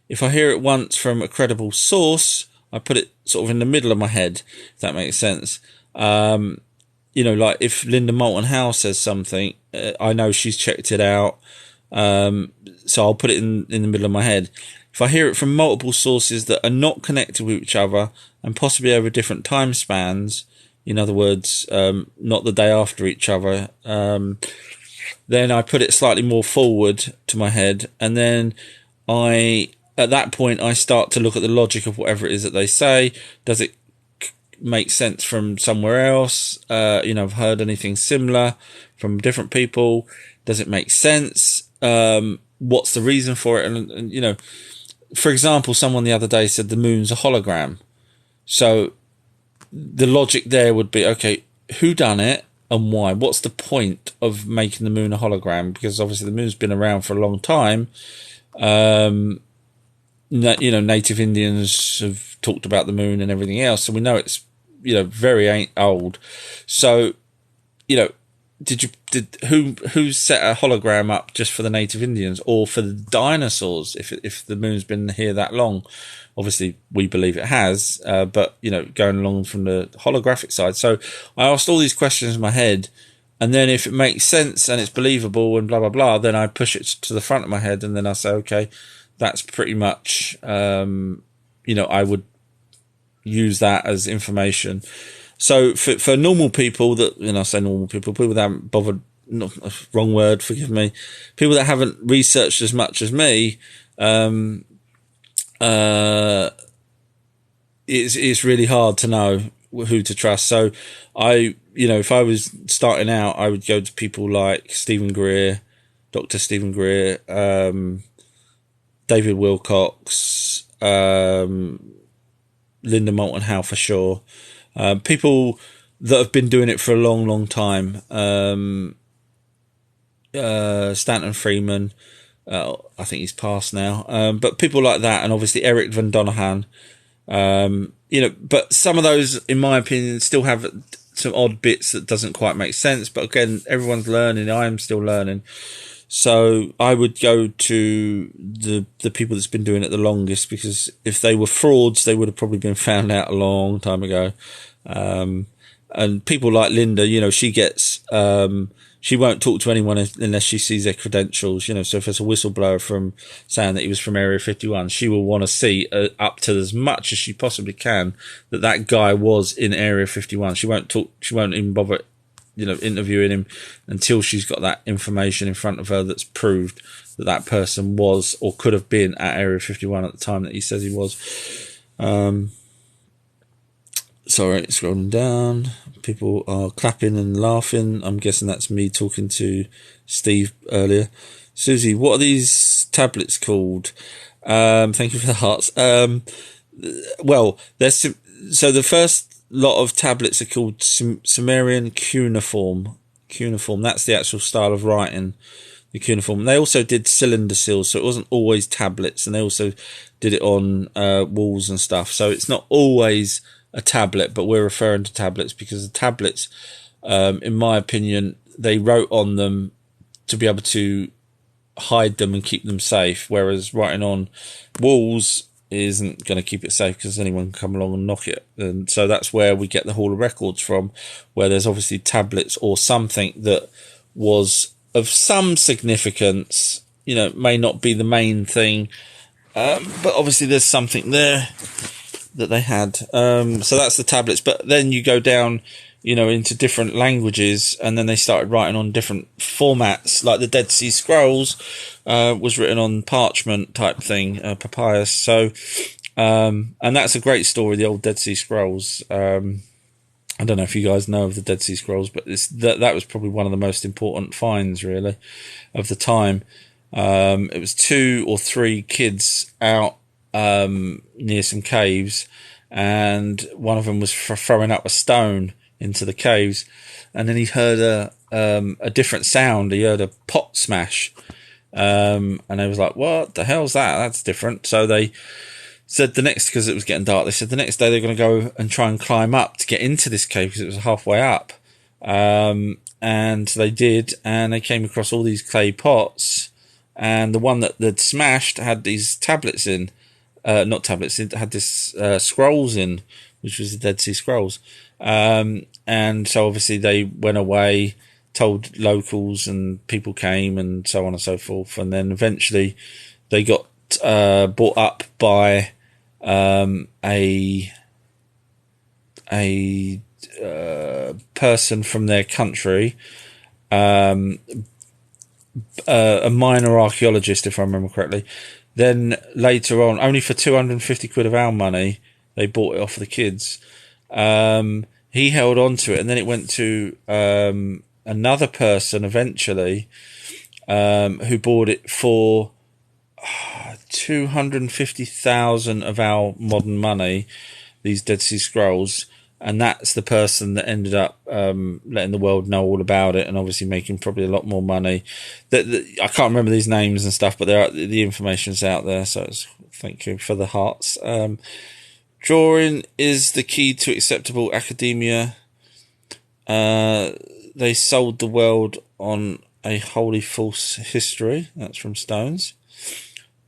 Speaker 1: if I hear it once from a credible source, I put it sort of in the middle of my head, if that makes sense. Like if Linda Moulton Howe says something, I know she's checked it out. So I'll put it in the middle of my head. If I hear it from multiple sources that are not connected with each other and possibly over different time spans, in other words, not the day after each other, then I put it slightly more forward to my head. And then at that point, I start to look at the logic of whatever it is that they say. Does it make sense from somewhere else? I've heard anything similar from different people. Does it make sense? What's the reason for it? And for example, someone the other day said the moon's a hologram. So the logic there would be, okay, who done it and why? What's the point of making the moon a hologram? Because obviously the moon's been around for a long time. Native Indians have talked about the moon and everything else, so we know it's very old. So who set a hologram up just for the native Indians or for the dinosaurs if the moon's been here that long? Obviously we believe it has, but going along from the holographic side. So I asked all these questions in my head, and then if it makes sense and it's believable and blah blah blah, then I push it to the front of my head, and then I say, okay, that's pretty much I would use that as information. So for normal people that, I say normal people that haven't bothered, wrong word, forgive me, people that haven't researched as much as me, it's really hard to know who to trust. So if I was starting out, I would go to people like Dr. Stephen Greer, David Wilcox, Linda Moulton Howe for sure. People that have been doing it for a long, long time. Stanton Freeman, I think he's passed now. But people like that, and obviously Eric Van Donohan. But some of those, in my opinion, still have some odd bits that doesn't quite make sense. But again, everyone's learning. I am still learning. So I would go to the people that's been doing it the longest, because if they were frauds, they would have probably been found out a long time ago. And people like Linda, she gets, she won't talk to anyone unless she sees their credentials, so if it's a whistleblower from saying that he was from Area 51, she will want to see up to as much as she possibly can that guy was in Area 51. She won't even bother interviewing him until she's got that information in front of her that's proved that person was or could have been at Area 51 at the time that he says he was. Sorry, scrolling down. People are clapping and laughing. I'm guessing that's me talking to Steve earlier. Susie, what are these tablets called? Thank you for the hearts. Well, so the first lot of tablets are called Sumerian cuneiform. Cuneiform, that's the actual style of writing, the cuneiform. They also did cylinder seals, so it wasn't always tablets, and they also did it on walls and stuff. So it's not always a tablet, but we're referring to tablets because the tablets, in my opinion, they wrote on them to be able to hide them and keep them safe, whereas writing on walls isn't going to keep it safe because anyone can come along and knock it. And so that's where we get the Hall of Records from, where there's obviously tablets or something that was of some significance, may not be the main thing, but obviously there's something there that they had. So that's the tablets. But then you go down, into different languages, and then they started writing on different formats, like the Dead Sea Scrolls was written on parchment type thing, papyrus. So, and that's a great story, the old Dead Sea Scrolls. I don't know if you guys know of the Dead Sea Scrolls, but that was probably one of the most important finds, really, of the time. It was 2 or 3 kids out near some caves, and one of them was throwing up a stone into the caves, and then he heard a different sound. He heard a pot smash, and they was like, "What the hell's that? That's different." So they said because it was getting dark, they said the next day they're going to go and try and climb up to get into this cave because it was halfway up, and they did, and they came across all these clay pots. and the one that they'd smashed had these tablets in, not tablets, it had this scrolls in, which was the Dead Sea Scrolls. And so obviously they went away, told locals, and people came, and so on and so forth. And then eventually they got bought up by a person from their country, a minor archaeologist, if I remember correctly. Then later on, only for 250 quid of our money, they bought it off the kids. He held on to it, and then it went to another person eventually, who bought it for 250,000 of our modern money, these Dead Sea Scrolls. And that's the person that ended up letting the world know all about it, and obviously making probably a lot more money. I can't remember these names and stuff, but the information's out there. So thank you for the hearts. Drawing is the key to acceptable academia. They sold the world on a wholly false history. That's from Stones.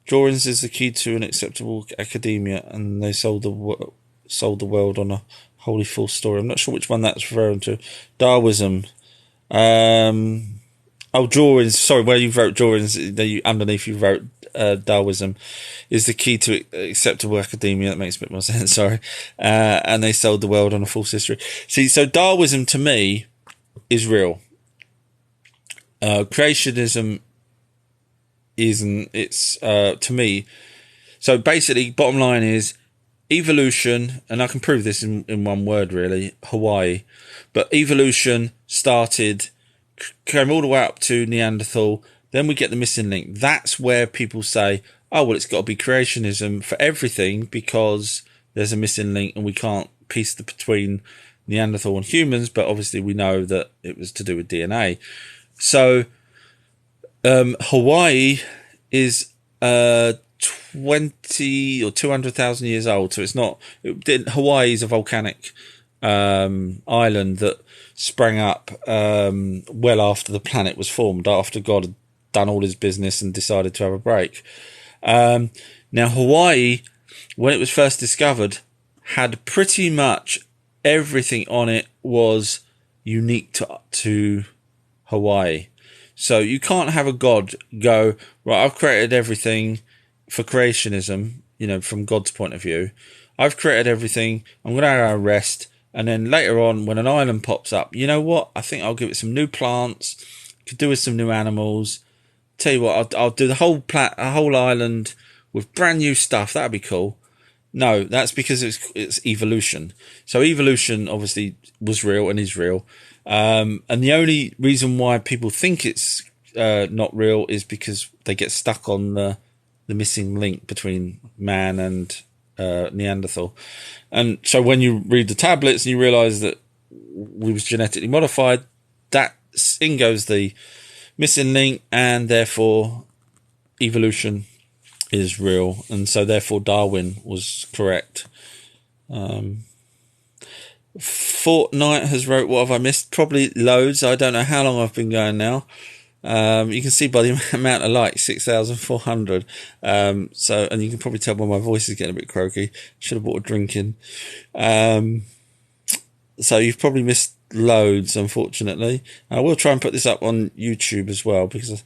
Speaker 1: Drawings is the key to an acceptable academia, and they sold the world on a wholly false story. I'm not sure which one that's referring to. Darwinism. Drawings. Sorry, where you wrote drawings, underneath you wrote Darwinism is the key to acceptable academia. That makes a bit more sense. Sorry. And they sold the world on a false history. See, so Darwinism to me is real. Creationism isn't. It's to me. So basically, bottom line is evolution, and I can prove this in one word really, Hawaii. But evolution came all the way up to Neanderthal. Then we get the missing link. That's where people say, oh, well, it's got to be creationism for everything because there's a missing link and we can't piece between Neanderthal and humans. But obviously we know that it was to do with DNA. So Hawaii is 20 or 200,000 years old. So it's not. Hawaii is a volcanic island that sprang up well after the planet was formed, after God had done all his business and decided to have a break. Now, Hawaii, when it was first discovered, had pretty much everything on it was unique to Hawaii. So you can't have a God go, right, I've created everything for creationism, from God's point of view. I've created everything. I'm going to have a rest. And then later on, when an island pops up, you know what? I think I'll give it some new plants. Could do with some new animals. Tell you what, I'll do the whole island with brand new stuff. That'd be cool. No, that's because it's evolution. So evolution obviously was real and is real. And the only reason why people think it's not real is because they get stuck on the missing link between man and Neanderthal. And so when you read the tablets and you realise that we was genetically modified, that in goes the missing link, and therefore evolution is real, and so therefore Darwin was correct. Fortnite has wrote, what have I missed? Probably loads. I don't know how long I've been going now. You can see by the amount of likes, 6,400. And you can probably tell by my voice is getting a bit croaky. Should have bought a drink in. So you've probably missed loads, unfortunately. I will try and put this up on YouTube as well, because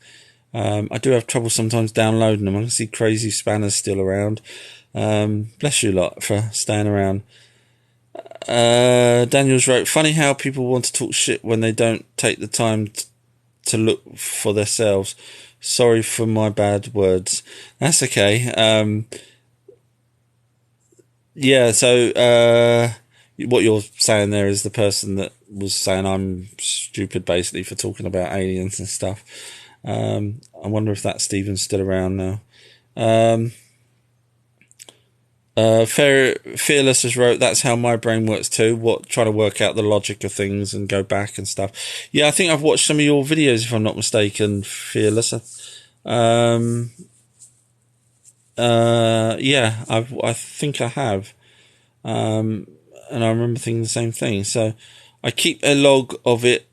Speaker 1: I do have trouble sometimes downloading them. I can see Crazy Spanners still around. Bless you lot for staying around. Daniels wrote, funny how people want to talk shit when they don't take the time to look for themselves. Sorry for my bad words. That's okay. So what you're saying there is the person that was saying I'm stupid basically for talking about aliens and stuff. I wonder if that Stephen's still around now. Fearless has wrote, that's how my brain works too. Trying to work out the logic of things and go back and stuff. Yeah, I think I've watched some of your videos, if I'm not mistaken, Fearless. I think I have. And I remember thinking the same thing. So I keep a log of it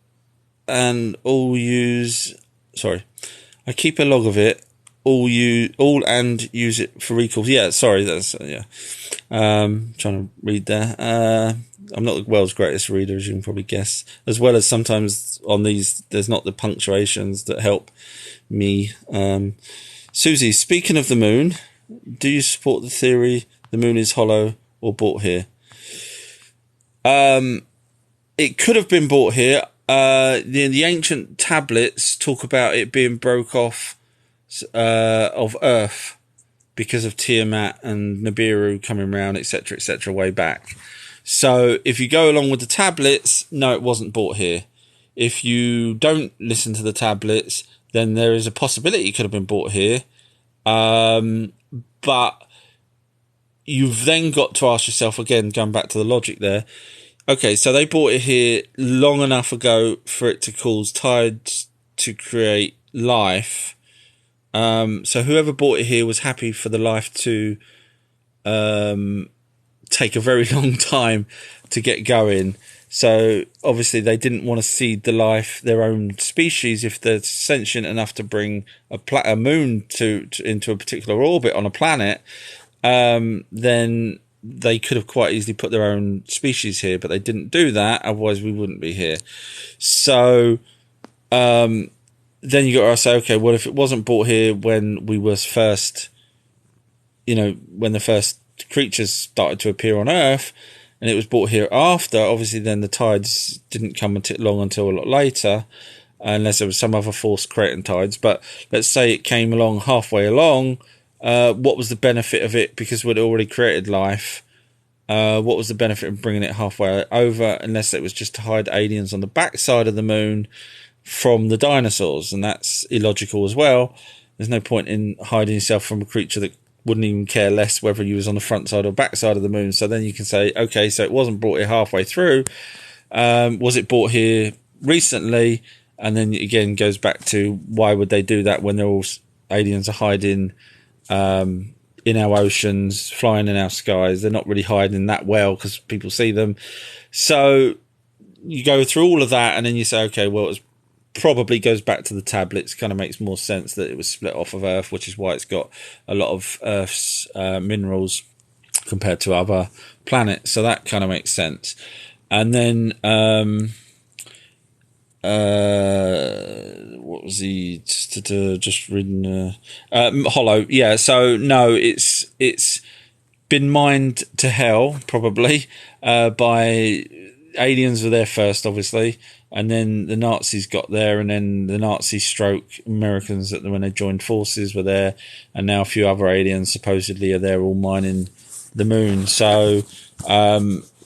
Speaker 1: I keep a log of it all and use it for recalls. Yeah, sorry, that's trying to read there. I'm not the world's greatest reader, as you can probably guess. As well as sometimes on these, there's not the punctuations that help me. Susie, speaking of the moon, do you support the theory the moon is hollow or brought here? It could have been brought here. The ancient tablets talk about it being broke off of Earth because of Tiamat and Nibiru coming round, etc., way back. So if you go along with the tablets, no, it wasn't brought here. If you don't listen to the tablets, then there is a possibility it could have been brought here. But you've then got to ask yourself, again, going back to the logic there, okay, so they brought it here long enough ago for it to cause tides to create life. So whoever brought it here was happy for the life to take a very long time to get going. So obviously they didn't want to seed the life, their own species, if they're sentient enough to bring a moon into a particular orbit on a planet, then they could have quite easily put their own species here, but they didn't do that. Otherwise we wouldn't be here. So, then you got to say, okay, well, if it wasn't brought here when we was first, when the first creatures started to appear on Earth, and it was brought here after, obviously then the tides didn't come until a lot later, unless there was some other force creating tides. But let's say it came along halfway along, what was the benefit of it? Because we'd already created life. What was the benefit of bringing it halfway over, unless it was just to hide aliens on the backside of the moon from the dinosaurs? And that's illogical as well. There's no point in hiding yourself from a creature that wouldn't even care less whether you was on the front side or back side of the moon. So then you can say, okay, so it wasn't brought here halfway through. Was it brought here recently? And then again goes back to, why would they do that when they're all aliens are hiding in our oceans, flying in our skies? They're not really hiding that well because people see them. So you go through all of that and then you say, okay, well, it probably goes back to the tablets. Kind of makes more sense that it was split off of Earth, which is why it's got a lot of Earth's minerals compared to other planets. So that kind of makes sense. And then what was he just reading? Hollow. Yeah. So no, it's been mined to hell probably by aliens. Were there first, obviously, and then the Nazis got there, and then the Nazi stroke Americans when they joined forces were there, and now a few other aliens supposedly are there all mining the moon. So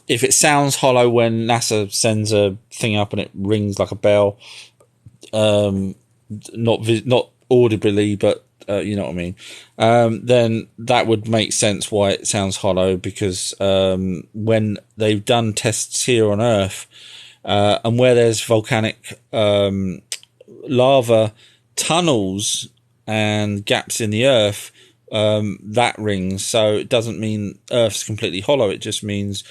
Speaker 1: if it sounds hollow when NASA sends a thing up and it rings like a bell, not audibly, but you know what I mean, then that would make sense why it sounds hollow, because when they've done tests here on Earth, and where there's volcanic lava tunnels and gaps in the Earth, that rings. So it doesn't mean Earth's completely hollow. It just means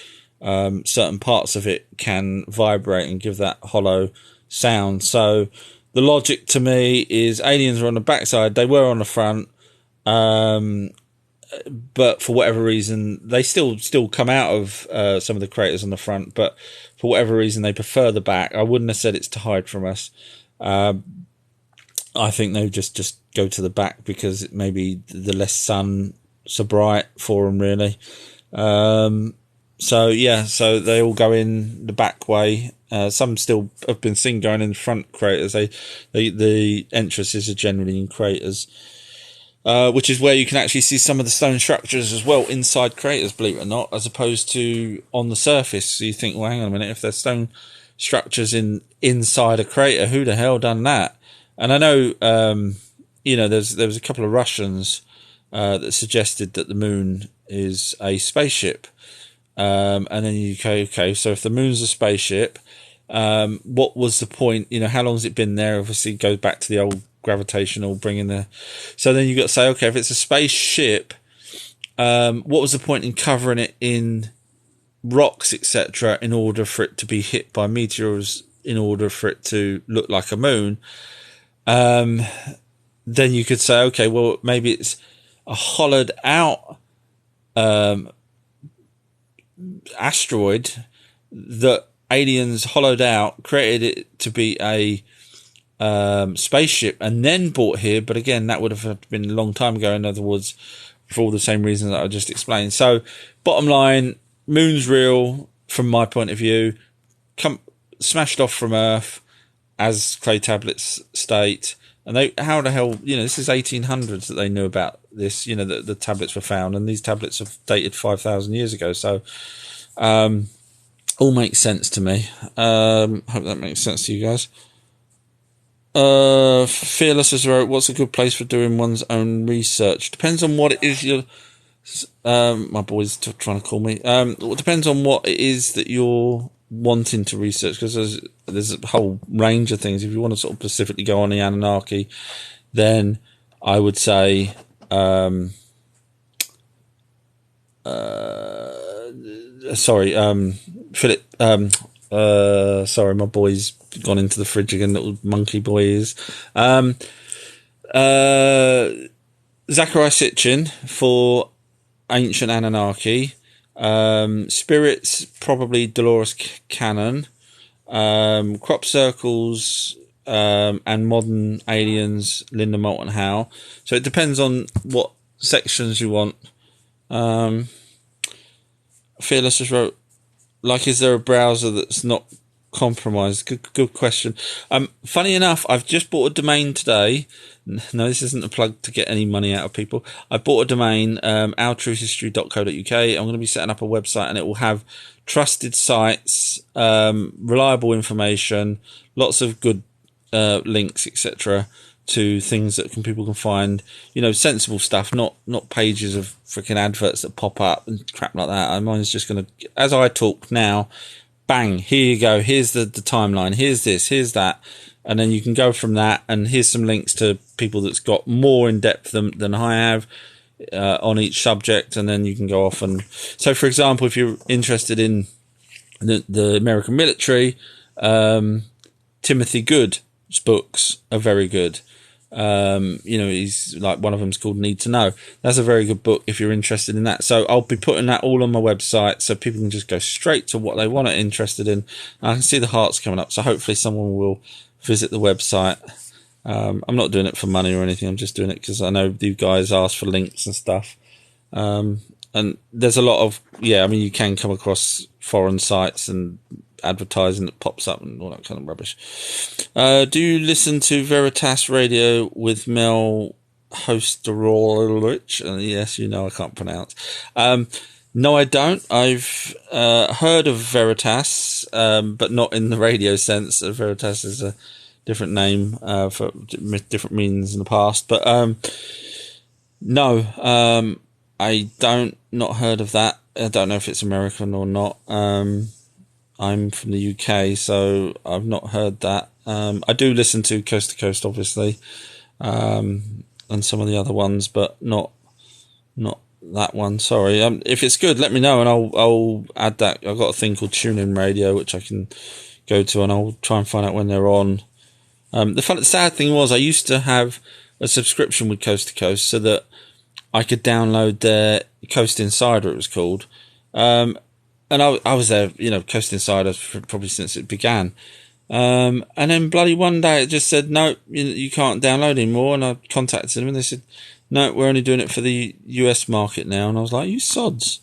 Speaker 1: certain parts of it can vibrate and give that hollow sound. So the logic to me is aliens are on the backside. They were on the front. But for whatever reason, they still come out of some of the craters on the front, but for whatever reason, they prefer the back. I wouldn't have said it's to hide from us. I think they just go to the back because it maybe the less sun so bright for them, really. So they all go in the back way. Some still have been seen going in the front craters. The entrances are generally in craters. Which is where you can actually see some of the stone structures as well inside craters, believe it or not, as opposed to on the surface. So you think, well, hang on a minute, if there's stone structures inside a crater, who the hell done that? And I know, there was a couple of Russians that suggested that the moon is a spaceship. And then you go, okay, so if the moon's a spaceship, what was the point? How long has it been there? Obviously, it goes back to the old gravitational bringing the. So then you got to say, okay, if it's a spaceship, what was the point in covering it in rocks, etc., in order for it to be hit by meteors, in order for it to look like a moon? then you could say, okay, well, maybe it's a hollowed out asteroid that aliens hollowed out, created it to be a spaceship, and then brought here. But again, that would have been a long time ago. In other words, for all the same reasons that I just explained. So, bottom line, moon's real from my point of view. Smashed off from Earth, as clay tablets state. And how the hell, this is 1800s that they knew about this, that the tablets were found, and these tablets have dated 5,000 years ago. So, all makes sense to me. Hope that makes sense to you guys. Fearless has wrote, what's a good place for doing one's own research? Depends on what it is you're, my boy's trying to call me. It depends on what it is that you're wanting to research, because there's a whole range of things. If you want to sort of specifically go on the Anunnaki, then I would say Philip, sorry, my boy's gone into the fridge again, little monkey boy is. Zachariah Sitchin for Ancient Anunnaki. Spirits, probably Dolores Cannon. Crop Circles and Modern Aliens, Linda Moulton Howe. So it depends on what sections you want. Fearless just wrote, is there a browser that's not compromised? Good question. Funny enough, I've just bought a domain today. No, this isn't a plug to get any money out of people. I bought a domain, ourtruthhistory.co.uk. I'm going to be setting up a website, and it will have trusted sites, reliable information, lots of good links, etc., to things that people can find, sensible stuff, not pages of freaking adverts that pop up and crap like that. Mine's just going to, as I talk now, bang, here you go, here's the timeline, here's this, here's that, and then you can go from that, and here's some links to people that's got more in depth than I have on each subject, and then you can go off. And so, for example, if you're interested in the American military, Timothy Good's books are very good. He's like, one of them's called Need to Know. That's a very good book if you're interested in that. So I'll be putting that all on my website, so people can just go straight to what they want to interested in. And I can see the hearts coming up, so hopefully someone will visit the website. I'm not doing it for money or anything. I'm just doing it because I know you guys ask for links and stuff. And there's a lot of, you can come across foreign sites and advertising that pops up and all that kind of rubbish. Do you listen to Veritas Radio with Mel Hosterolwich? Yes, I can't pronounce. No, I don't. I've heard of Veritas, but not in the radio sense. Veritas is a different name for different meanings in the past. But no, I not heard of that. I don't know if it's American or not. I'm from the UK, so I've not heard that. I do listen to Coast to Coast, obviously, and some of the other ones, but not that one. Sorry. If it's good, let me know, and I'll add that. I've got a thing called TuneIn Radio, which I can go to, and I'll try and find out when they're on. The sad thing was, I used to have a subscription with Coast to Coast so that I could download their Coast Insider, it was called. And I was there, Coast Insider probably since it began. And then bloody one day it just said, no, you can't download anymore. And I contacted them and they said, no, we're only doing it for the US market now. And I was like, you sods.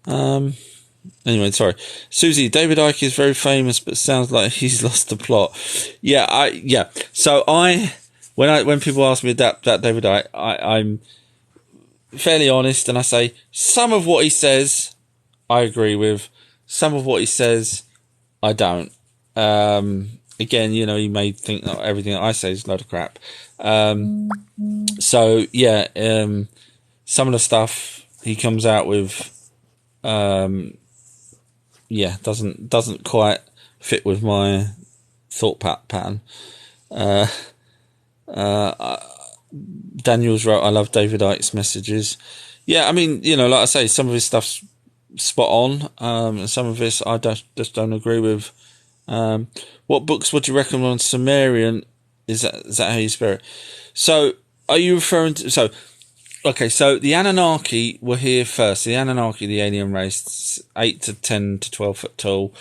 Speaker 1: Anyway, sorry. Susie, David Icke is very famous, but sounds like he's lost the plot. Yeah. So when people ask me that David Icke, I'm fairly honest, and I say some of what he says I agree with, some of what he says I don't. Again, he may think that everything that I say is a load of crap. So yeah, some of the stuff he comes out with, doesn't quite fit with my thought pattern. Daniels wrote, I love David Icke's messages. Yeah, I mean, like I say, some of his stuff's spot on, and some of this I just don't agree with. What books would you recommend on Sumerian? Is that how you spell it? So are you referring to... So the Anunnaki were here first. The Anunnaki, the alien race, 8 to 10 to 12 foot tall.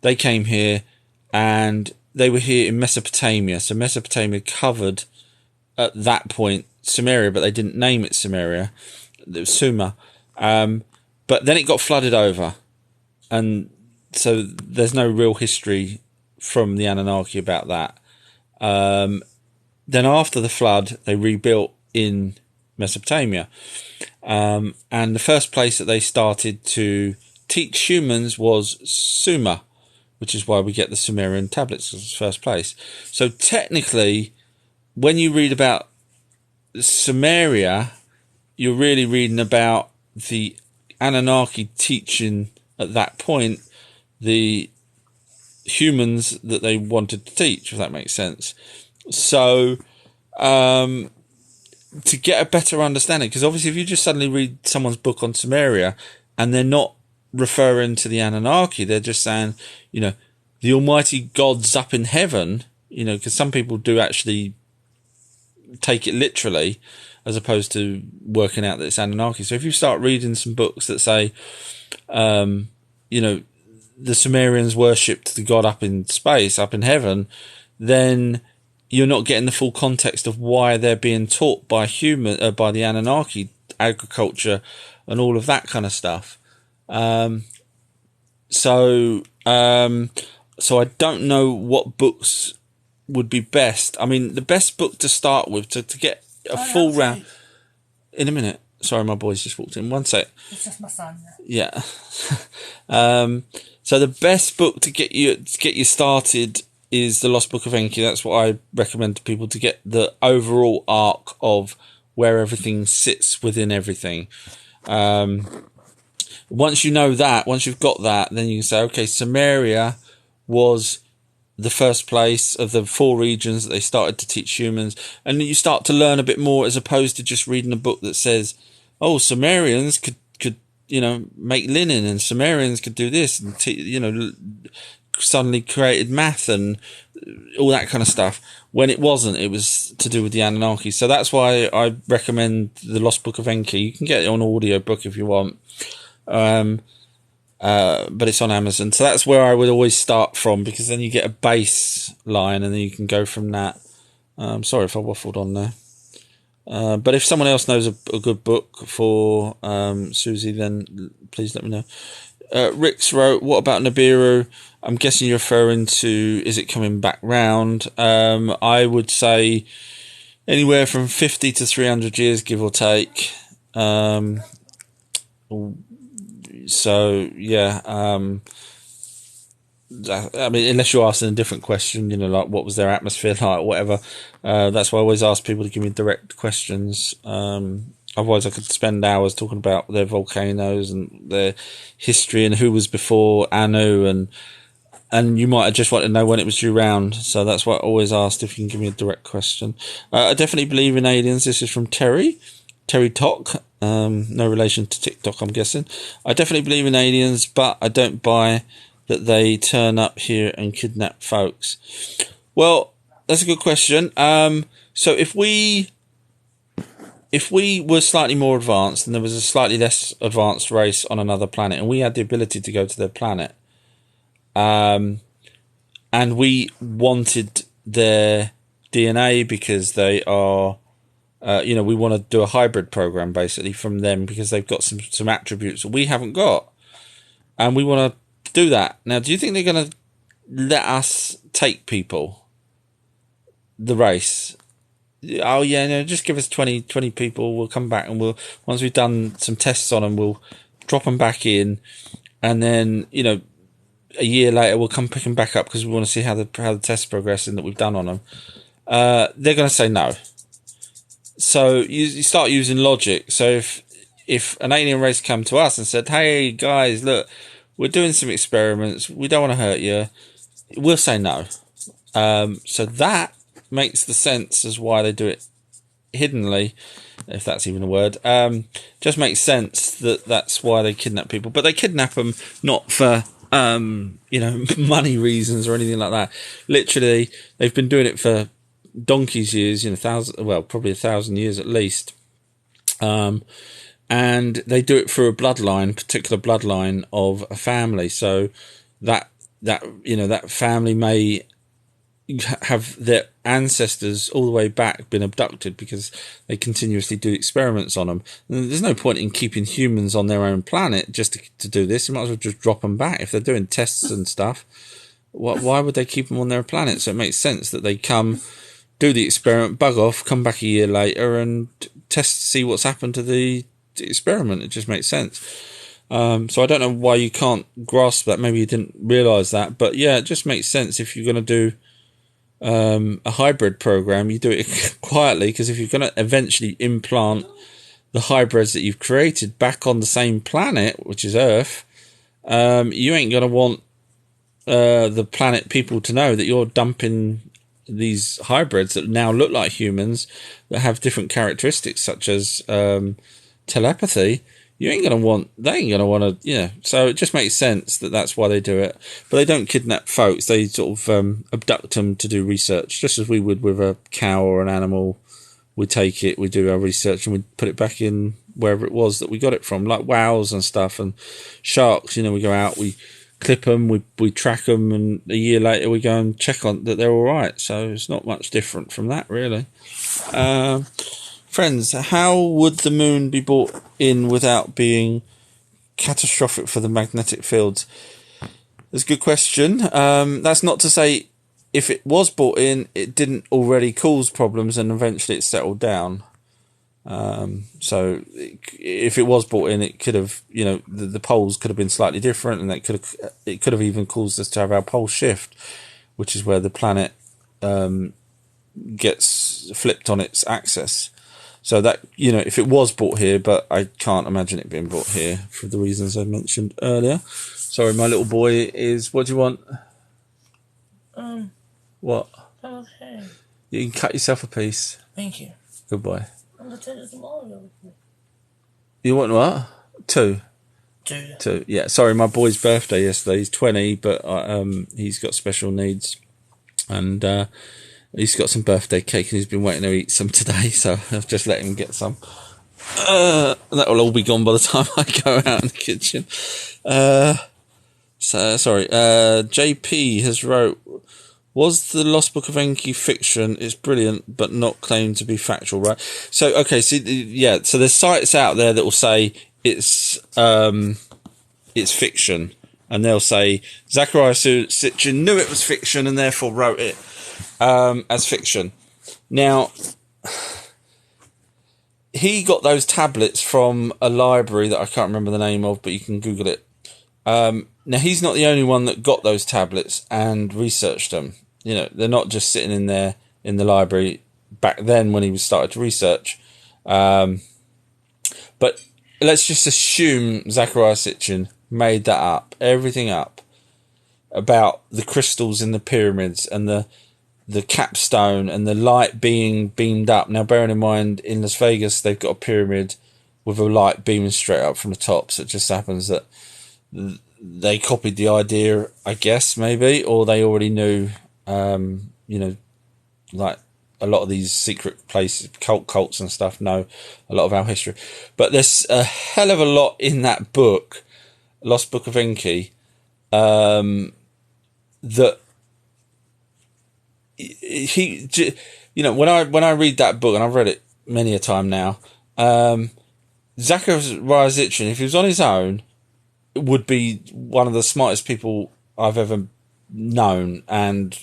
Speaker 1: They came here, and they were here in Mesopotamia. So Mesopotamia covered, at that point, Sumeria, but they didn't name it Sumeria. It was Sumer. But then it got flooded over. And so there's no real history from the Anunnaki about that. Then after the flood, they rebuilt in Mesopotamia. And the first place that they started to teach humans was Sumer, which is why we get the Sumerian tablets as the first place. So technically, when you read about Sumeria, you're really reading about the Anunnaki teaching at that point the humans that they wanted to teach, if that makes sense. So to get a better understanding, because obviously if you just suddenly read someone's book on Sumeria and they're not referring to the Anunnaki, they're just saying, the almighty gods up in heaven, because some people do actually take it literally as opposed to working out that it's Anunnaki. So if you start reading some books that say, the Sumerians worshipped the god up in space, up in heaven, then you're not getting the full context of why they're being taught by by the Anunnaki, agriculture and all of that kind of stuff. So I don't know what books would be best. I mean, the best book to start with to get a full round. In a minute. Sorry, my boys just walked in. One sec.
Speaker 3: It's just my son.
Speaker 1: Yeah. So the best book to get you started is The Lost Book of Enki. That's what I recommend to people, to get the overall arc of where everything sits within everything. Once you know that, once you've got that, then you can say, okay, Sumeria was the first place of the 4 regions that they started to teach humans. And you start to learn a bit more, as opposed to just reading a book that says, oh, Sumerians could make linen, and Sumerians could do this, and suddenly created math and all that kind of stuff, when it wasn't. It was to do with the Anunnaki. So that's why I recommend The Lost Book of Enki. You can get it on audio book if you want, but it's on Amazon. So that's where I would always start from, because then you get a baseline and then you can go from that. Sorry if I waffled on there. But if someone else knows a good book for Susie, then please let me know. Rix wrote, what about Nibiru? I'm guessing you're referring to, is it coming back round? I would say anywhere from 50 to 300 years, give or take. So, yeah. I mean, unless you're asking a different question, like what was their atmosphere like, or whatever. That's why I always ask people to give me direct questions. Otherwise, I could spend hours talking about their volcanoes and their history and who was before Anu, and you might have just wanted to know when it was due round. So that's why I always asked if you can give me a direct question. I definitely believe in aliens. This is from Terry Tok. No relation to TikTok, I'm guessing. I definitely believe in aliens, but I don't buy that they turn up here and kidnap folks. Well, that's a good question. So if we were slightly more advanced and there was a slightly less advanced race on another planet, and we had the ability to go to their planet, and we wanted their DNA because they are, we want to do a hybrid program basically from them, because they've got some attributes that we haven't got, and we want to do that. Now, do you think they're going to let us take people, the race? Oh yeah, no, just give us 20 people. We'll come back, and once we've done some tests on them, we'll drop them back in, and then a year later we'll come pick them back up, because we want to see how the tests progressing that we've done on them. They're going to say no. So you start using logic. So if an alien race come to us and said, "Hey guys, look, we're doing some experiments. We don't want to hurt you," we'll say no. So that makes the sense as why they do it hiddenly, if that's even a word. Just makes sense that's why they kidnap people. But they kidnap them not for money reasons or anything like that. Literally, they've been doing it for donkey's years, probably 1,000 years at least. And they do it through a particular bloodline of a family. So that family may have their ancestors all the way back been abducted because they continuously do experiments on them. And there's no point in keeping humans on their own planet just to do this. You might as well just drop them back. If they're doing tests and stuff, why would they keep them on their planet? So it makes sense that they come, do the experiment, bug off, come back a year later and test to see what's happened to the experiment. It just makes sense. So I don't know why you can't grasp that. Maybe you didn't realise that. But yeah, it just makes sense if you're going to do a hybrid program, you do it quietly, because if you're going to eventually implant the hybrids that you've created back on the same planet, which is Earth, you ain't going to want the planet people to know that you're dumping these hybrids that now look like humans that have different characteristics such as telepathy. They ain't going to want to, so it just makes sense that that's why they do it. But they don't kidnap folks. They sort of abduct them to do research, just as we would with a cow or an animal. We take it, we do our research, and we put it back in wherever it was that we got it from, like whales and stuff, and sharks. We go out, we clip them, we track them, and a year later we go and check on that they're all right. So it's not much different from that, really. Friends, how would the moon be brought in without being catastrophic for the magnetic fields? That's a good question. That's not to say if it was brought in, it didn't already cause problems and eventually it settled down. So if it was brought in, it could have, the poles could have been slightly different, and it could have even caused us to have our pole shift, which is where the planet gets flipped on its axis. So that, if it was brought here, but I can't imagine it being brought here for the reasons I mentioned earlier. Sorry, my little boy is, what do you want? What?
Speaker 3: Okay.
Speaker 1: You can cut yourself a piece.
Speaker 3: Thank you.
Speaker 1: Good boy.
Speaker 3: I'm going to take this tomorrow.
Speaker 1: You want what? Two. Yeah, sorry, my boy's birthday yesterday. He's 20, but he's got special needs. And, he's got some birthday cake and he's been waiting to eat some today, so I've just let him get some. That will all be gone by the time I go out in the kitchen. JP has wrote, was the Lost Book of Enki fiction? It's brilliant, but not claimed to be factual, right? So, okay, so there's sites out there that will say it's fiction, and they'll say Zachariah Sitchin knew it was fiction and therefore wrote it as fiction. Now, he got those tablets from a library that I can't remember the name of, but you can Google it. Now, he's not the only one that got those tablets and researched them. They're not just sitting in there in the library back then when he started to research. But let's just assume Zachariah Sitchin made that up, everything up, about the crystals in the pyramids and the capstone and the light being beamed up. Now, bearing in mind, in Las Vegas, they've got a pyramid with a light beaming straight up from the top. So it just happens that they copied the idea, I guess, maybe, or they already knew, like a lot of these secret places, cults and stuff know a lot of our history. But there's a hell of a lot in that book, Lost Book of Enki, that he, when I read that book, and I've read it many a time now, Zachariah Sitchin, if he was on his own, would be one of the smartest people I've ever known. And,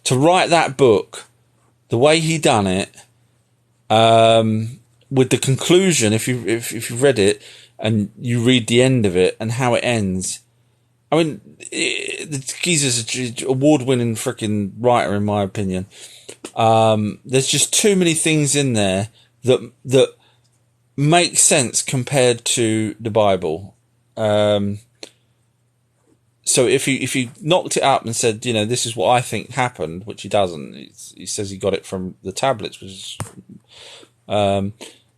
Speaker 1: to write that book, the way he done it, with the conclusion, if you read it and you read the end of it and how it ends, I mean, the geezer's an award-winning freaking writer, in my opinion. There's just too many things in there that make sense compared to the Bible. So if you knocked it up and said, this is what I think happened, which he doesn't. He says he got it from the tablets, which is,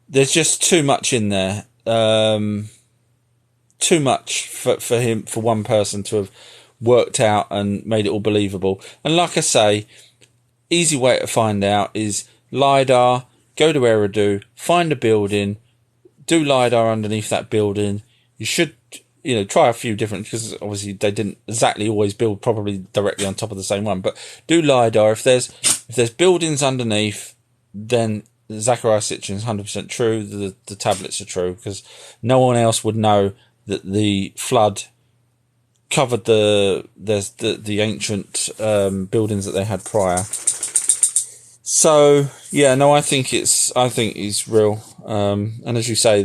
Speaker 1: there's just too much in there. too much for one person to have worked out and made it all believable. And like I say, easy way to find out is LiDAR, go to Eridu, find a building, do LiDAR underneath that building. You should, try a few different, because obviously they didn't exactly always build probably directly on top of the same one, but do LiDAR. If there's buildings underneath, then Zecharia Sitchin is 100% true. The tablets are true, because no one else would know that the flood covered the ancient buildings that they had prior. So yeah, no, I think he's real. And as you say,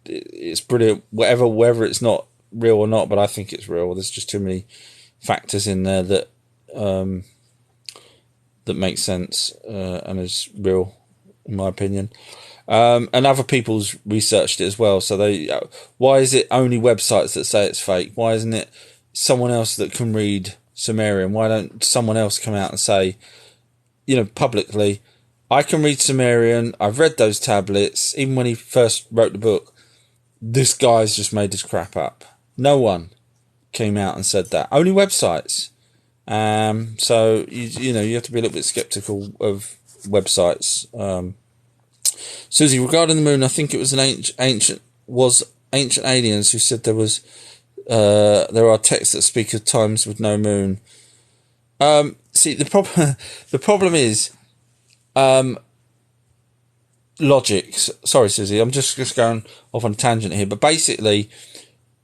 Speaker 1: it's brilliant. Whether it's not real or not, but I think it's real. There's just too many factors in there that make sense and is real, in my opinion. And other people's researched it as well. So why is it only websites that say it's fake? Why isn't it someone else that can read Sumerian? Why don't someone else come out and say, publicly, I can read Sumerian, I've read those tablets, even when he first wrote the book, this guy's just made this crap up. No one came out and said that. Only websites. So, you have to be a little bit skeptical of websites. Susie, regarding the moon, I think it was ancient aliens who said there are texts that speak of times with no moon. See, the problem is logic. Sorry, Susie, I'm just going off on a tangent here. But basically,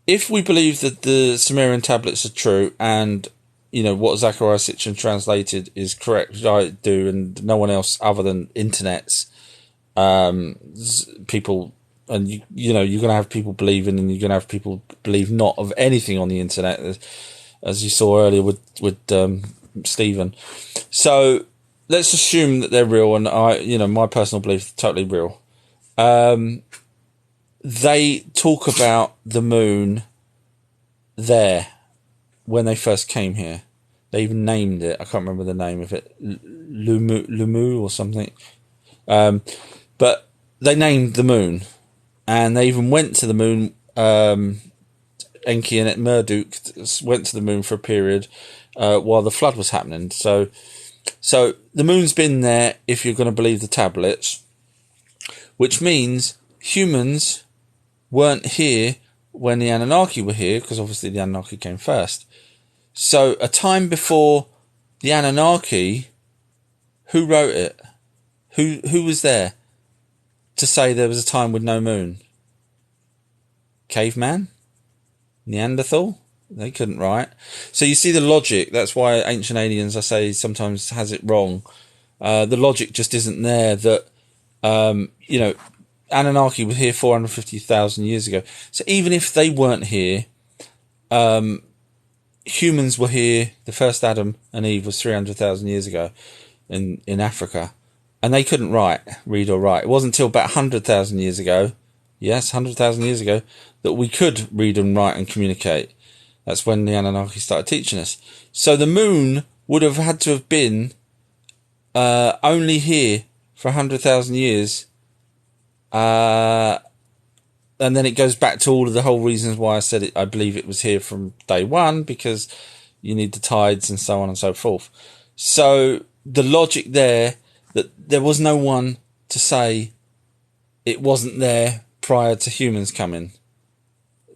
Speaker 1: if we believe that the Sumerian tablets are true and, what Zecharia Sitchin translated is correct, which I do, and no one else other than internets, people, and you're going to have people believing, and you're going to have people believe not of anything on the internet, as you saw earlier with Stephen. So let's assume that they're real, and my personal belief is totally real. They talk about the moon there when they first came here. They even named it. I can't remember the name of it, Lumu or something. But they named the moon, and they even went to the moon. Enki and Marduk went to the moon for a period while the flood was happening. So the moon's been there, if you're going to believe the tablets, which means humans weren't here when the Anunnaki were here, because obviously the Anunnaki came first. So a time before the Anunnaki, who wrote it? Who was there to say there was a time with no moon? Caveman? Neanderthal? They couldn't write. So you see the logic. That's why Ancient Aliens, I say, sometimes has it wrong. The logic just isn't there that, Anunnaki was here 450,000 years ago. So even if they weren't here, humans were here. The first Adam and Eve was 300,000 years ago in Africa. And they couldn't read or write. It wasn't until about 100,000 years ago, 100,000 years ago, that we could read and write and communicate. That's when the Anunnaki started teaching us. So the moon would have had to have been only here for 100,000 years. And then it goes back to all of the whole reasons why I said it. I believe it was here from day one, because you need the tides and so on and so forth. So the logic there, that there was no one to say it wasn't there prior to humans coming.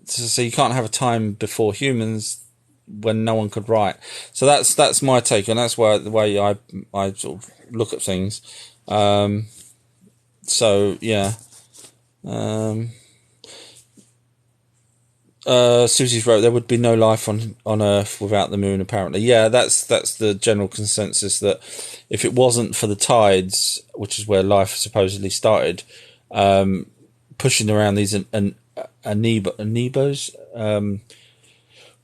Speaker 1: So you can't have a time before humans when no one could write. So that's my take, and that's why the way I sort of look at things. So yeah. Susie's wrote there would be no life on Earth without the moon, apparently. Yeah, that's the general consensus, that if it wasn't for the tides, which is where life supposedly started, pushing around these amoebas,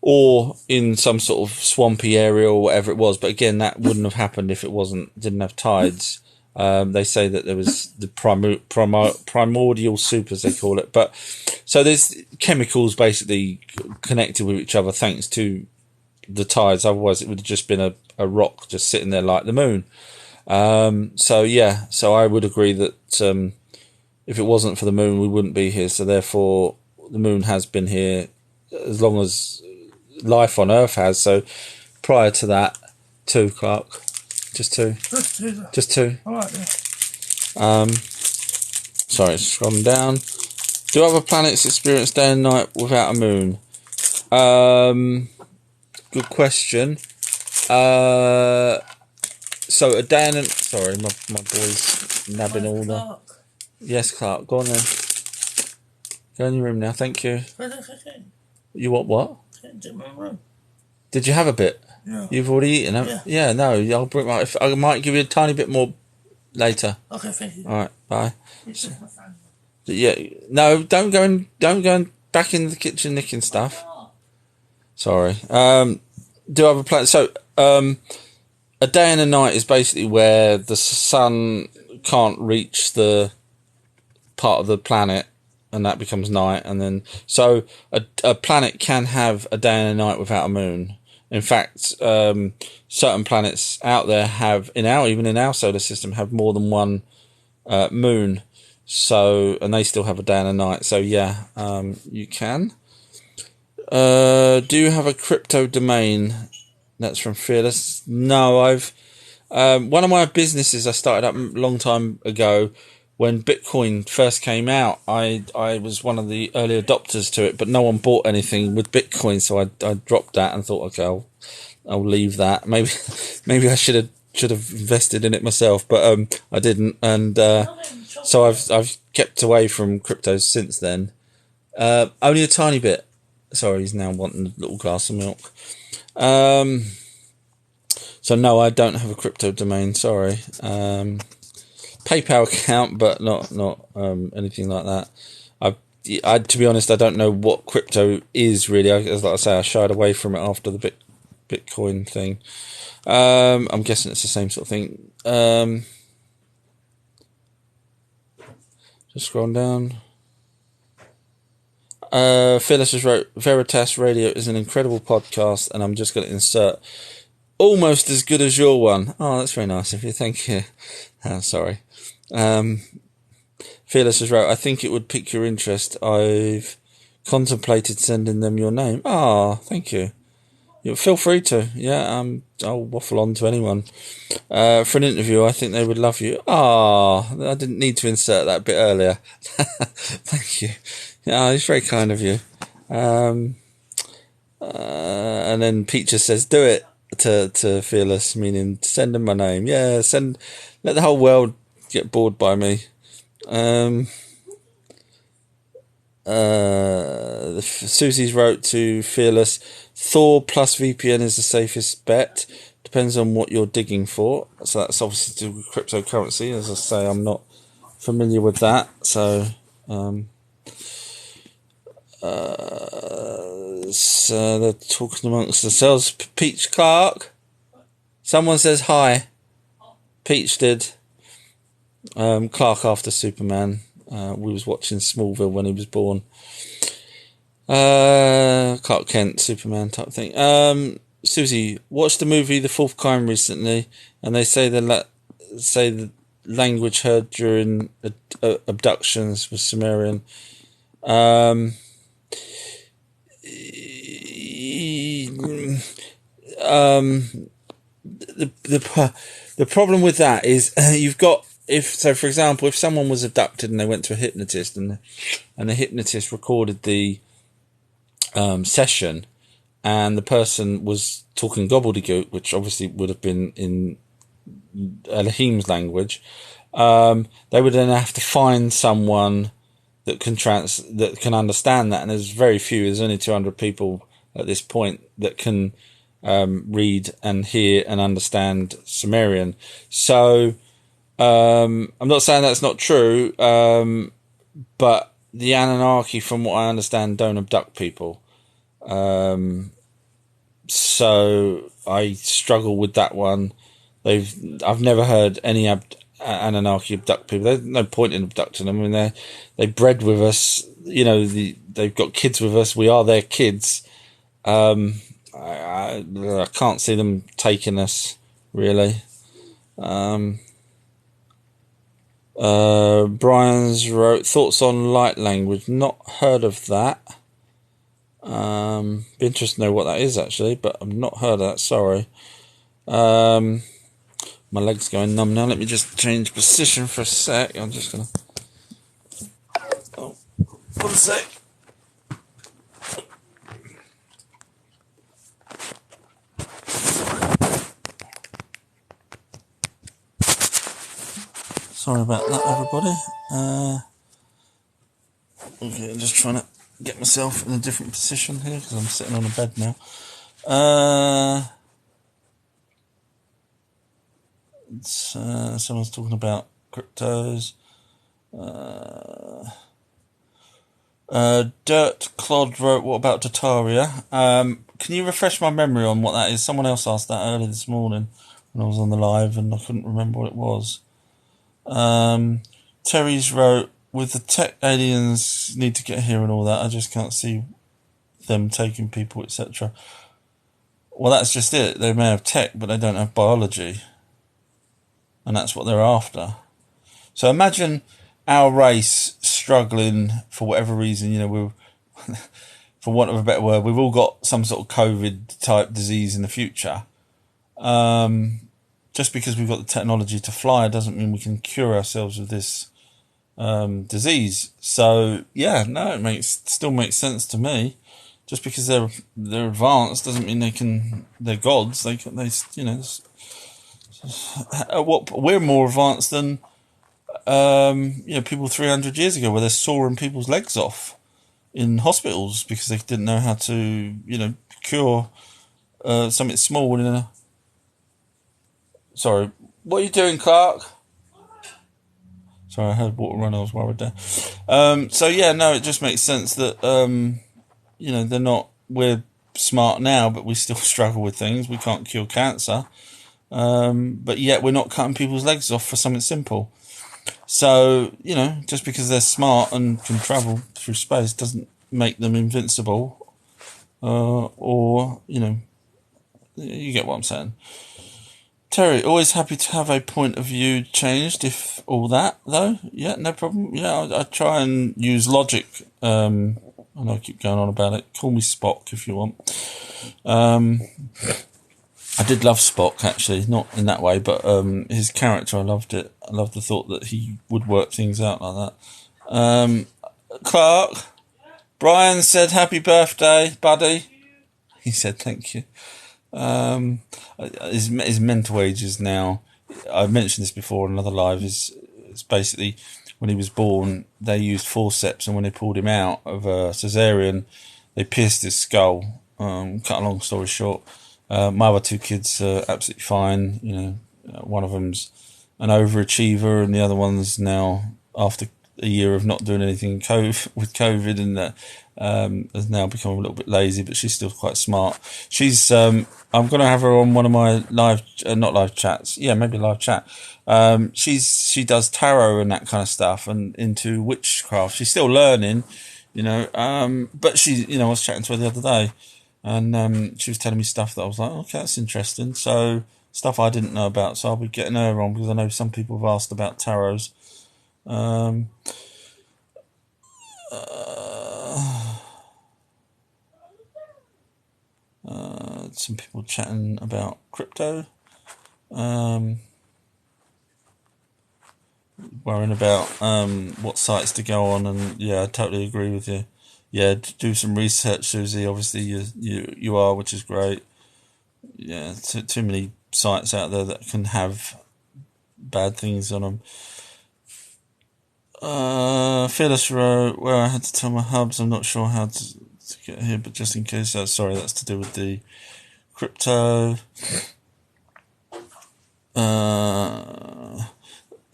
Speaker 1: or in some sort of swampy area or whatever it was. But again, that wouldn't have happened if it didn't have tides. They say that there was the primordial soup, as they call it. But so there's chemicals basically connected with each other thanks to the tides. Otherwise, it would have just been a rock just sitting there like the moon. So I would agree that if it wasn't for the moon, we wouldn't be here. So therefore, the moon has been here as long as life on Earth has. So prior to that, 2, Clark. Just 2. Just 2.
Speaker 3: All right, then.
Speaker 1: Sorry, scrolling down. Do other planets experience day and night without a moon? Good question. So a day and sorry, my boy's nabbing all the.
Speaker 3: Clark.
Speaker 1: Yes, Clark. Go on then. Go in your room now. Thank you.
Speaker 3: Okay.
Speaker 1: You want what?
Speaker 3: Do my room.
Speaker 1: Did you have a bit?
Speaker 3: No.
Speaker 1: You've already eaten, haven't you? Yeah. No. I'll bring my. I might give you a tiny bit more later.
Speaker 3: Okay, thank you.
Speaker 1: All right. Bye. Yeah. No. Don't go in. Don't go in, back in the kitchen nicking stuff. Sorry. Do other planets? So a day and a night is basically where the sun can't reach the part of the planet, and that becomes night. And then so a planet can have a day and a night without a moon. In fact, certain planets out there have even in our solar system have more than one moon. So, and they still have a day and a night. So yeah, you can. Do you have a crypto domain? That's from Fearless. No, I've one of my businesses I started up a long time ago when Bitcoin first came out. I was one of the early adopters to it, but no one bought anything with Bitcoin, so I dropped that and thought, okay, I'll leave that. Maybe I should have invested in it myself, but I didn't, and so I've kept away from cryptos since then. Only a tiny bit. Sorry, he's now wanting a little glass of milk. So no, I don't have a crypto domain. Sorry. PayPal account, but not anything like that. I to be honest, I don't know what crypto is really. As like I say, I shied away from it after the Bitcoin thing. I'm guessing it's the same sort of thing. Just scrolling down. Phyllis just wrote, Veritas Radio is an incredible podcast, and I'm just going to insert almost as good as your one. Oh, that's very nice of you. Thank you. Sorry. Fearless has wrote, I think it would pique your interest. I've contemplated sending them your name. Thank you. Feel free to. Yeah, I'll waffle on to anyone. For an interview, I think they would love you. I didn't need to insert that bit earlier. Thank you. Yeah, it's very kind of you. And then Peacher says, do it to Fearless, meaning send them my name. Yeah, let the whole world get bored by me. Susie's wrote to Fearless, Thor plus VPN is the safest bet. Depends on what you're digging for. So that's obviously to do with cryptocurrency. As I say, I'm not familiar with that. So, so they're talking amongst themselves. Peach Clark. Someone says hi. Peach did. Clark after Superman. We was watching Smallville when he was born. Clark Kent, Superman type thing. Susie watched the movie The Fourth Kind recently, and they say the language heard during abductions was Sumerian. The problem with that is you've got, for example, if someone was abducted and they went to a hypnotist and the hypnotist recorded the session, and the person was talking gobbledygook, which obviously would have been in Elohim's language, they would then have to find someone that can understand that, and there's very few. There's only 200 people at this point that can read and hear and understand Sumerian. So I'm not saying that's not true, but the Anunnaki, from what I understand, don't abduct people. So I struggle with that one. I've never heard any Anunnaki abduct people. There's no point in abducting them. I mean, they bred with us. You know, they've got kids with us. We are their kids. I can't see them taking us, really. Brian's wrote, thoughts on light language. Not heard of that. Be interested to know what that is actually, but I've not heard of that. Sorry. My leg's going numb now. Let me just change position for a sec. I'm just gonna. Oh, 1 sec. Sorry about that, everybody. Okay, I'm just trying to get myself in a different position here because I'm sitting on a bed now. Someone's talking about cryptos. Dirt Clod wrote, what about Tataria? Can you refresh my memory on what that is? Someone else asked that earlier this morning when I was on the live and I couldn't remember what it was. Terry's wrote, with the tech aliens need to get here and all that, I just can't see them taking people, etc. Well, that's just it. They may have tech, but they don't have biology. And that's what they're after. So imagine our race struggling for whatever reason, we're, for want of a better word, we've all got some sort of COVID type disease in the future. Just because we've got the technology to fly doesn't mean we can cure ourselves of this disease. So yeah, no, still makes sense to me. Just because they're advanced doesn't mean they're gods. We're more advanced than people 300 years ago, where they're sawing people's legs off in hospitals because they didn't know how to cure something small in a. Sorry, what are you doing, Clark? Sorry, I heard water run. I was worried there. So yeah, no, it just makes sense that they're not. We're smart now, but we still struggle with things. We can't cure cancer, but yet we're not cutting people's legs off for something simple. So just because they're smart and can travel through space doesn't make them invincible, or you get what I'm saying. Terry, always happy to have a point of view changed, if all that, though. Yeah, no problem. Yeah, I try and use logic. I know I keep going on about it. Call me Spock if you want. I did love Spock, actually. Not in that way, but his character, I loved it. I loved the thought that he would work things out like that. Clark, Brian said happy birthday, buddy. He said thank you. His mental age is now, I've mentioned this before in another live, is basically when he was born they used forceps, and when they pulled him out of a cesarean they pierced his skull. Cut a long story short, my other 2 kids are absolutely fine. One of them's an overachiever and the other one's now, after a year of not doing anything with COVID, and has now become a little bit lazy, but she's still quite smart. She's I'm going to have her on one of my live, not live chats. Yeah, maybe live chat. She does tarot and that kind of stuff, and into witchcraft. She's still learning, but she, I was chatting to her the other day, and she was telling me stuff that I was like, okay, that's interesting. So stuff I didn't know about. So I'll be getting her on because I know some people have asked about tarots. Some people chatting about crypto, worrying about what sites to go on, and yeah, I totally agree with you. Yeah, do some research, Susie. Obviously, you are, which is great. Yeah, too many sites out there that can have bad things on them. Phyllis wrote, where I had to tell my hubs, I'm not sure how to get here, but just in case, sorry, that's to do with the crypto.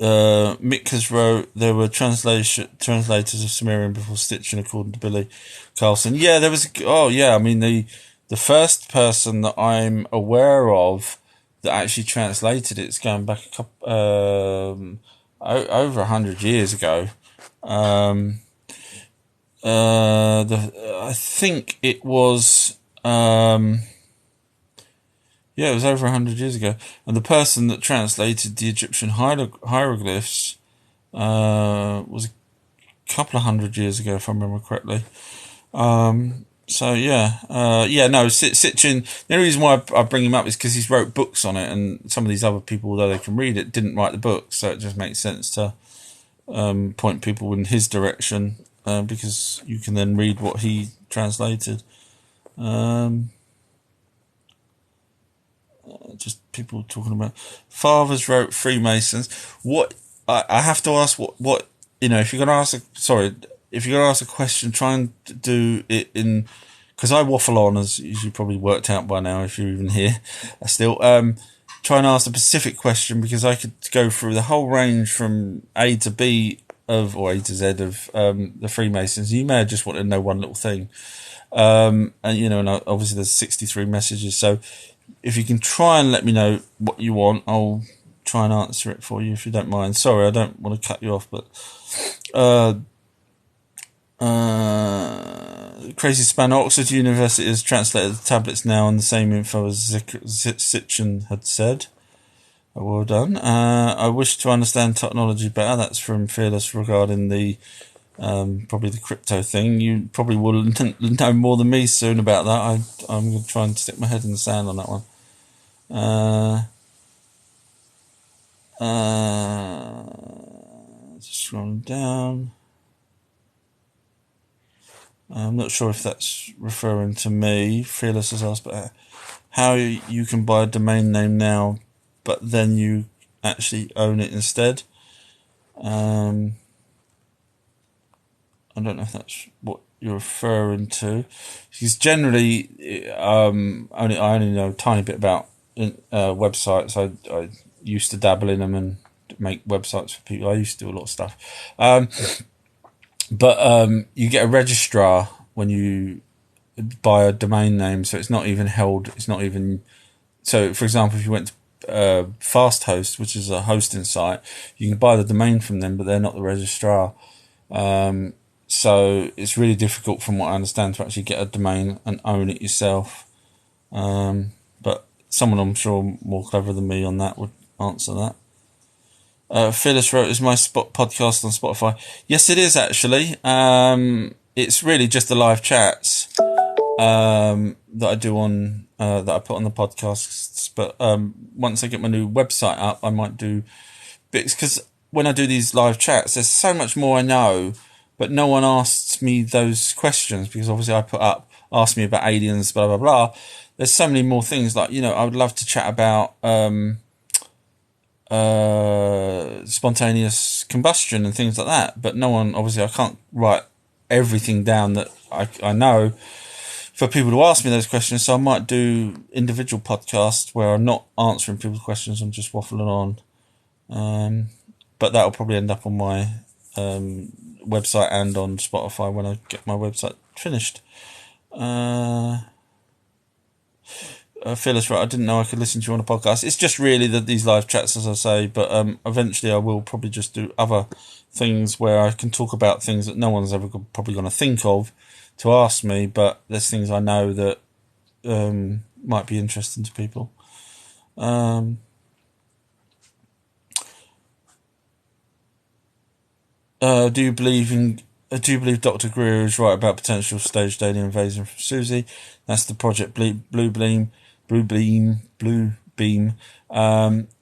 Speaker 1: Mick has wrote, there were translators of Sumerian before stitching, according to Billy Carlson. Yeah, there was, I mean, the first person that I'm aware of that actually translated it's going back a couple, over 100 years ago. I think it was, it was over 100 years ago. And the person that translated the Egyptian hieroglyphs was a couple of 100 years ago, if I remember correctly. So yeah, no, Sitchin. The only reason why I bring him up is because he's wrote books on it, and some of these other people, although they can read it, didn't write the book. So it just makes sense to point people in his direction because you can then read what he translated. Just people talking about fathers wrote Freemasons. What I have to ask, what if you're going to ask if you're going to ask a question, try and do it in, because I waffle on, as you probably worked out by now if you're even here. I still try and ask a specific question, because I could go through the whole range from A to B or A to Z of the Freemasons. You may have just wanted to know one little thing, and obviously there's 63 messages. So if you can try and let me know what you want, I'll try and answer it for you if you don't mind. Sorry, I don't want to cut you off, but Crazy Span, Oxford University has translated the tablets now on the same info as Sitchin had said. Well done. I wish to understand technology better. That's from Fearless regarding the probably the crypto thing. You probably will know more than me soon about that. I'm going to try and stick my head in the sand on that one. Just scrolling down. I'm not sure if that's referring to me. Fearless has asked about how you can buy a domain name now, but then you actually own it instead. I don't know if that's what you're referring to. Because generally, I only know a tiny bit about websites. I used to dabble in them and make websites for people. I used to do a lot of stuff. But you get a registrar when you buy a domain name, so it's not even held. It's not even. So, for example, if you went to FastHost, which is a hosting site, you can buy the domain from them, but they're not the registrar. So it's really difficult, from what I understand, to actually get a domain and own it yourself. But someone, I'm sure, more clever than me on that would answer that. Phyllis wrote, "Is my podcast on Spotify?" Yes, it is actually. It's really just the live chats that I do on that I put on the podcasts. But once I get my new website up, I might do bits, because when I do these live chats, there's so much more I know, but no one asks me those questions, because obviously I put up, ask me about aliens, blah blah blah. There's so many more things, like, I would love to chat about spontaneous combustion and things like that, but no one, obviously I can't write everything down that I know for people to ask me those questions, so I might do individual podcasts where I'm not answering people's questions, I'm just waffling on, but that'll probably end up on my website and on Spotify when I get my website finished. Phyllis, right, I didn't know I could listen to you on a podcast. It's just really these live chats, as I say, but eventually I will probably just do other things where I can talk about things that no one's ever probably going to think of to ask me, but there's things I know that might be interesting to people. Do you believe Dr. Greer is right about potential staged alien invasion from Susie? That's the Project Blue Beam.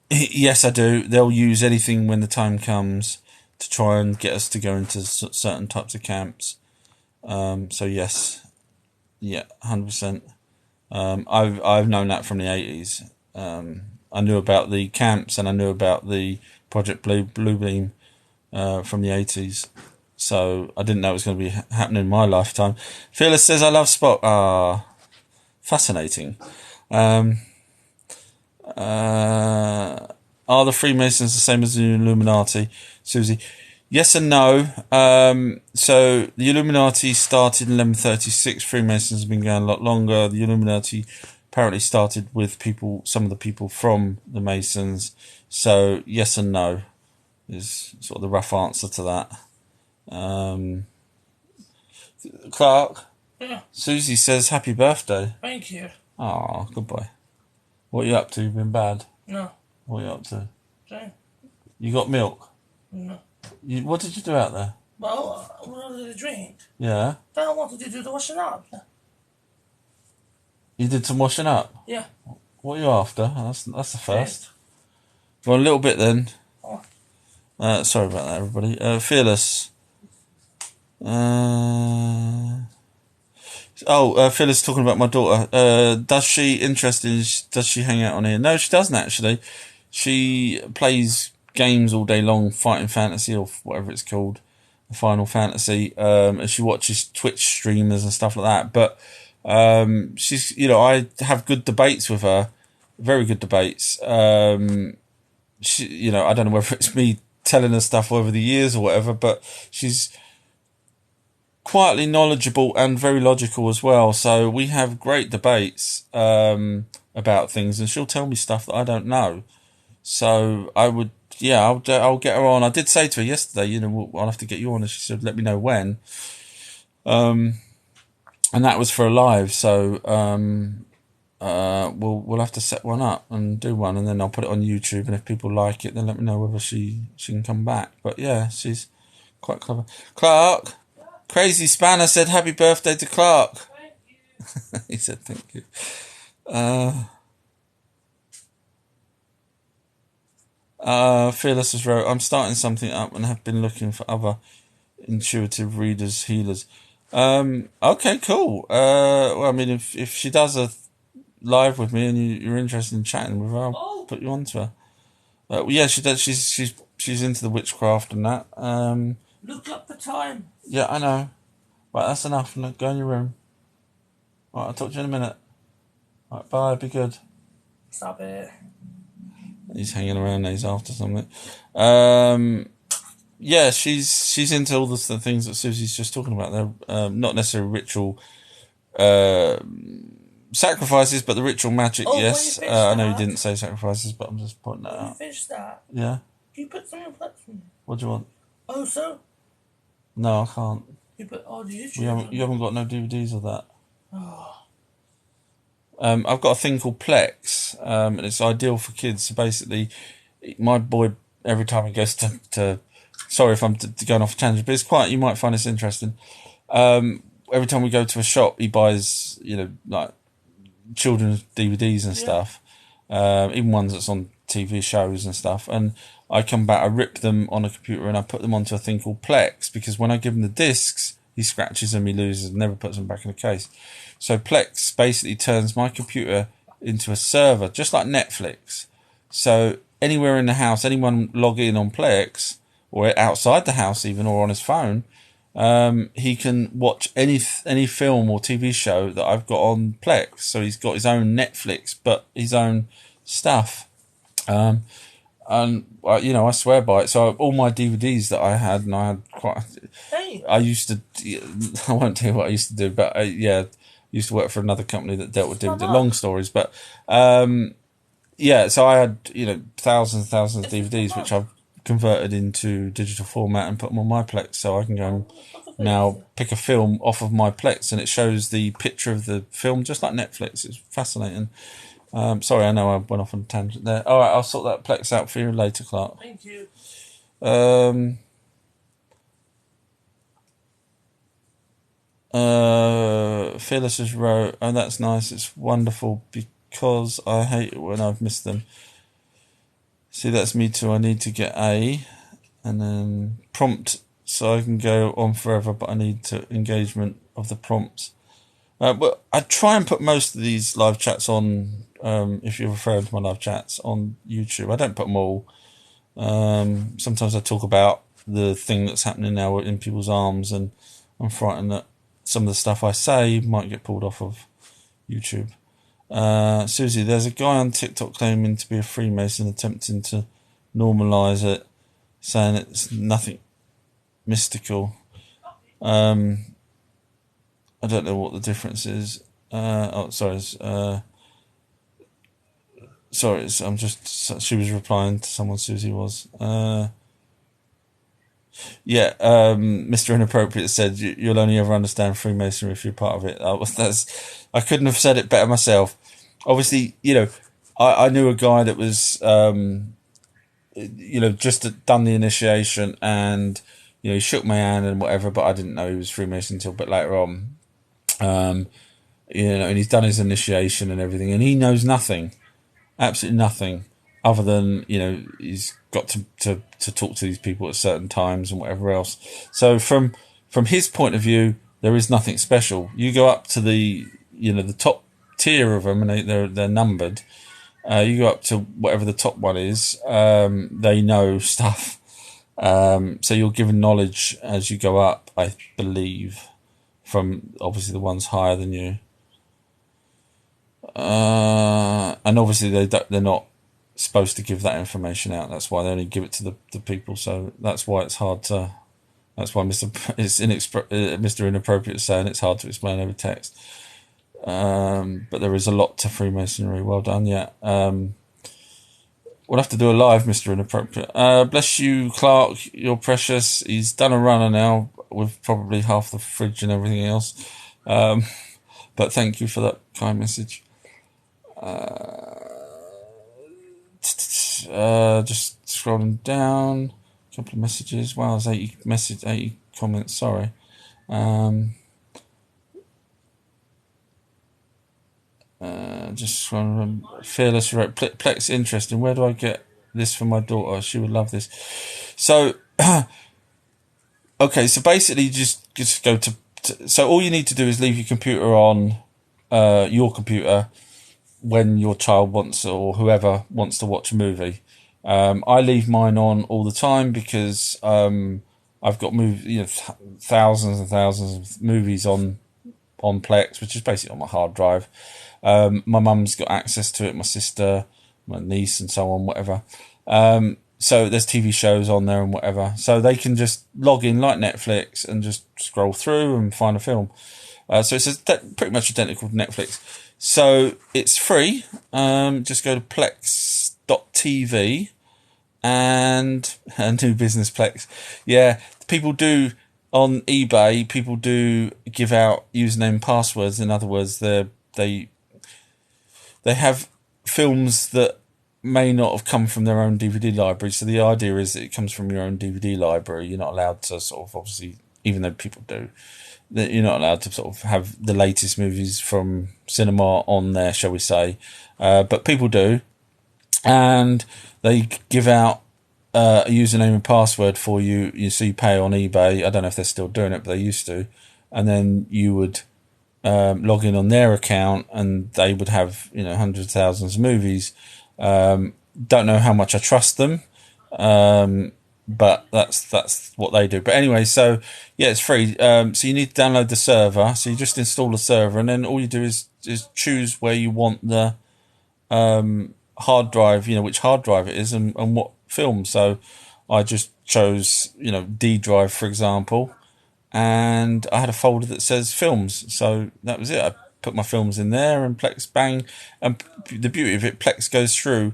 Speaker 1: Yes, I do. They'll use anything when the time comes to try and get us to go into certain types of camps. So yes, yeah, 100%. I've known that from the 80s. I knew about the camps, and I knew about the Project Blue Beam from the 80s. So I didn't know it was going to be happening in my lifetime. Phyllis says, "I love Spock." Fascinating. Are the Freemasons the same as the Illuminati, Susie? Yes and no. So the Illuminati started in 1136. Freemasons have been going a lot longer. The Illuminati apparently started with some of the people from the Masons. So yes and no is sort of the rough answer to that. Clark?
Speaker 3: Yeah.
Speaker 1: Susie says, "Happy birthday."
Speaker 3: Thank you.
Speaker 1: Oh, good boy. What are you up to? You've been bad?
Speaker 3: No.
Speaker 1: What are you up to?
Speaker 3: Same.
Speaker 1: You got milk?
Speaker 3: No.
Speaker 1: What did you do out there?
Speaker 3: Well, I wanted to drink.
Speaker 1: Yeah?
Speaker 3: Then I wanted to do the washing up.
Speaker 1: You did some washing up.
Speaker 3: Yeah.
Speaker 1: What are you after? That's the first. Well, a little bit then.
Speaker 3: Oh.
Speaker 1: Sorry about that, everybody. Fearless. Phyllis talking about my daughter. Does she does she hang out on here? No, she doesn't actually. She plays games all day long, Fighting Fantasy or whatever it's called, Final Fantasy. And she watches Twitch streamers and stuff like that. But she's, I have good debates with her, very good debates. She, I don't know whether it's me telling her stuff over the years or whatever, but she's quietly knowledgeable and very logical as well. So we have great debates about things, and she'll tell me stuff that I don't know. So I'll get her on. I did say to her yesterday, I'll have to get you on, and she said, let me know when. And that was for a live. So we'll have to set one up and do one, and then I'll put it on YouTube. And if people like it, then let me know whether she can come back. But yeah, she's quite clever. Clark. Crazy Spanner said, happy birthday to Clark.
Speaker 3: Thank you.
Speaker 1: He said, thank you. Fearless has wrote, I'm starting something up and have been looking for other intuitive readers, healers. Okay, cool. Well, I mean, if she does a live with me and you're interested in chatting with her, I'll put you on to her. Yeah, she does. She's into the witchcraft and that.
Speaker 3: Look up the time.
Speaker 1: Yeah, I know. Right, that's enough. Go in your room. Right, I'll talk to you in a minute. Right, bye. Be good.
Speaker 3: Stop it.
Speaker 1: He's hanging around. He's after something. Yeah, she's into all the things that Susie's just talking about. They're not necessarily ritual sacrifices, but the ritual magic. Yes, I know you didn't say sacrifices, but I'm just pointing that out.
Speaker 3: You finished that.
Speaker 1: Yeah.
Speaker 3: You put some in place for me.
Speaker 1: What do you want?
Speaker 3: Oh, so?
Speaker 1: No, I can't.
Speaker 3: You put all the YouTube.
Speaker 1: You haven't got no DVDs of that.
Speaker 3: Oh.
Speaker 1: I've got a thing called Plex, and it's ideal for kids. So basically, my boy, every time he goes to sorry if I'm going off a tangent, but it's quite, you might find this interesting. Every time we go to a shop, he buys, like children's DVDs and stuff, even ones that's on TV shows and stuff. And I come back, I rip them on a computer and I put them onto a thing called Plex, because when I give him the discs, he scratches them, he loses, and never puts them back in the case. So Plex basically turns my computer into a server, just like Netflix. So anywhere in the house, anyone log in on Plex, or outside the house even, or on his phone, he can watch any film or TV show that I've got on Plex. So he's got his own Netflix, but his own stuff. And I swear by it. So all my DVDs that I had, and I had quite.
Speaker 3: Hey.
Speaker 1: I used to. I won't tell you what I used to do, but I used to work for another company that dealt with DVD. Long stories, but so I had thousands and thousands of DVDs, which I've converted into digital format and put them on my Plex, so I can go and now pick a film off of my Plex, and it shows the picture of the film just like Netflix. It's fascinating. Sorry, I know I went off on a tangent there. All right, I'll sort that Plex out for you later, Clark.
Speaker 3: Thank you.
Speaker 1: Fearless has wrote, oh, that's nice. It's wonderful because I hate it when I've missed them. See, that's me too. I need to get A and then prompt so I can go on forever, but I need engagement of the prompts. But I try and put most of these live chats on, if you're referring to my live chats, on YouTube. I don't put them all. Sometimes I talk about the thing that's happening now in people's arms, and I'm frightened that some of the stuff I say might get pulled off of YouTube. Susie, there's a guy on TikTok claiming to be a Freemason, attempting to normalise it, saying it's nothing mystical. I don't know what the difference is. She was replying to someone, Susie was. Mr. Inappropriate said, you'll only ever understand Freemasonry if you're part of it. I couldn't have said it better myself. Obviously, I knew a guy that was, just done the initiation, and, he shook my hand and whatever, but I didn't know he was Freemason until a bit later on. and he's done his initiation and everything, and he knows nothing, absolutely nothing, other than he's got to talk to these people at certain times and whatever else. So from his point of view, there is nothing special. You go up to the the top tier of them, and they're numbered. You go up to whatever the top one is. They know stuff. So you're given knowledge as you go up, I believe, from obviously the ones higher than you. And obviously they're not supposed to give that information out. That's why they only give it to the people. So that's why it's hard to. That's why Mr. Inappropriate is saying it's hard to explain over text. But there is a lot to Freemasonry. Well done, yeah. We'll have to do a live, Mr. Inappropriate. Bless you, Clark. You're precious. He's done a runner now with probably half the fridge and everything else. But thank you for that kind message. Just scrolling down. A couple of messages. Wow, there's 80 comments. Sorry. Just scrolling. Fearless wrote, Plex interesting. Where do I get this for my daughter? She would love this. So, okay. So basically, just go to. So all you need to do is leave your computer on, your computer, when your child wants or whoever wants to watch a movie. I leave mine on all the time because I've got thousands and thousands of movies on Plex, which is basically on my hard drive. My mum's got access to it, my sister, my niece, and so on, whatever. So there's TV shows on there and whatever. So they can just log in like Netflix and just scroll through and find a film. So it's pretty much identical to Netflix. So it's free. Just go to plex.tv and a new business Plex. Yeah, people do on eBay. People do give out username and passwords. In other words, they have films that may not have come from their own DVD library. So the idea is that it comes from your own DVD library. You're not allowed to sort of, obviously, even though people do, that you're not allowed to sort of have the latest movies from cinema on there, shall we say. But people do. And they give out a username and password for you. So you pay on eBay. I don't know if they're still doing it, but they used to. And then you would log in on their account, and they would have hundreds of thousands of movies. Don't know how much I trust them, but that's what they do. But anyway, so yeah, it's free. So you need to download the server. So you just install the server, and then all you do is choose where you want the hard drive, which hard drive it is and what film. So I just chose D drive, for example. And I had a folder that says films, so that was it. I put my films in there, and Plex, bang. And the beauty of it, Plex goes through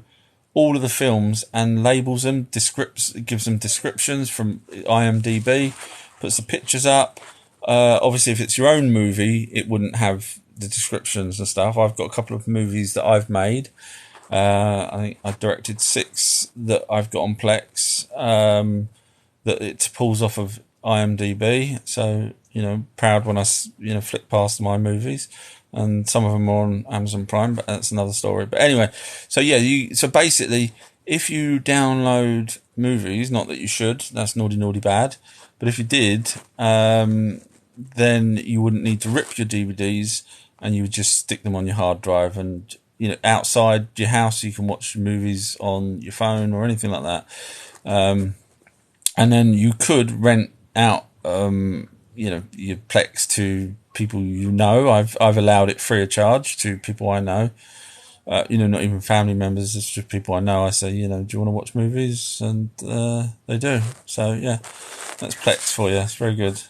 Speaker 1: all of the films and labels them, gives them descriptions from IMDb, puts the pictures up. Obviously, if it's your own movie, it wouldn't have the descriptions and stuff. I've got a couple of movies that I've made. I think I've directed 6 that I've got on Plex, that it pulls off of IMDb. So proud when I flick past my movies, and some of them are on Amazon Prime, but that's another story. But anyway, so yeah, so basically, if you download movies, not that you should, that's naughty bad, but if you did, then you wouldn't need to rip your DVDs, and you would just stick them on your hard drive, and outside your house you can watch movies on your phone or anything like that. And then you could rent out your Plex to people I've allowed it free of charge to people I know. Not even family members, it's just people I know. I say, do you want to watch movies? And they do. So yeah, that's Plex for you. It's very good.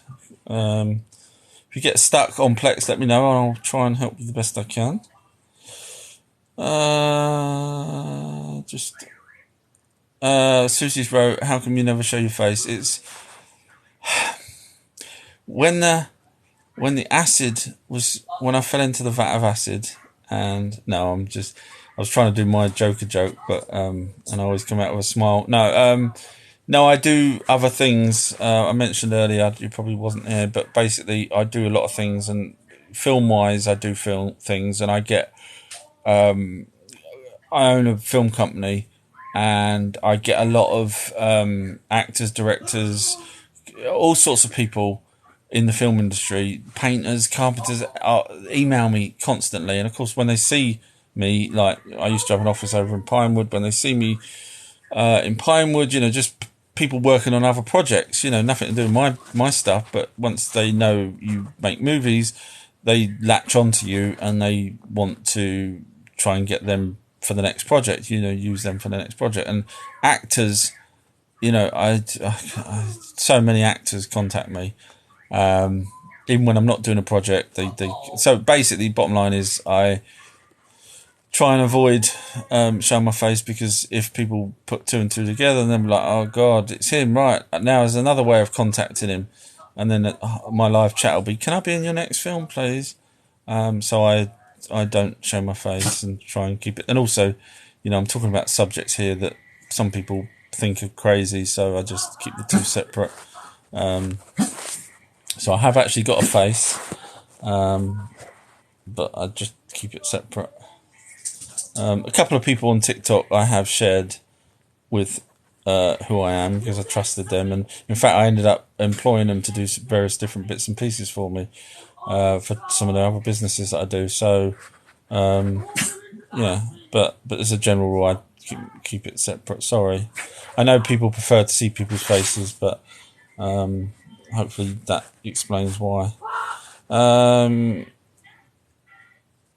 Speaker 1: If you get stuck on Plex, let me know, and I'll try and help you the best I can. Susie's wrote, how come you never show your face? It's when the acid was, when I fell into the vat of acid, and no, I was trying to do my Joker joke, but and I always come out with a smile. No, I do other things. I mentioned earlier, you probably wasn't there, but basically I do a lot of things, and film wise, I do film things, and I get I own a film company, and I get a lot of actors, directors, all sorts of people in the film industry, painters, carpenters, email me constantly. And of course, when they see me, like I used to have an office over in Pinewood, when they see me in Pinewood, just people working on other projects, nothing to do with my stuff. But once they know you make movies, they latch onto you and they want to try and get them for the next project, use them for the next project. And actors, I so many actors contact me, even when I'm not doing a project. They so basically, bottom line is I try and avoid showing my face, because if people put two and two together, and then be like, oh God, it's him, right? Now there's another way of contacting him, and then my live chat will be, can I be in your next film, please? So I don't show my face and try and keep it. And also, I'm talking about subjects here that some people think are crazy, so I just keep the two separate. So I have actually got a face, but I just keep it separate. A couple of people on TikTok I have shared with who I am, because I trusted them, and in fact I ended up employing them to do various different bits and pieces for me for some of the other businesses that I do. So yeah, but as a general rule, I keep it separate. Sorry, I know people prefer to see people's faces, but hopefully that explains why.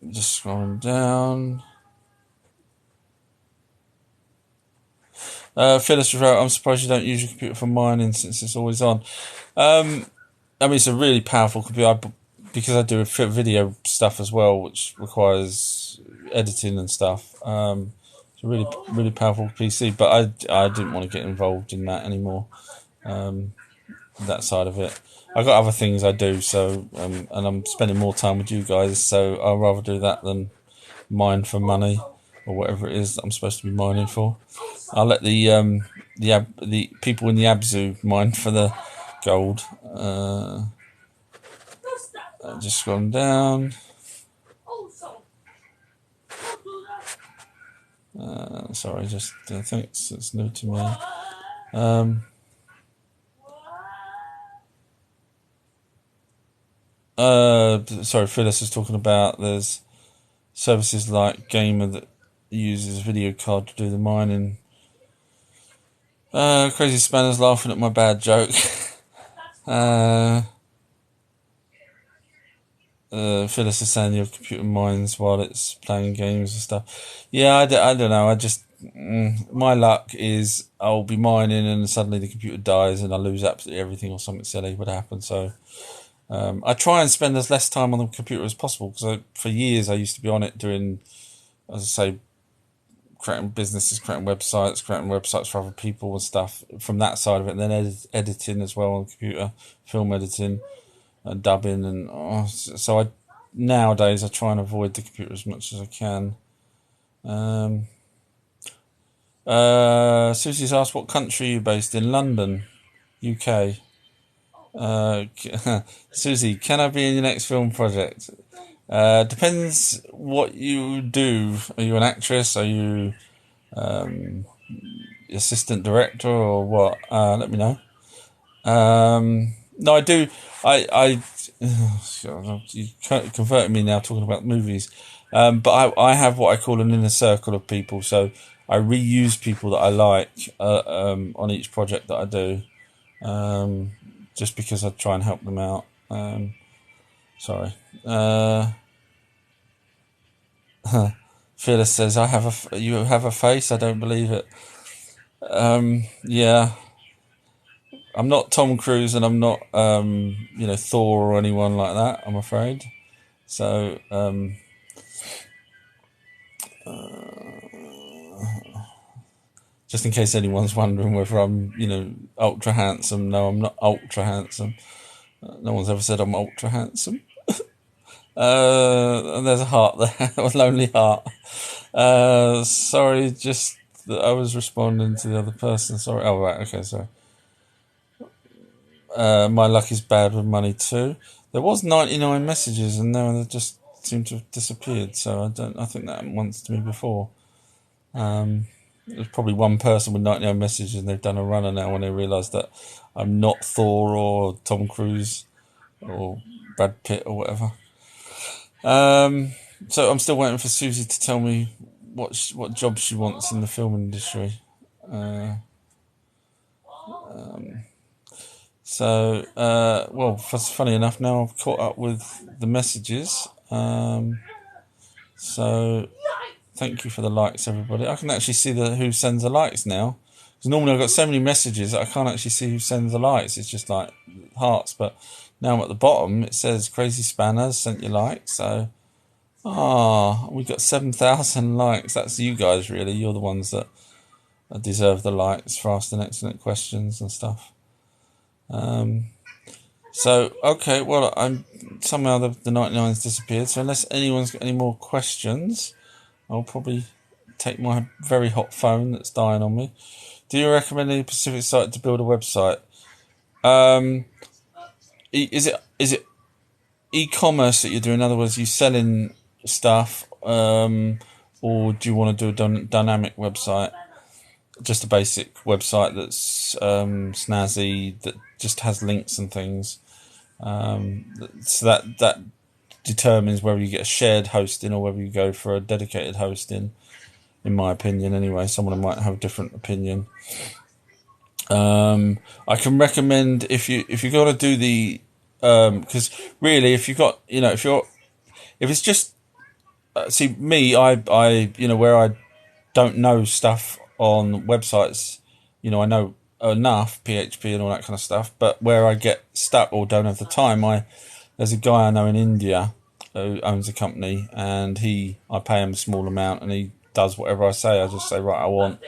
Speaker 1: Just scrolling down. Phyllis wrote, I'm surprised you don't use your computer for mining since it's always on. It's a really powerful computer, because I do video stuff as well, which requires editing and stuff. It's a really, really powerful PC, but I didn't want to get involved in that anymore, that side of it. I've got other things I do, so and I'm spending more time with you guys, so I'd rather do that than mine for money, or whatever it is that I'm supposed to be mining for. I'll let the people in the Abzu mine for the gold. Just scrolling down. Sorry, just I think it's new to me. Sorry, Phyllis is talking about there's services like Gamer that uses a video card to do the mining. Crazy Spanner's laughing at my bad joke. Phyllis is saying your computer mines while it's playing games and stuff. Yeah, I don't know. I just my luck is I'll be mining and suddenly the computer dies and I lose absolutely everything, or something silly would happen. So I try and spend as less time on the computer as possible, because for years I used to be on it doing, as I say, creating businesses, creating websites for other people and stuff from that side of it, and then editing as well on the computer, film editing and dubbing, and so nowadays I try and avoid the computer as much as I can. Susie's asked, what country are you based in? London, UK. Susie, can I be in your next film project? Depends what you do. Are you an actress? Are you assistant director, or what? Let me know. No, I do. You converted me now talking about movies. But I have what I call an inner circle of people. So I reuse people that I like on each project that I do. Just because I try and help them out. Sorry. Phyllis says, you have a face? I don't believe it. Yeah. I'm not Tom Cruise, and I'm not, Thor or anyone like that, I'm afraid. So, just in case anyone's wondering whether I'm, ultra handsome. No, I'm not ultra handsome. No one's ever said I'm ultra handsome. And there's a heart there, a lonely heart. Sorry, just that I was responding to the other person. Sorry. Oh, right. Okay, sorry. My luck is bad with money too. There was 99 messages, and now they just seem to have disappeared. So I think that happened once to me before. There's probably one person with 99 messages, and they've done a runner now when they realise that I'm not Thor or Tom Cruise or Brad Pitt or whatever. So I'm still waiting for Susie to tell me what job she wants in the film industry. Well, funny enough, now I've caught up with the messages. So thank you for the likes, everybody. I can actually see who sends the likes now. Because normally I've got so many messages that I can't actually see who sends the likes. It's just like hearts. But now I'm at the bottom. It says Crazy Spanners sent your likes. So, we got 7,000 likes. That's you guys, really. You're the ones that deserve the likes for asking excellent questions and stuff. Okay, well, somehow the 99's disappeared. So unless anyone's got any more questions, I'll probably take my very hot phone that's dying on me. Do you recommend any specific site to build a website? Is it e-commerce that you're doing? In other words, you selling stuff, or do you want to do a dynamic website? Just a basic website that's snazzy, that just has links and things. So that determines whether you get a shared hosting or whether you go for a dedicated hosting. In my opinion, anyway. Someone might have a different opinion. I can recommend if you're going to do the because really if it's just see me, I where I don't know stuff on websites, I know enough PHP and all that kind of stuff, but where I get stuck or don't have the time, there's a guy I know in India who owns a company, and I pay him a small amount, and he does whatever I say. I just say, right, I want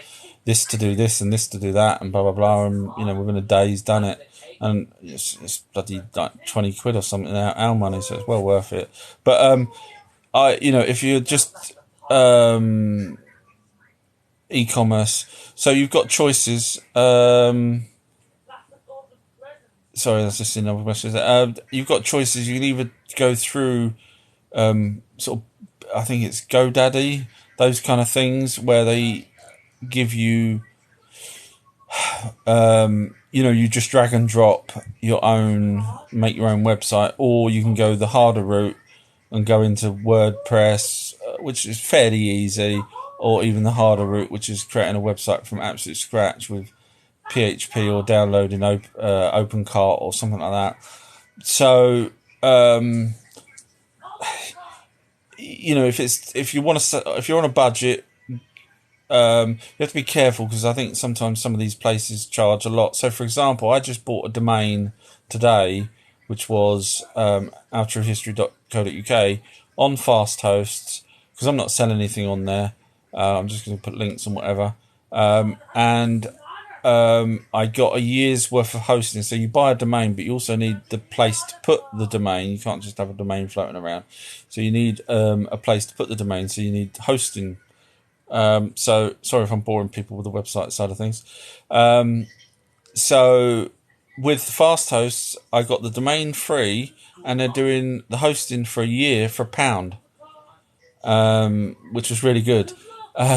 Speaker 1: this to do this and this to do that, and blah blah blah, and within a day he's done it, and it's bloody like 20 quid or something our money, so it's well worth it. But if you're just e-commerce, so you've got choices. Sorry, that's just another question. You've got choices. You can either go through sort of, I think it's GoDaddy, those kind of things where they give you, you just drag and drop make your own website, or you can go the harder route and go into WordPress, which is fairly easy, or even the harder route, which is creating a website from absolute scratch with PHP or downloading OpenCart or something like that. So, if you're on a budget, you have to be careful, because I think sometimes some of these places charge a lot. So, for example, I just bought a domain today, which was outerhistory.co.uk on Fast Hosts, because I'm not selling anything on there. I'm just going to put links and whatever. I got a year's worth of hosting. So you buy a domain, but you also need the place to put the domain. You can't just have a domain floating around. So you need a place to put the domain. So you need hosting. So sorry if I'm boring people with the website side of things. So with Fast Hosts, I got the domain free, and they're doing the hosting for a year for £1, which was really good.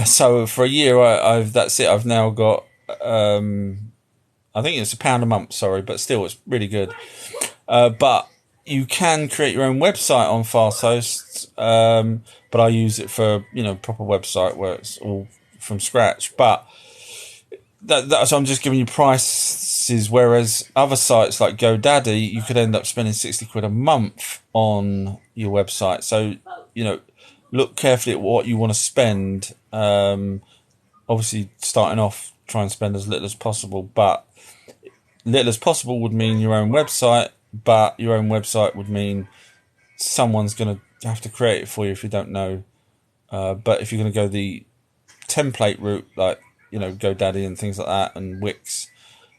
Speaker 1: So for a year, that's it. I've now got, I think it's £1 a month, sorry, but still it's really good. But you can create your own website on Fast Hosts, but I use it for, proper website where it's all from scratch. But so I'm just giving you prices, whereas other sites like GoDaddy, you could end up spending 60 quid a month on your website. So, look carefully at what you want to spend. Obviously, starting off, try and spend as little as possible. But little as possible would mean your own website, but your own website would mean someone's going to have to create it for you if you don't know. But if you're going to go the template route, like, GoDaddy and things like that, and Wix,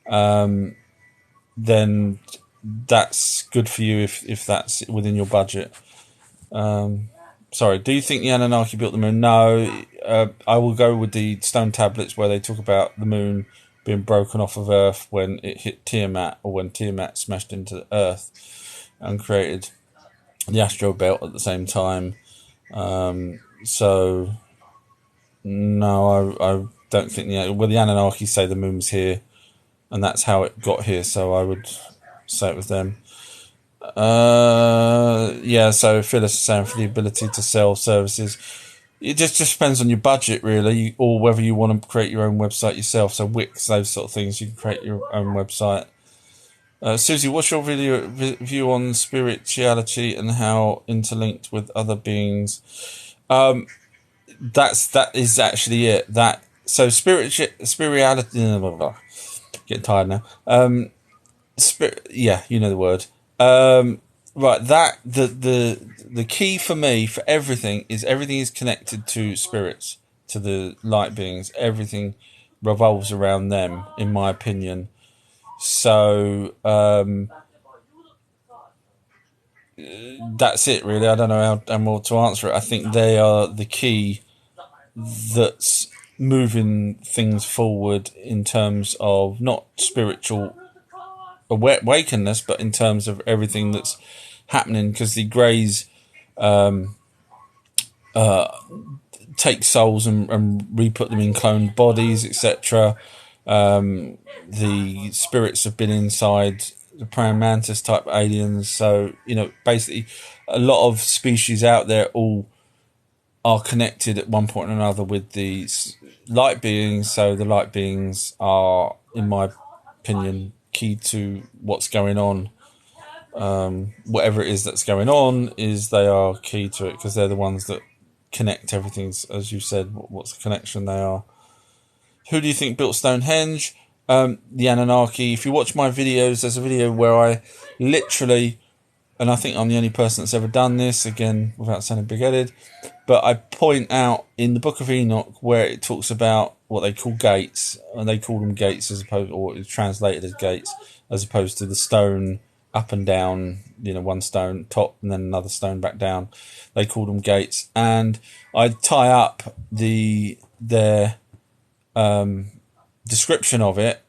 Speaker 1: then that's good for you if that's within your budget. Sorry, do you think the Anunnaki built the moon? No, I will go with the stone tablets where they talk about the moon being broken off of Earth when it hit Tiamat, or when Tiamat smashed into Earth. and created the astral belt at the same time. So no, I don't think the Anunnaki say the moon was here, and that's how it got here. So I would say it was them. Yeah. So Phyllis is saying for the ability to sell services, it just depends on your budget, really, or whether you want to create your own website yourself. So Wix, those sort of things, you can create your own website. Susie, what's your view on spirituality and how interlinked with other beings? That is actually it. Spirituality. Blah, blah, blah. Getting tired now. Yeah, you know the word. Right. That the key for me for everything is connected to spirits, to the light beings. Everything revolves around them, in my opinion. So that's it, really. I don't know how more to answer it. I think they are the key that's moving things forward in terms of not spiritual awakeness, but in terms of everything that's happening, because the Greys take souls and re-put them in cloned bodies, etc. The spirits have been inside the praying mantis type aliens. So, basically a lot of species out there all are connected at one point or another with the light beings. So the light beings are, in my opinion, key to what's going on. Whatever it is that's going on, they are key to it, because they're the ones that connect everything. As you said, what's the connection they are. Who do you think built Stonehenge? The Anunnaki. If you watch my videos, there's a video where I literally, and I think I'm the only person that's ever done this, again, without sounding big-headed, but I point out in the Book of Enoch where it talks about what they call gates, and they call them gates as opposed, or it's translated as gates, as opposed to the stone up and down, one stone top and then another stone back down. They call them gates, and I tie up their description of it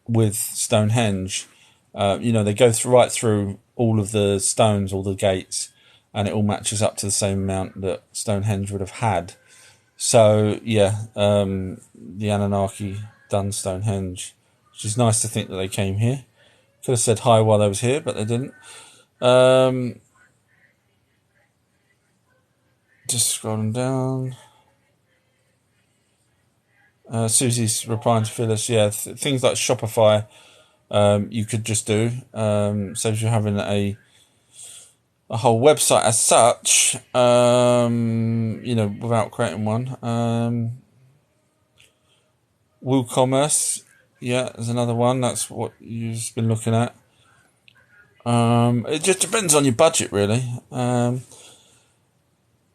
Speaker 1: with Stonehenge. They go right through all of the stones, all the gates, and it all matches up to the same amount that Stonehenge would have had. So yeah, the Anunnaki done Stonehenge, which is nice to think that they came here. Could have said hi while they was here, but they didn't. Just scrolling down. Susie's replying to Phyllis. Yeah, things like Shopify, you could just do. Saves you having a whole website as such, without creating one. WooCommerce, yeah, there's another one. That's what you've been looking at. It just depends on your budget, really. How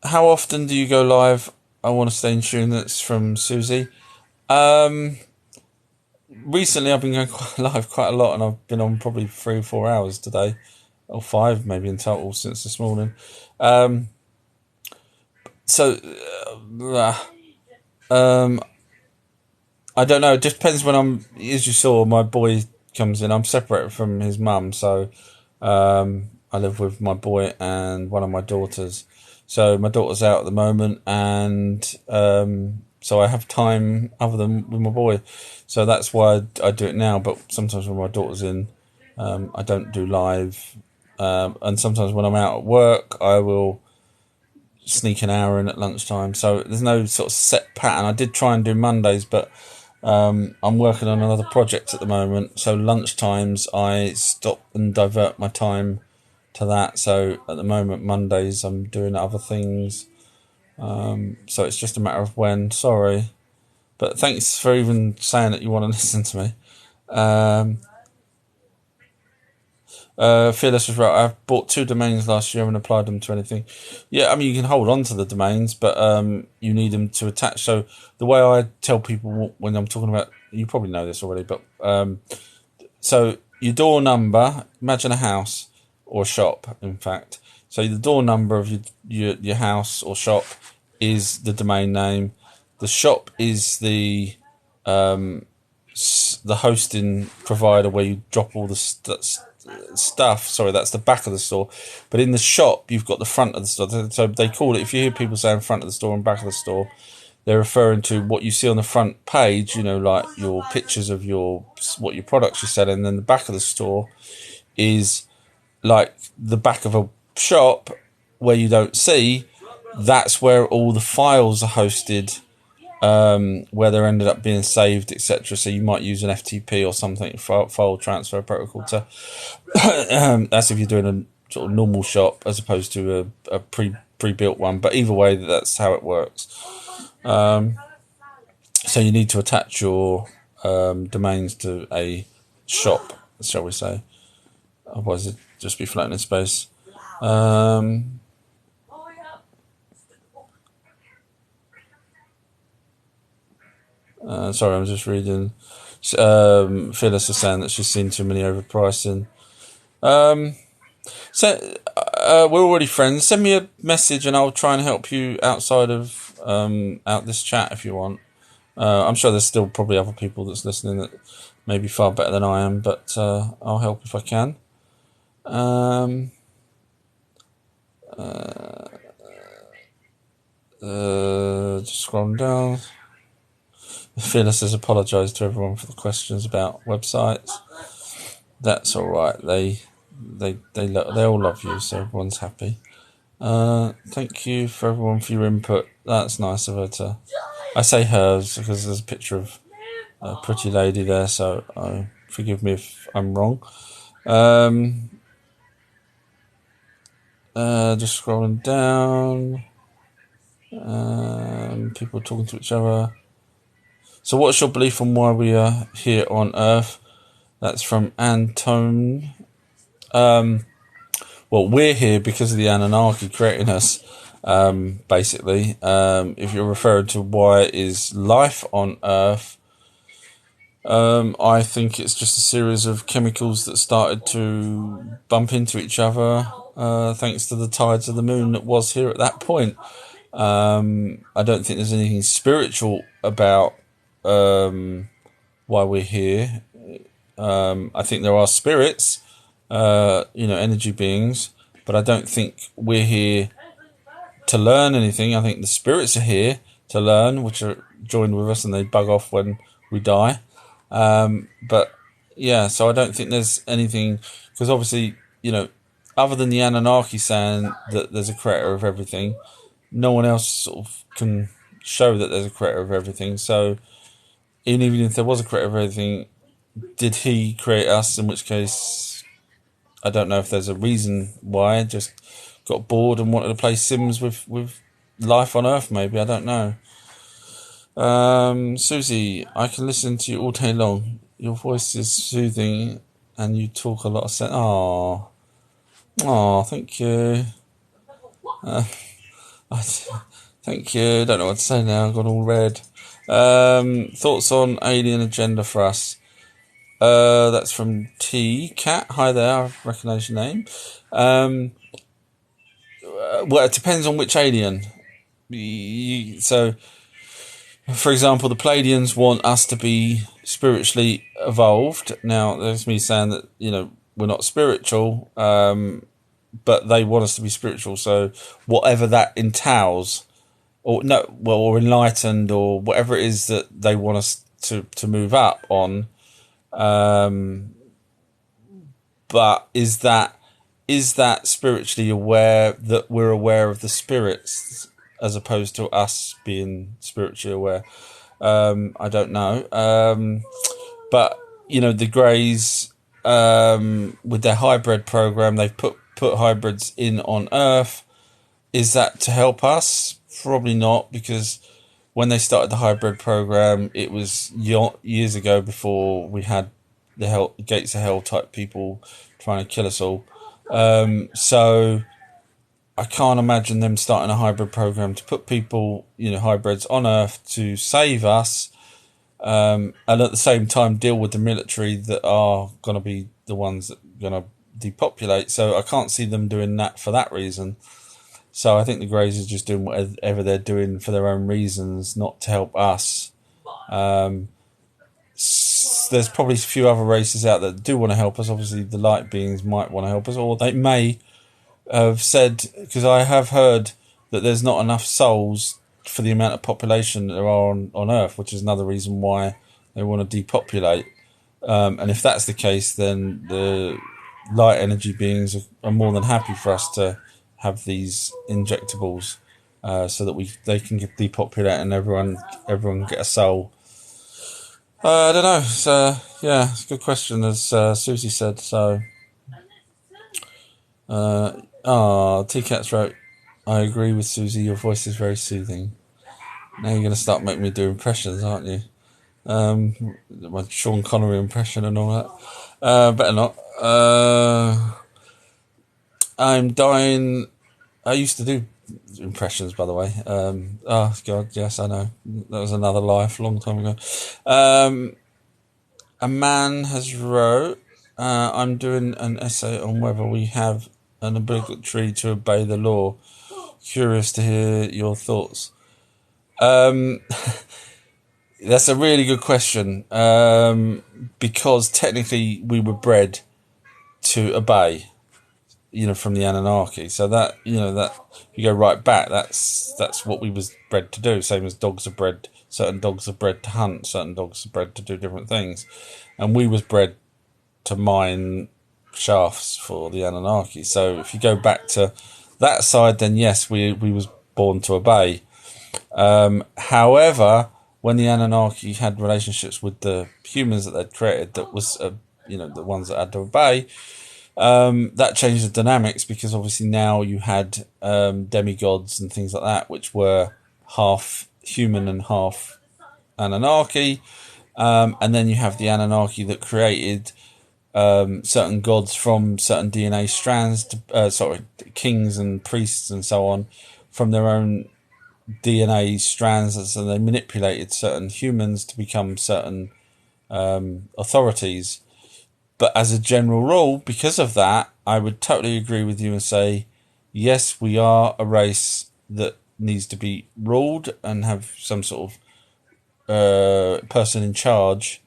Speaker 1: often do you go live? I want to stay in tune. That's from Susie. Recently I've been going live quite a lot, and I've been on probably 3 or 4 hours today, or 5 maybe in total since this morning. I don't know. It just depends when as you saw, my boy comes in. I'm separated from his mum, so I live with my boy and one of my daughters. So my daughter's out at the moment, and so I have time other than with my boy. So that's why I do it now. But sometimes when my daughter's in, I don't do live. And sometimes when I'm out at work, I will sneak an hour in at lunchtime. So there's no sort of set pattern. I did try and do Mondays, but I'm working on another project at the moment. So lunchtimes I stop and divert my time to that. So at the moment, Mondays, I'm doing other things. So it's just a matter of when. Sorry. But thanks for even saying that you want to listen to me. Fearless was right. I bought 2 domains last year and applied them to anything. Yeah, I mean, you can hold on to the domains, but you need them to attach. So the way I tell people when I'm talking about, you probably know this already, but so your door number, imagine a house or a shop, in fact. So the door number of your house or shop is the domain name. The shop is the hosting provider where you drop all the stuff. Sorry, that's the back of the store. But in the shop, you've got the front of the store. So they call it, if you hear people saying front of the store and back of the store, they're referring to what you see on the front page, you know, like your pictures of what your products you're selling. And then the back of the store is like the back of a shop where you don't see. That's where all the files are hosted, where they're ended up being saved, etc. So you might use an FTP or something, file transfer protocol to. That's if you're doing a sort of normal shop as opposed to a pre-built one. But either way, that's how it works. So you need to attach your domains to a shop, shall we say? Otherwise, it'd just be floating in space. Sorry, I'm just reading. Phyllis is saying that she's seen too many overpricing. So we're already friends. Send me a message and I'll try and help you outside of out this chat if you want. I'm sure there's still probably other people that's listening that may be far better than I am, but I'll help if I can. Just scrolling down. Phyllis has apologised to everyone for the questions about websites. That's all right. They all love you, so everyone's happy. Thank you for everyone for your input. That's nice of her to. I say hers because there's a picture of a pretty lady there, so forgive me if I'm wrong. Just scrolling down. People talking to each other. So what's your belief on why we are here on Earth? That's from Antone. Well, we're here because of the Anunnaki creating us, basically. If you're referring to why is life on Earth, I think it's just a series of chemicals that started to bump into each other, thanks to the tides of the moon that was here at that point. I don't think there's anything spiritual about why we're here. I think there are spirits, energy beings, but I don't think we're here to learn anything. I think the spirits are here to learn, which are joined with us, and they bug off when we die. But yeah, so I don't think there's anything, because obviously, other than the Anunnaki saying that there's a creator of everything, no one else sort of can show that there's a creator of everything. So even if there was a creator of everything, did he create us? In which case, I don't know if there's a reason why. Just got bored and wanted to play Sims with life on Earth, maybe. I don't know. Susie, I can listen to you all day long. Your voice is soothing and you talk a lot of sense. Oh, thank you. Thank you. Don't know what to say now. I've gone all red. Thoughts on alien agenda for us? That's from T Cat. Hi there. I recognise your name. Well, it depends on which alien. So, for example, the Pleiadians want us to be spiritually evolved. Now, there's me saying that we're not spiritual, but they want us to be spiritual. So, whatever that entails, or enlightened, or whatever it is that they want us to move up on. But is that spiritually aware, that we're aware of the spirits as opposed to us being spiritually aware? I don't know. But the Greys, with their hybrid program, they've put hybrids in on Earth. Is that to help us? Probably not, because when they started the hybrid program, it was years ago, before we had the gates of hell type people trying to kill us all. So I can't imagine them starting a hybrid program to put people, hybrids on Earth to save us, and at the same time deal with the military that are going to be the ones that are going to depopulate. So I can't see them doing that for that reason. So I think the Greys are just doing whatever they're doing for their own reasons, not to help us. there's probably a few other races out that do want to help us. Obviously, the light beings might want to help us, or they may have said, because I have heard that there's not enough souls for the amount of population there are on Earth, which is another reason why they want to depopulate. And if that's the case, then the light energy beings are more than happy for us to have these injectables, so that they can get depopulate and everyone get a soul. I don't know. So yeah, it's a good question, as Susie said. So, T-Cats wrote, "I agree with Susie. Your voice is very soothing." Now you're going to start making me do impressions, aren't you? My Sean Connery impression and all that. Better not. I'm dying. I used to do impressions, by the way. Oh God, yes, I know. That was another life, a long time ago. A man has wrote, I'm doing an essay on whether we have an obligatory to obey the law. Curious to hear your thoughts. That's a really good question, because technically we were bred to obey, from the Anunnaki. So that, that if you go right back, that's what we was bred to do. Same as dogs are bred. Certain dogs are bred to hunt. Certain dogs are bred to do different things, and we was bred to mine shafts for the Anunnaki. So if you go back to that side, then yes, we was born to obey. However, when the Anunnaki had relationships with the humans that they'd created, that was the ones that had to obey. That changed the dynamics, because obviously now you had demigods and things like that, which were half human and half Anunnaki, and then you have the Anunnaki that created certain gods from certain DNA strands, kings and priests and so on, from their own DNA strands, and they manipulated certain humans to become certain authorities. But as a general rule, because of that, I would totally agree with you and say, yes, we are a race that needs to be ruled and have some sort of person in charge.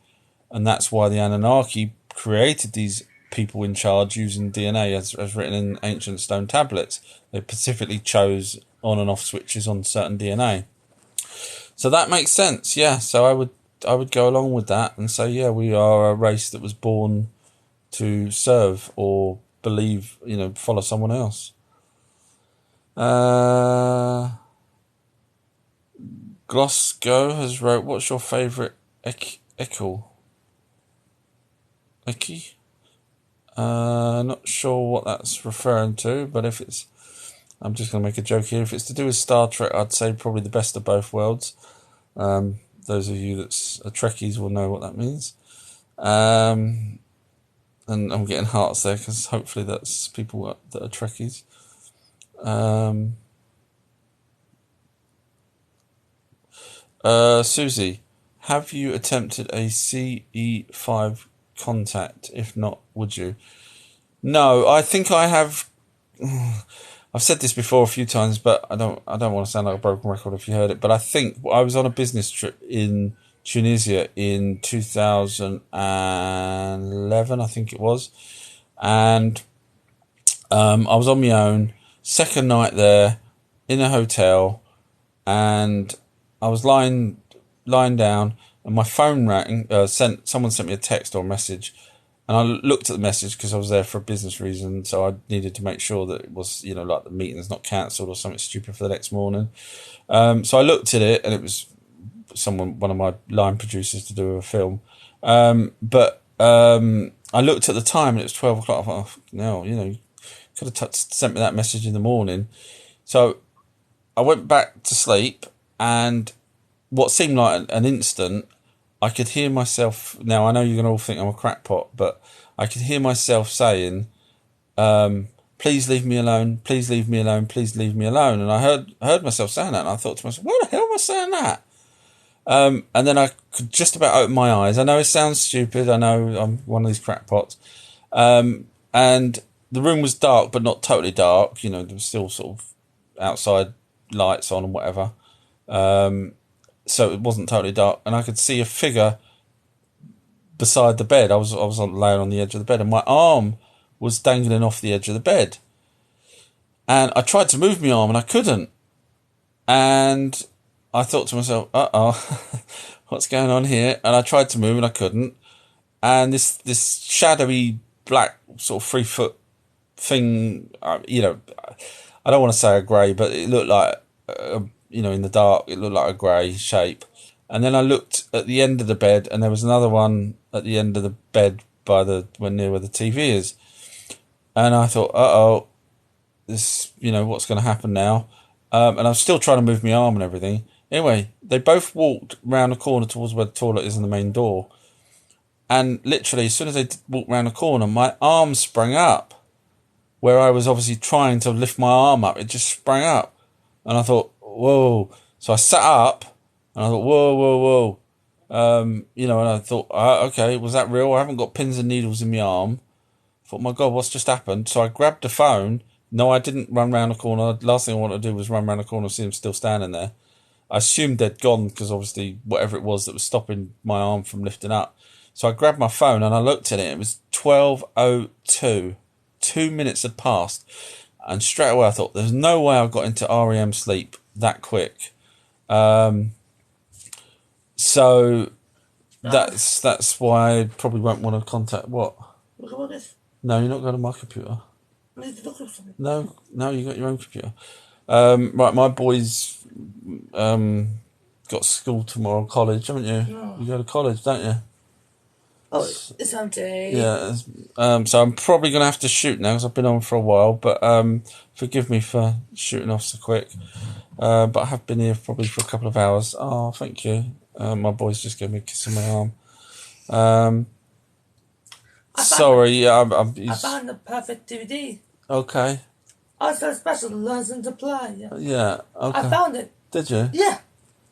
Speaker 1: And that's why the Anunnaki created these people in charge using DNA, as written in ancient stone tablets. They specifically chose on and off switches on certain DNA. So that makes sense, yeah. So I would go along with that and say, yeah, we are a race that was born to serve or believe, follow someone else. Glasgow has wrote, what's your favourite Eki? Not sure what that's referring to, but if it's, I'm just going to make a joke here. If it's to do with Star Trek, I'd say probably the best of both worlds. Those of you that's Trekkies will know what that means. And I'm getting hearts there, because hopefully that's people that are Trekkies. Susie, have you attempted a CE5 contact? If not, would you? No, I think I have. I've said this before a few times, but I don't want to sound like a broken record if you heard it. But I think I was on a business trip in Tunisia in 2011, I think it was, and I was on my own. Second night there in a hotel, and I was lying down, and my phone rang. Someone sent me a text or a message, and I looked at the message because I was there for a business reason, so I needed to make sure that it was, like the meeting's not cancelled or something stupid for the next morning. So I looked at it, and it was one of my line producers to do a film. But I looked at the time, and it was 12 o'clock. I thought, oh, no, you could have sent me that message in the morning. So I went back to sleep, and what seemed like an instant, I could hear myself. Now, I know you're going to all think I'm a crackpot, but I could hear myself saying, please leave me alone, please leave me alone, please leave me alone. And I heard myself saying that, and I thought to myself, why the hell am I saying that? And then I could just about open my eyes. I know it sounds stupid. I know I'm one of these crackpots. And the room was dark, but not totally dark. There was still sort of outside lights on and whatever. So it wasn't totally dark. And I could see a figure beside the bed. I was laying on the edge of the bed, and my arm was dangling off the edge of the bed. And I tried to move my arm, and I couldn't. And I thought to myself, what's going on here? And I tried to move, and I couldn't. And this shadowy black sort of 3 foot thing, you know, I don't want to say a grey, but it looked like, you know, in the dark, it looked like a grey shape. And then I looked at the end of the bed, and there was another one at the end of the bed near where the TV is. And I thought, this, you know, what's going to happen now? And I was still trying to move my arm and everything. Anyway, they both walked round the corner towards where the toilet is and the main door. And literally, as soon as they walked round the corner, my arm sprang up. Where I was obviously trying to lift my arm up, it just sprang up. And I thought, whoa. So I sat up, and I thought, whoa. You know, and I thought, okay, was that real? I haven't got pins and needles in my arm. I thought, my God, what's just happened? So I grabbed the phone. No, I didn't run round the corner. The last thing I wanted to do was run round the corner and see them still standing there. I assumed they'd gone because obviously whatever it was that was stopping my arm from lifting up. So I grabbed my phone and I looked at it. It was 12:02. 2 minutes had passed. And straight away I thought, there's no way I got into REM sleep that quick. So that's why I probably won't want to contact what?
Speaker 3: Look at this.
Speaker 1: No, you're not going to my computer.
Speaker 3: I need to look at something.
Speaker 1: No, you got your own computer. Right, my boys got school tomorrow, college, haven't you?
Speaker 3: No.
Speaker 1: You go to college, don't you?
Speaker 3: Oh, it's empty.
Speaker 1: Yeah. So I'm probably going to have to shoot now because I've been on for a while. But forgive me for shooting off so quick. But I have been here probably for a couple of hours. Oh, thank you. My boys just gave me a kiss on my arm. Sorry, I
Speaker 3: found the perfect DVD.
Speaker 1: Okay.
Speaker 3: Also special lesson to play.
Speaker 1: Yeah. Okay.
Speaker 3: I found it.
Speaker 1: Did you?
Speaker 3: Yeah.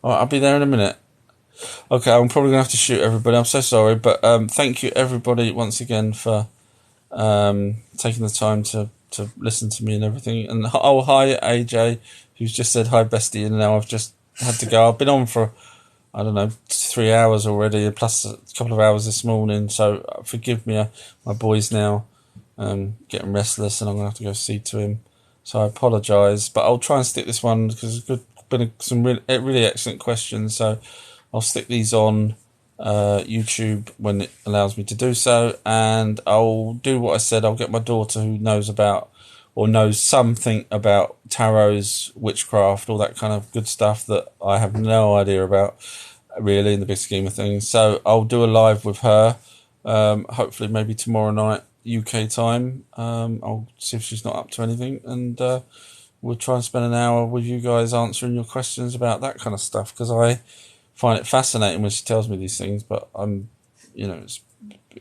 Speaker 1: All right, I'll be there in a minute. Okay, I'm probably going to have to shoot everybody. I'm so sorry, but thank you everybody once again for taking the time to listen to me and everything. And hi AJ, who's just said hi bestie, and now I've just had to go. I've been on for, I don't know, 3 hours already, plus a couple of hours this morning. So forgive me, my boy's now getting restless, and I'm going to have to go see to him. So I apologise, but I'll try and stick this one because there's been some really excellent questions. So I'll stick these on YouTube when it allows me to do so, and I'll do what I said. I'll get my daughter, who knows about or knows something about tarots, witchcraft, all that kind of good stuff that I have no idea about, really, in the big scheme of things. So I'll do a live with her, hopefully maybe tomorrow night, UK time. I'll see if she's not up to anything, and we'll try and spend an hour with you guys answering your questions about that kind of stuff, because I find it fascinating when she tells me these things, but it's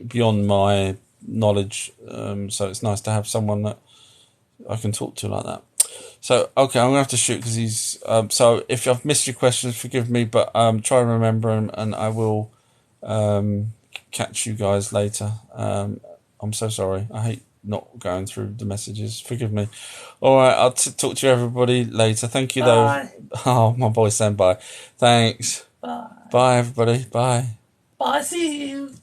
Speaker 1: beyond my knowledge, so it's nice to have someone that I can talk to like that. So, okay, I'm going to have to shoot because he's... so, if I've missed your questions, forgive me, but try and remember them, and I will catch you guys later. I'm so sorry. I hate not going through the messages. Forgive me. All right, I'll talk to you everybody later. Thank you,
Speaker 3: Bye.
Speaker 1: though. Oh, my boy's saying bye. Thanks.
Speaker 3: Bye.
Speaker 1: Bye, everybody. Bye.
Speaker 3: Bye. See you.